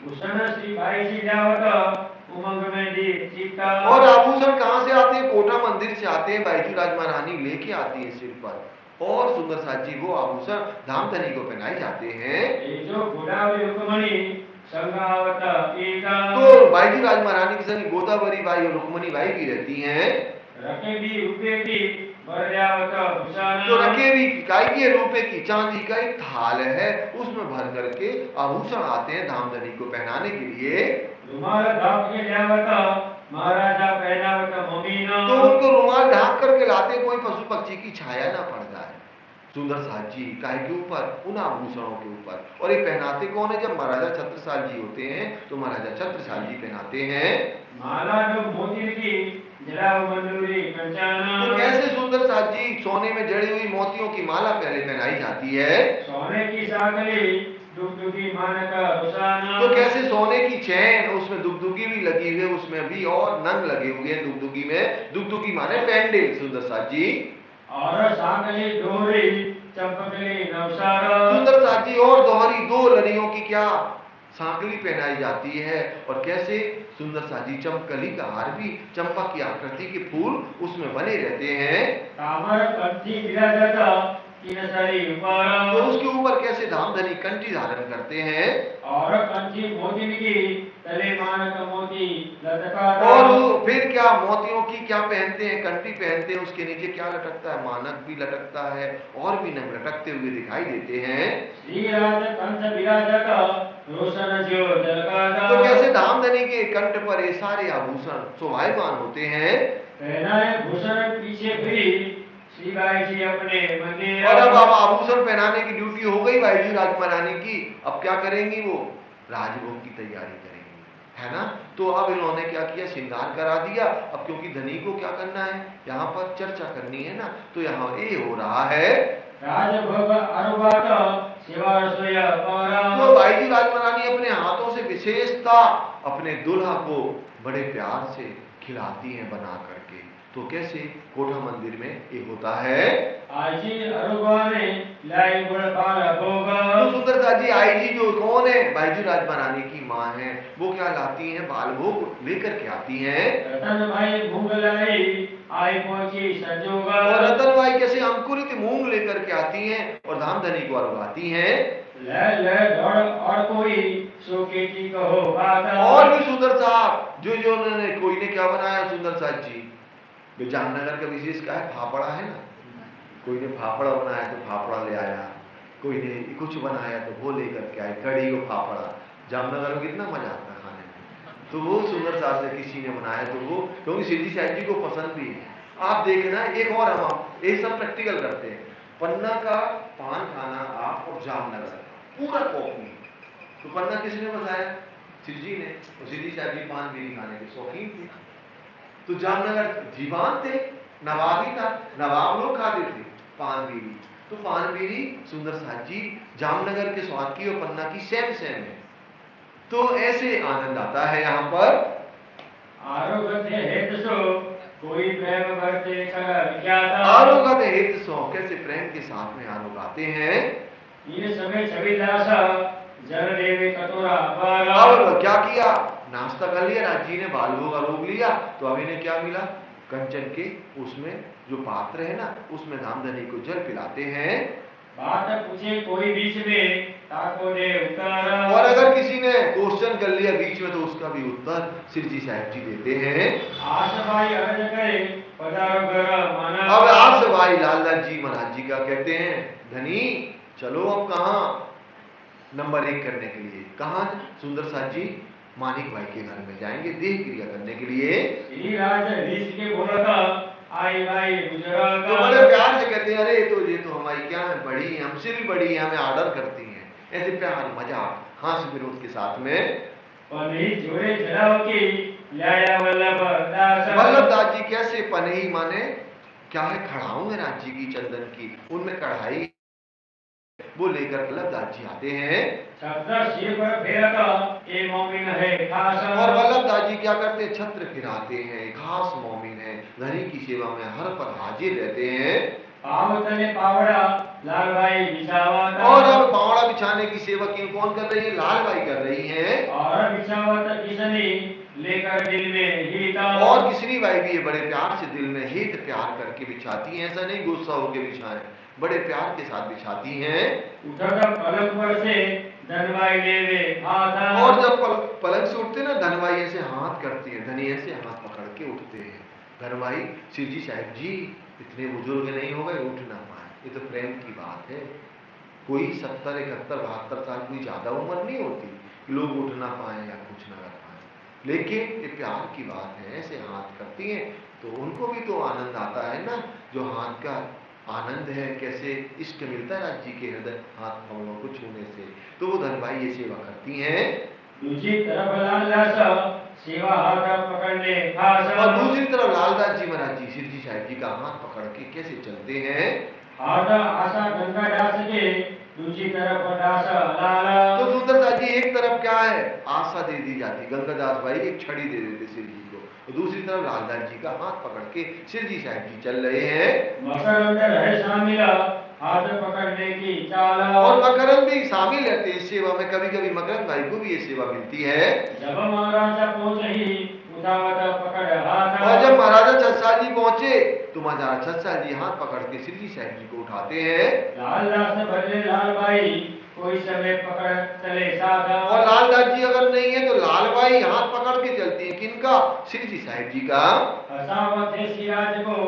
भूषण श्री भाई जी जावत उमंग में दी सीता। और आभूषण कहाँ से आते हैं? कोटा मंदिर से आते हैं। बाईजू राज महारानी लेके आती है सिर पर, और सुंदर साथ जी वो आभूषण धामधनी को पहनाए जाते हैं। जो गोदावरी रुक्मणी संगावत ईका। तो बाईजू राज महारानी के संग गोदावरी बाई और रुक्मणी बाई भी रहती हैं। रखे भी रुपये की बरजावत भूषण। तो रखे भी काय की रुपए की, चांदी का एक थाल है, उसमें भर करके आभूषण आते हैं धामधनी को पहनाने के लिए। रुमाल ढाक के जावत महाराजा पहनावत ममीना। तो उनको रुमाल ढाक करके लाते, कोई पशु पक्षी की छाया ना पड़ जाए सुंदर साथ जी काय के ऊपर, उन आभूषणों के ऊपर। और ये पहनाते कौन है? जब महाराजा छत्रसाल जी होते हैं तो महाराजा छत्रसाल जी पहनाते हैं। माला जो मोती की जड़ाव मंजूरी कंचना। तो कैसे सुंदर साथ जी सोने में जड़ी हुई मोतियों की माला पहले पहनाई जाती है। सोने की सागली दुगदुगी मानक रुसाना। तो कैसे सोने की चैन, उसमें दुगदुगी भी लगी हुई है, उसमें भी और नंग लगे हुए हैं दुगदुगी में। दुगदुगी माने पेंडेल सुंदर साथ जी। और सागली डोरी चंपकली नवसारा। सुंदर साथ जी और दोहरी दो लड़ियों की क्या सांकली पहनाई जाती है। और कैसे सुंदर साथ जी चंपकली का हार भी चंपा की आकृति के फूल उसमें बने रहते हैं। कामर कंठी विराजत तो उसके ऊपर कैसे धामधनी कंठी धारण करते हैं। और कंठी मोती की तले मानक मोती लटकाता। और फिर क्या मोतियों की क्या पहनते हैं? कंठी पहनते हैं, उसके नीचे क्या लटकता है? मानक भी लटकता है, और भी नग लटकते हुए दिखाई देते हैं। श्रीराज कंठ विराजत रोशन जो जलकाता। तो कैसे धामधनी के कंठ पर ये सारे आभूषण शोभायमान होते हैं। पहनाए भूषण पीछे भी श्री बाई जी अपने मंदिर। और अब आभूषण पहनाने की ड्यूटी हो गई बाईजी राज महारानी की। अब क्या करेंगी? वो राजभोग की तैयारी करेंगी, है ना। तो अब इन्होंने क्या किया? श्रृंगार करा दिया। अब क्योंकि धनी को क्या करना है, यहाँ पर चर्चा करनी है ना, तो यहाँ ये हो रहा है राजभोग अरुबाट सेवा रसोई पारा। तो बाईजी राज महारानी अपने हाथों से विशेषता अपने दुल्हा को बड़े प्यार से खिलाती हैं बना करके। तो कैसे कोठा मंदिर में ये होता है। आजी अरुबाने लाई गुणपाल भोग। तो सुंदरता जी आई जी जो कौन है? बाईजी राज महारानी की माँ है। वो क्या लाती हैं? बाल भोग लेकर के आती हैं। रतन भाई मूंग लाई आई पहुंची संजोग। और रतन भाई कैसे अंकुरित मूंग लेकर के आती हैं और धामधनी को अरवाती हैं। ले ले दौड़ और कोई सोके की कहो बात। और भी सुंदर साहब जो जो उन्होंने, कोई ने क्या बनाया सुंदर साथ जी, जामनगर का विशेष क्या है, फाफड़ा है ना, कोई ने फाफड़ा बनाया तो फाफड़ा ले आया, कोई ने कुछ बनाया तो वो लेकर के आए, कढ़ी और फाफड़ा। जामनगर में कितना मजा आता है खाने में। तो वो सुंदर साथ से किसी ने बनाया तो वो, क्योंकि सिद्धि साहब जी को पसंद भी है। आप देखना एक और हम ये सब प्रैक्टिकल करते हैं, पन्ना का पान खाना आप और जामनगर पूरा कॉपी। तो पन्ना किसने बताया, सिद्धि जी ने, और सिद्धि साहब जी पान बीड़ी खाने के शौकीन थे। तो जामनगर जीवान थे, नवाब ही था, नवाब लोग खाते थे पान बीड़ी। तो पान बीड़ी सुंदर साथ जी जामनगर के स्वाद की और पन्ना की सेम सेम है। तो ऐसे आनंद आता है यहाँ पर। आरोगत हेतु सो कोई प्रेम करते कर विख्याता। आरोगत हेतु सो, कैसे प्रेम के साथ में आरोग आते हैं। ये समय छवि दासा जल देवे कटोरा बाला। अब क्या किया, नाश्ता कर लिया, राज जी ने बाल भोग आरोग लिया, तो अब इन्हें क्या मिला, कंचन के उसमें जो पात्र है ना, उसमें धामधनी को जल पिलाते हैं। बात पूछे कोई बीच में ताको दे उत्तर। और अगर किसी ने क्वेश्चन कर लिया बीच में तो उसका भी उत्तर सिरजी साहब जी देते हैं। आस भाई अर्ज करे पधारो घर माना। अब आस भाई लालदास जी महाराज जी का कहते हैं, धनी चलो अब कहाँ, नंबर 1 करने के लिए। कहाँ, सुंदर साथ जी मानिक भाई के घर में जाएंगे देह क्रिया करने के लिए। श्री राज ऋषि के बोला था आई भाई गुजरात। तो बड़े प्यार से कहते हैं, अरे ये तो हमारी क्या है, बड़ी है, हमसे भी बड़ी है, हमें ऑर्डर करती हैं। ऐसे प्यार मजाक हास्य विनोद के साथ में। पनही जोड़े जलाओ की लाया वल्लभ दास। वल्लभ दास जी कैसे, पनही माने क्या है, खड़ाऊ है राज जी की चंदन की, उनमें कढ़ाई वो लेकर वल्लभ दास जी आते हैं। छत्र सिर पर फेरता ए मोमिन है खास। और वल्लभ दास जी क्या करते हैं, छत्र फिराते हैं, खास मोमिन है, धनी की सेवा में हर पर हाजिर रहते हैं। पावतने पावड़ा लाल भाई बिछावत। और अब पावड़ा बिछाने की सेवा की कौन कर रही है, लाल भाई कर रही है। और बिछावत किसने लेकर दिल में हिता। और किसनी भाई भी है, बड़े प्यार से दिल में हित प्यार करके बिछाती हैं, ऐसा नहीं गुस्सा होकर बिछाएं, बड़े प्यार के साथ बिछाती हैं। उठकर पलक पर से धनवाई लेवे खाता। और जब पलंग से उठते ना, धनवाई ऐसे हाथ करती है, धनी ऐसे हाथ पकड़ के उठते हैं। धनवाई शिवजी साहब जी इतने बुजुर्ग नहीं हो गए, उठ ना पाए, ये तो प्रेम की बात है। कोई 70, 71, 72 साल कोई ज्यादा उम्र नहीं होती कि लोग उठ ना पाए या कुछ ना कर पाए, लेकिन ये प्यार की बात है, ऐसे हाथ करती हैं तो उनको भी तो आनंद आता है ना, जो हाथ का आनंद है, कैसे इष्ट मिलता है राज जी के हृदय हाथ कमलों को छूने से। तो वो धनभाई ये सेवा करती हैं। दूसरी तरफ लालदास सेवा हाथ पकड़ने खास। और दूसरी तरफ लालदास जी महाराज जी सिद्धि साहब जी का हाथ पकड़ के कैसे चलते हैं। हाथ आशा गंगा दास के दूसरी तरफ दास लाला। तो सुंदर दास जी एक तरफ क्या है, आशा दे दी जाती, गंगादास भाई एक छड़ी दे देते सिर जी को, और दूसरी तरफ लालदास जी का हाथ पकड़ के सिरजी साहब जी चल रहे हैं। मकरंद है शामिल हाथ पकड़ने की चाल। और मकरंद भी शामिल रहते हैं इस सेवा में, कभी कभी मकरंद भाई को भी ये सेवा मिलती है। जब महाराजा पहुंचे उठावत पकड़ हाथ। और जब महाराजा छत्साल जी पहुंचे तो महाराजा छत्साल जी हाथ पकड़ के सिरजी साहब जी को उठाते हैं। लालदास ने भले लाल भाई कोई समय पकड़ चले साथ। और लालदास जी अगर नहीं है तो लाल भाई हाथ पकड़ के चलती है, किनका, सिरजी साहब जी का। हसावत है सिराज को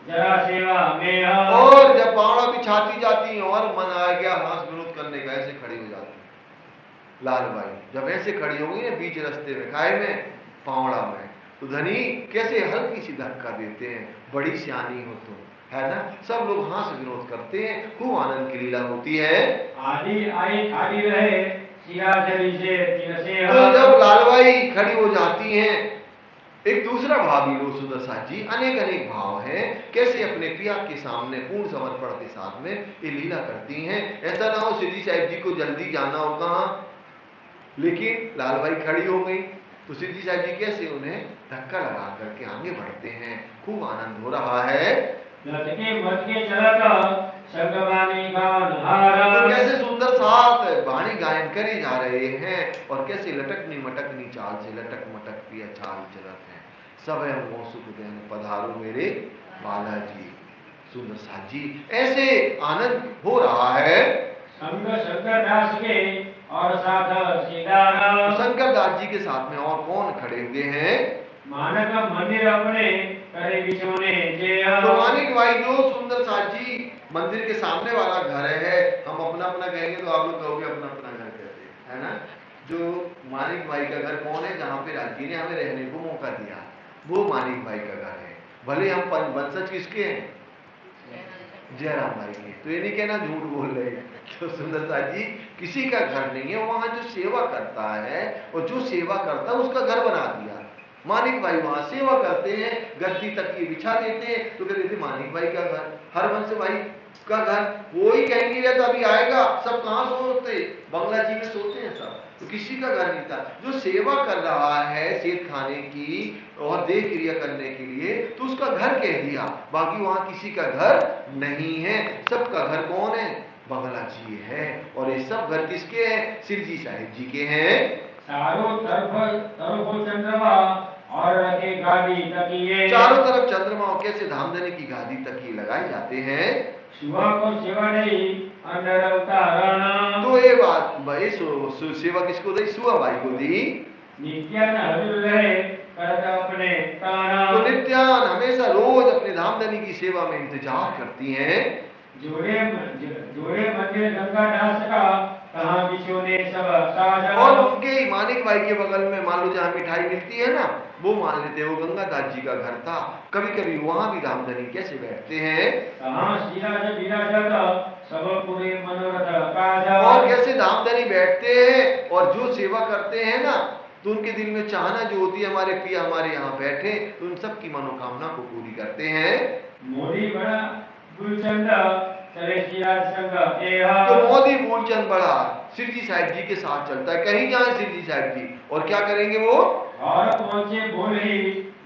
जरा सेवा में। और जब पावड़ा बिछाती जाती है और मन आ गया हाथ विरोध करने का, ऐसे खड़ी हो जाती है लाल भाई। जब ऐसे खड़ी हो गई ना बीच रास्ते में, काय में, पावड़ा में, तो धनी कैसे हल्की सी धक्का देते हैं, बड़ी सियानी हो तो, है ना। सब लोग हाथ विरोध करते हैं, खूब आनंद की लीला होती है। आदि आई खाड़ी रहे सिराज से तिनसे। तो जब लालबाई खड़ी हो जाती हैं, एक दूसरा भाव भी लो सुंदर साथ जी, अनेक अनेक भाव हैं, कैसे अपने पिया के सामने पूर्ण समर्पण के साथ में ये लीला करती हैं। ऐसा ना हो सिद्धि साहब जी को जल्दी जाना हो कहाँ, लेकिन लालबाई खड़ी हो गई तो सिद्धि साहब जी कैसे उन्हें धक्का लगा करके आगे बढ़ते हैं, खूब आनंद हो रहा है। लटके मटके चलता संगवानी गान हारा। तो कैसे सुंदर साथ वाणी गायन करे जा रहे हैं, और कैसे लटकनी मटकनी चाल से लटक मटक पिया चाल चलत है। सब है वो सुख देन पधारो मेरे बालाजी। सुंदर साथ जी ऐसे आनंद हो रहा है। संग शंकर दास के और साथ सीताराम। शंकर दास जी के साथ में और कौन खड़े हुए हैं? मानक मंदिर अपने करे बिछोने जे तो मानिक भाई जो सुंदर साथ जी मंदिर के सामने वाला घर है, हम अपना अपना कहेंगे तो आप लोग कहोगे अपना अपना घर कहते हैं, है ना? जो मानिक भाई का घर कौन है, जहाँ पे राजी ने हमें रहने को मौका दिया, वो मानिक भाई का घर है। भले हम वंशज किसके हैं? जयराम भाई के। तो ये नहीं कहना झूठ बोल रहे हैं। तो सुंदर साथ जी किसी का घर नहीं है, वहां जो सेवा करता है और जो सेवा करता है उसका घर बना दिया। मानिक भाई वहां सेवा करते हैं, गद्दी तकिए बिछा देते हैं, तो कहते थे मानिक भाई का घर, हरवंश भाई का घर। वो ही कहेंगे रे तो अभी आएगा, सब कहाँ सोते, बंगला जी में सोते हैं सब, तो किसी का घर नहीं था। जो सेवा कर रहा है सेठ खाने की और देह क्रिया करने के लिए, तो उसका घर कह दिया, बाकी वहां किसी का घर नहीं है। सबका घर कौन है? बंगला जी है। और ये सब घर किसके हैं? सिरजी साहिब जी के हैं। चारों तरफ चंद्रमा और रखे गादी तकिए। चारों तरफ चंद्रमा और कैसे धामधनी की गादी तकिए लगाए जाते हैं। सुबह को सेवा नहीं अंदर उतारना। तो ये बात भाई सेवा किसको दी? सुआ भाई को दी। नित्यान हजूर रहे करता अपने ताना। तो नित्यान हमेशा रोज अपने धामधनी की सेवा में इंतजार करती हैं। जोड़े मंदिर गंगा दास का कहाँ बिछोने सब साजा। और उनके ही मानिक भाई के बगल में मान लो जहाँ मिठाई मिलती है ना, वो मान लेते वो गंगा दास जी का घर था। कभी कभी वहां भी धामधनी कैसे बैठते हैं, कहाँ सब पूरे मनोरथ काजा। और कैसे धामधनी बैठते हैं और जो सेवा करते हैं ना, तो उनके दिल में चाहना जो होती है हमारे पिया हमारे यहाँ बैठे, तो उन सब की मनोकामना को पूरी करते हैं। मोदी बड़ा गुलचंद चले संग तो मोदी मूलचंद बड़ा सिरजी साहिब जी के साथ चलता है, कहीं जाए सिरजी साहिब जी, और क्या करेंगे वो? और पहुंचे बोले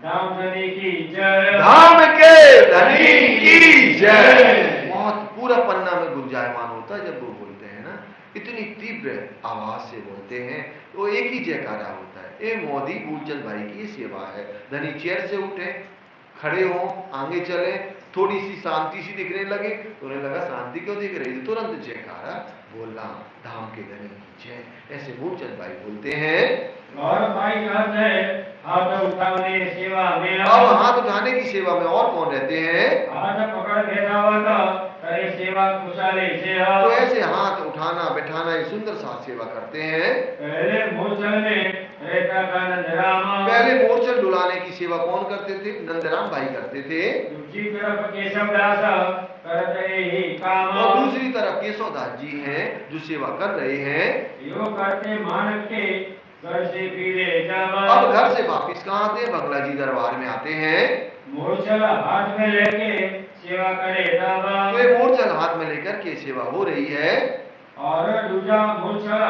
धामधनी की जय। धाम के धनी की जय। बहुत पूरा पन्ना में गुंजायमान होता है जब वो बोलते हैं ना, इतनी तीव्र आवाज से बोलते हैं, तो एक ही जयकारा होता है। ये मोदी मूलचंद भाई की सेवा है। धनी चेयर से उठे, खड़े हो, आगे चले, थोड़ी सी शांति सी दिखने लगे तो उन्हें लगा शांति क्यों दिख रही, तुरंत जयकारा बोलना, धाम के धनी की जय। ऐसे मूलचंद भाई बोलते हैं। और भाई कहते हैं हाथ उठाने सेवा में। अब हाथ उठाने की सेवा में और कौन रहते हैं? हाथ पकड़ बैठावा करे सेवा खुशाले से। तो ऐसे हाथ उठाना बैठाना ये सुंदर साथ सेवा करते हैं। पहले मोचल में रहता था नंदराम। पहले मोचल डुलाने की सेवा कौन करते थे? नंदराम भाई करते थे। दूसरी तरफ केशव दास करते ही काम। और दूसरी तरफ केशव दास जी हैं जो सेवा कर रहे हैं। यो करते मानक के घर से फिरे जब। अब घर से वापिस कहाँ आते हैं? बंगला जी दरबार में आते हैं। मोचल हाथ में लेके सेवा करे तब। तो ये मोचल हाथ में लेकर के सेवा हो रही है। और दूसरा मोचल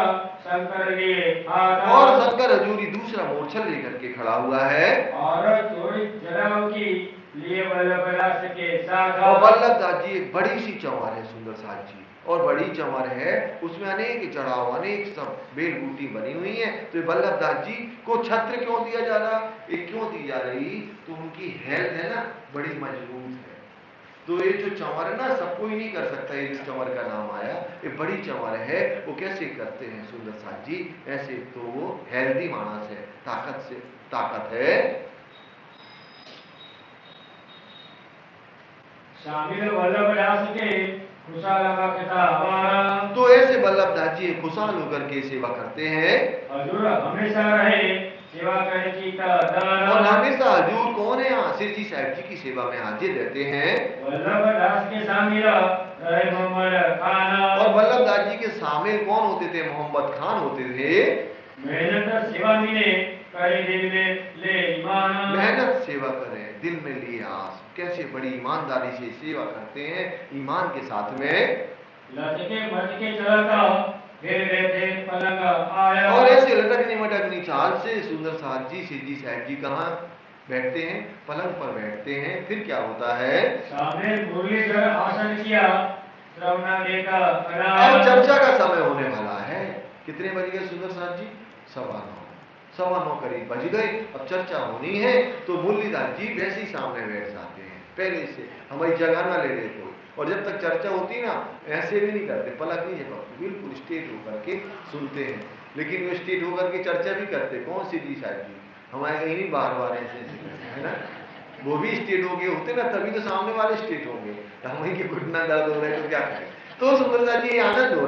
शंकर लिए हाथ। और शंकर हजूरी दूसरा मोचल लेकर के खड़ा हुआ है। और थोड़ी जलाओ की लिए वल्लभ दास के साथ। और वल्लभ दास जी एक बड़ी सी चंवर है सुंदर साथ जी, और बड़ी चंवर है, उसमें अनेक चढ़ाव अनेक सब बेल बूटी बनी हुई है। तो वल्लभ दास जी को छत्र क्यों दिया जा रहा, ये क्यों दी जा रही? तो उनकी हेल्थ है ना बड़ी मजबूत है। तो ये जो चंवर है ना, सब कोई नहीं कर सकता, ये जिस चंवर का नाम आया ये बड़ी चंवर है। वो कैसे करते हैं सुंदर साथ जी? ऐसे तो वो हेल्दी मानस है, ताकत है। शामिल वल्लभ दास के खुशाल हमारा। तो ऐसे वल्लभ दास जी खुशहाल होकर के सेवा करते हैं। हजूर हमेशा रहे सेवा करे की दान। और हमेशा हजूर कौन है? यहाँ सिरजी साहिब जी की सेवा में हाजिर रहते हैं। वल्लभ दास के शामिल रहे मोहम्मद खान। और वल्लभ दास जी के शामिल कौन होते थे? मोहम्मद खान होते थे। मेहनत सेवा मिले करे दिल में ले ईमान। मेहनत सेवा करें दिल में लिए आस, कैसे बड़ी ईमानदारी से सेवा करते हैं, ईमान के साथ में। लटके मटके चलता फिर रहते पलंग आया। और ऐसे लटकनी मटकनी चाल से सुंदर साथ जी सिरजी साहिब जी कहाँ बैठते हैं? पलंग पर बैठते हैं। फिर क्या होता है? सामने मुरलीधर आसन किया श्रवणा लेकर। अब चर्चा का समय होने वाला है। कितने बज गए सुंदर साथ जी? 9:15 करीब बज गए। अब चर्चा होनी है तो मुरलीधर जी वैसे ही सामने बैठ जाते हैं, पहले से हमारी जगह ना ले रहे कोई, और जब तक चर्चा होती ना ऐसे भी नहीं करते, पलक नहीं झपकते, बिल्कुल स्टेट होकर के सुनते हैं। लेकिन वो स्टेट होकर के चर्चा भी करते, कौन सी दी साहब जी हमारे कहीं नहीं बार बार ऐसे है ना, वो भी स्टेट हो गए होते ना, तभी तो सामने वाले स्टेट होंगे, हमें कि घुटना दर्द हो रहा है तो क्या करें। तो सुंदरता जी आनंद हो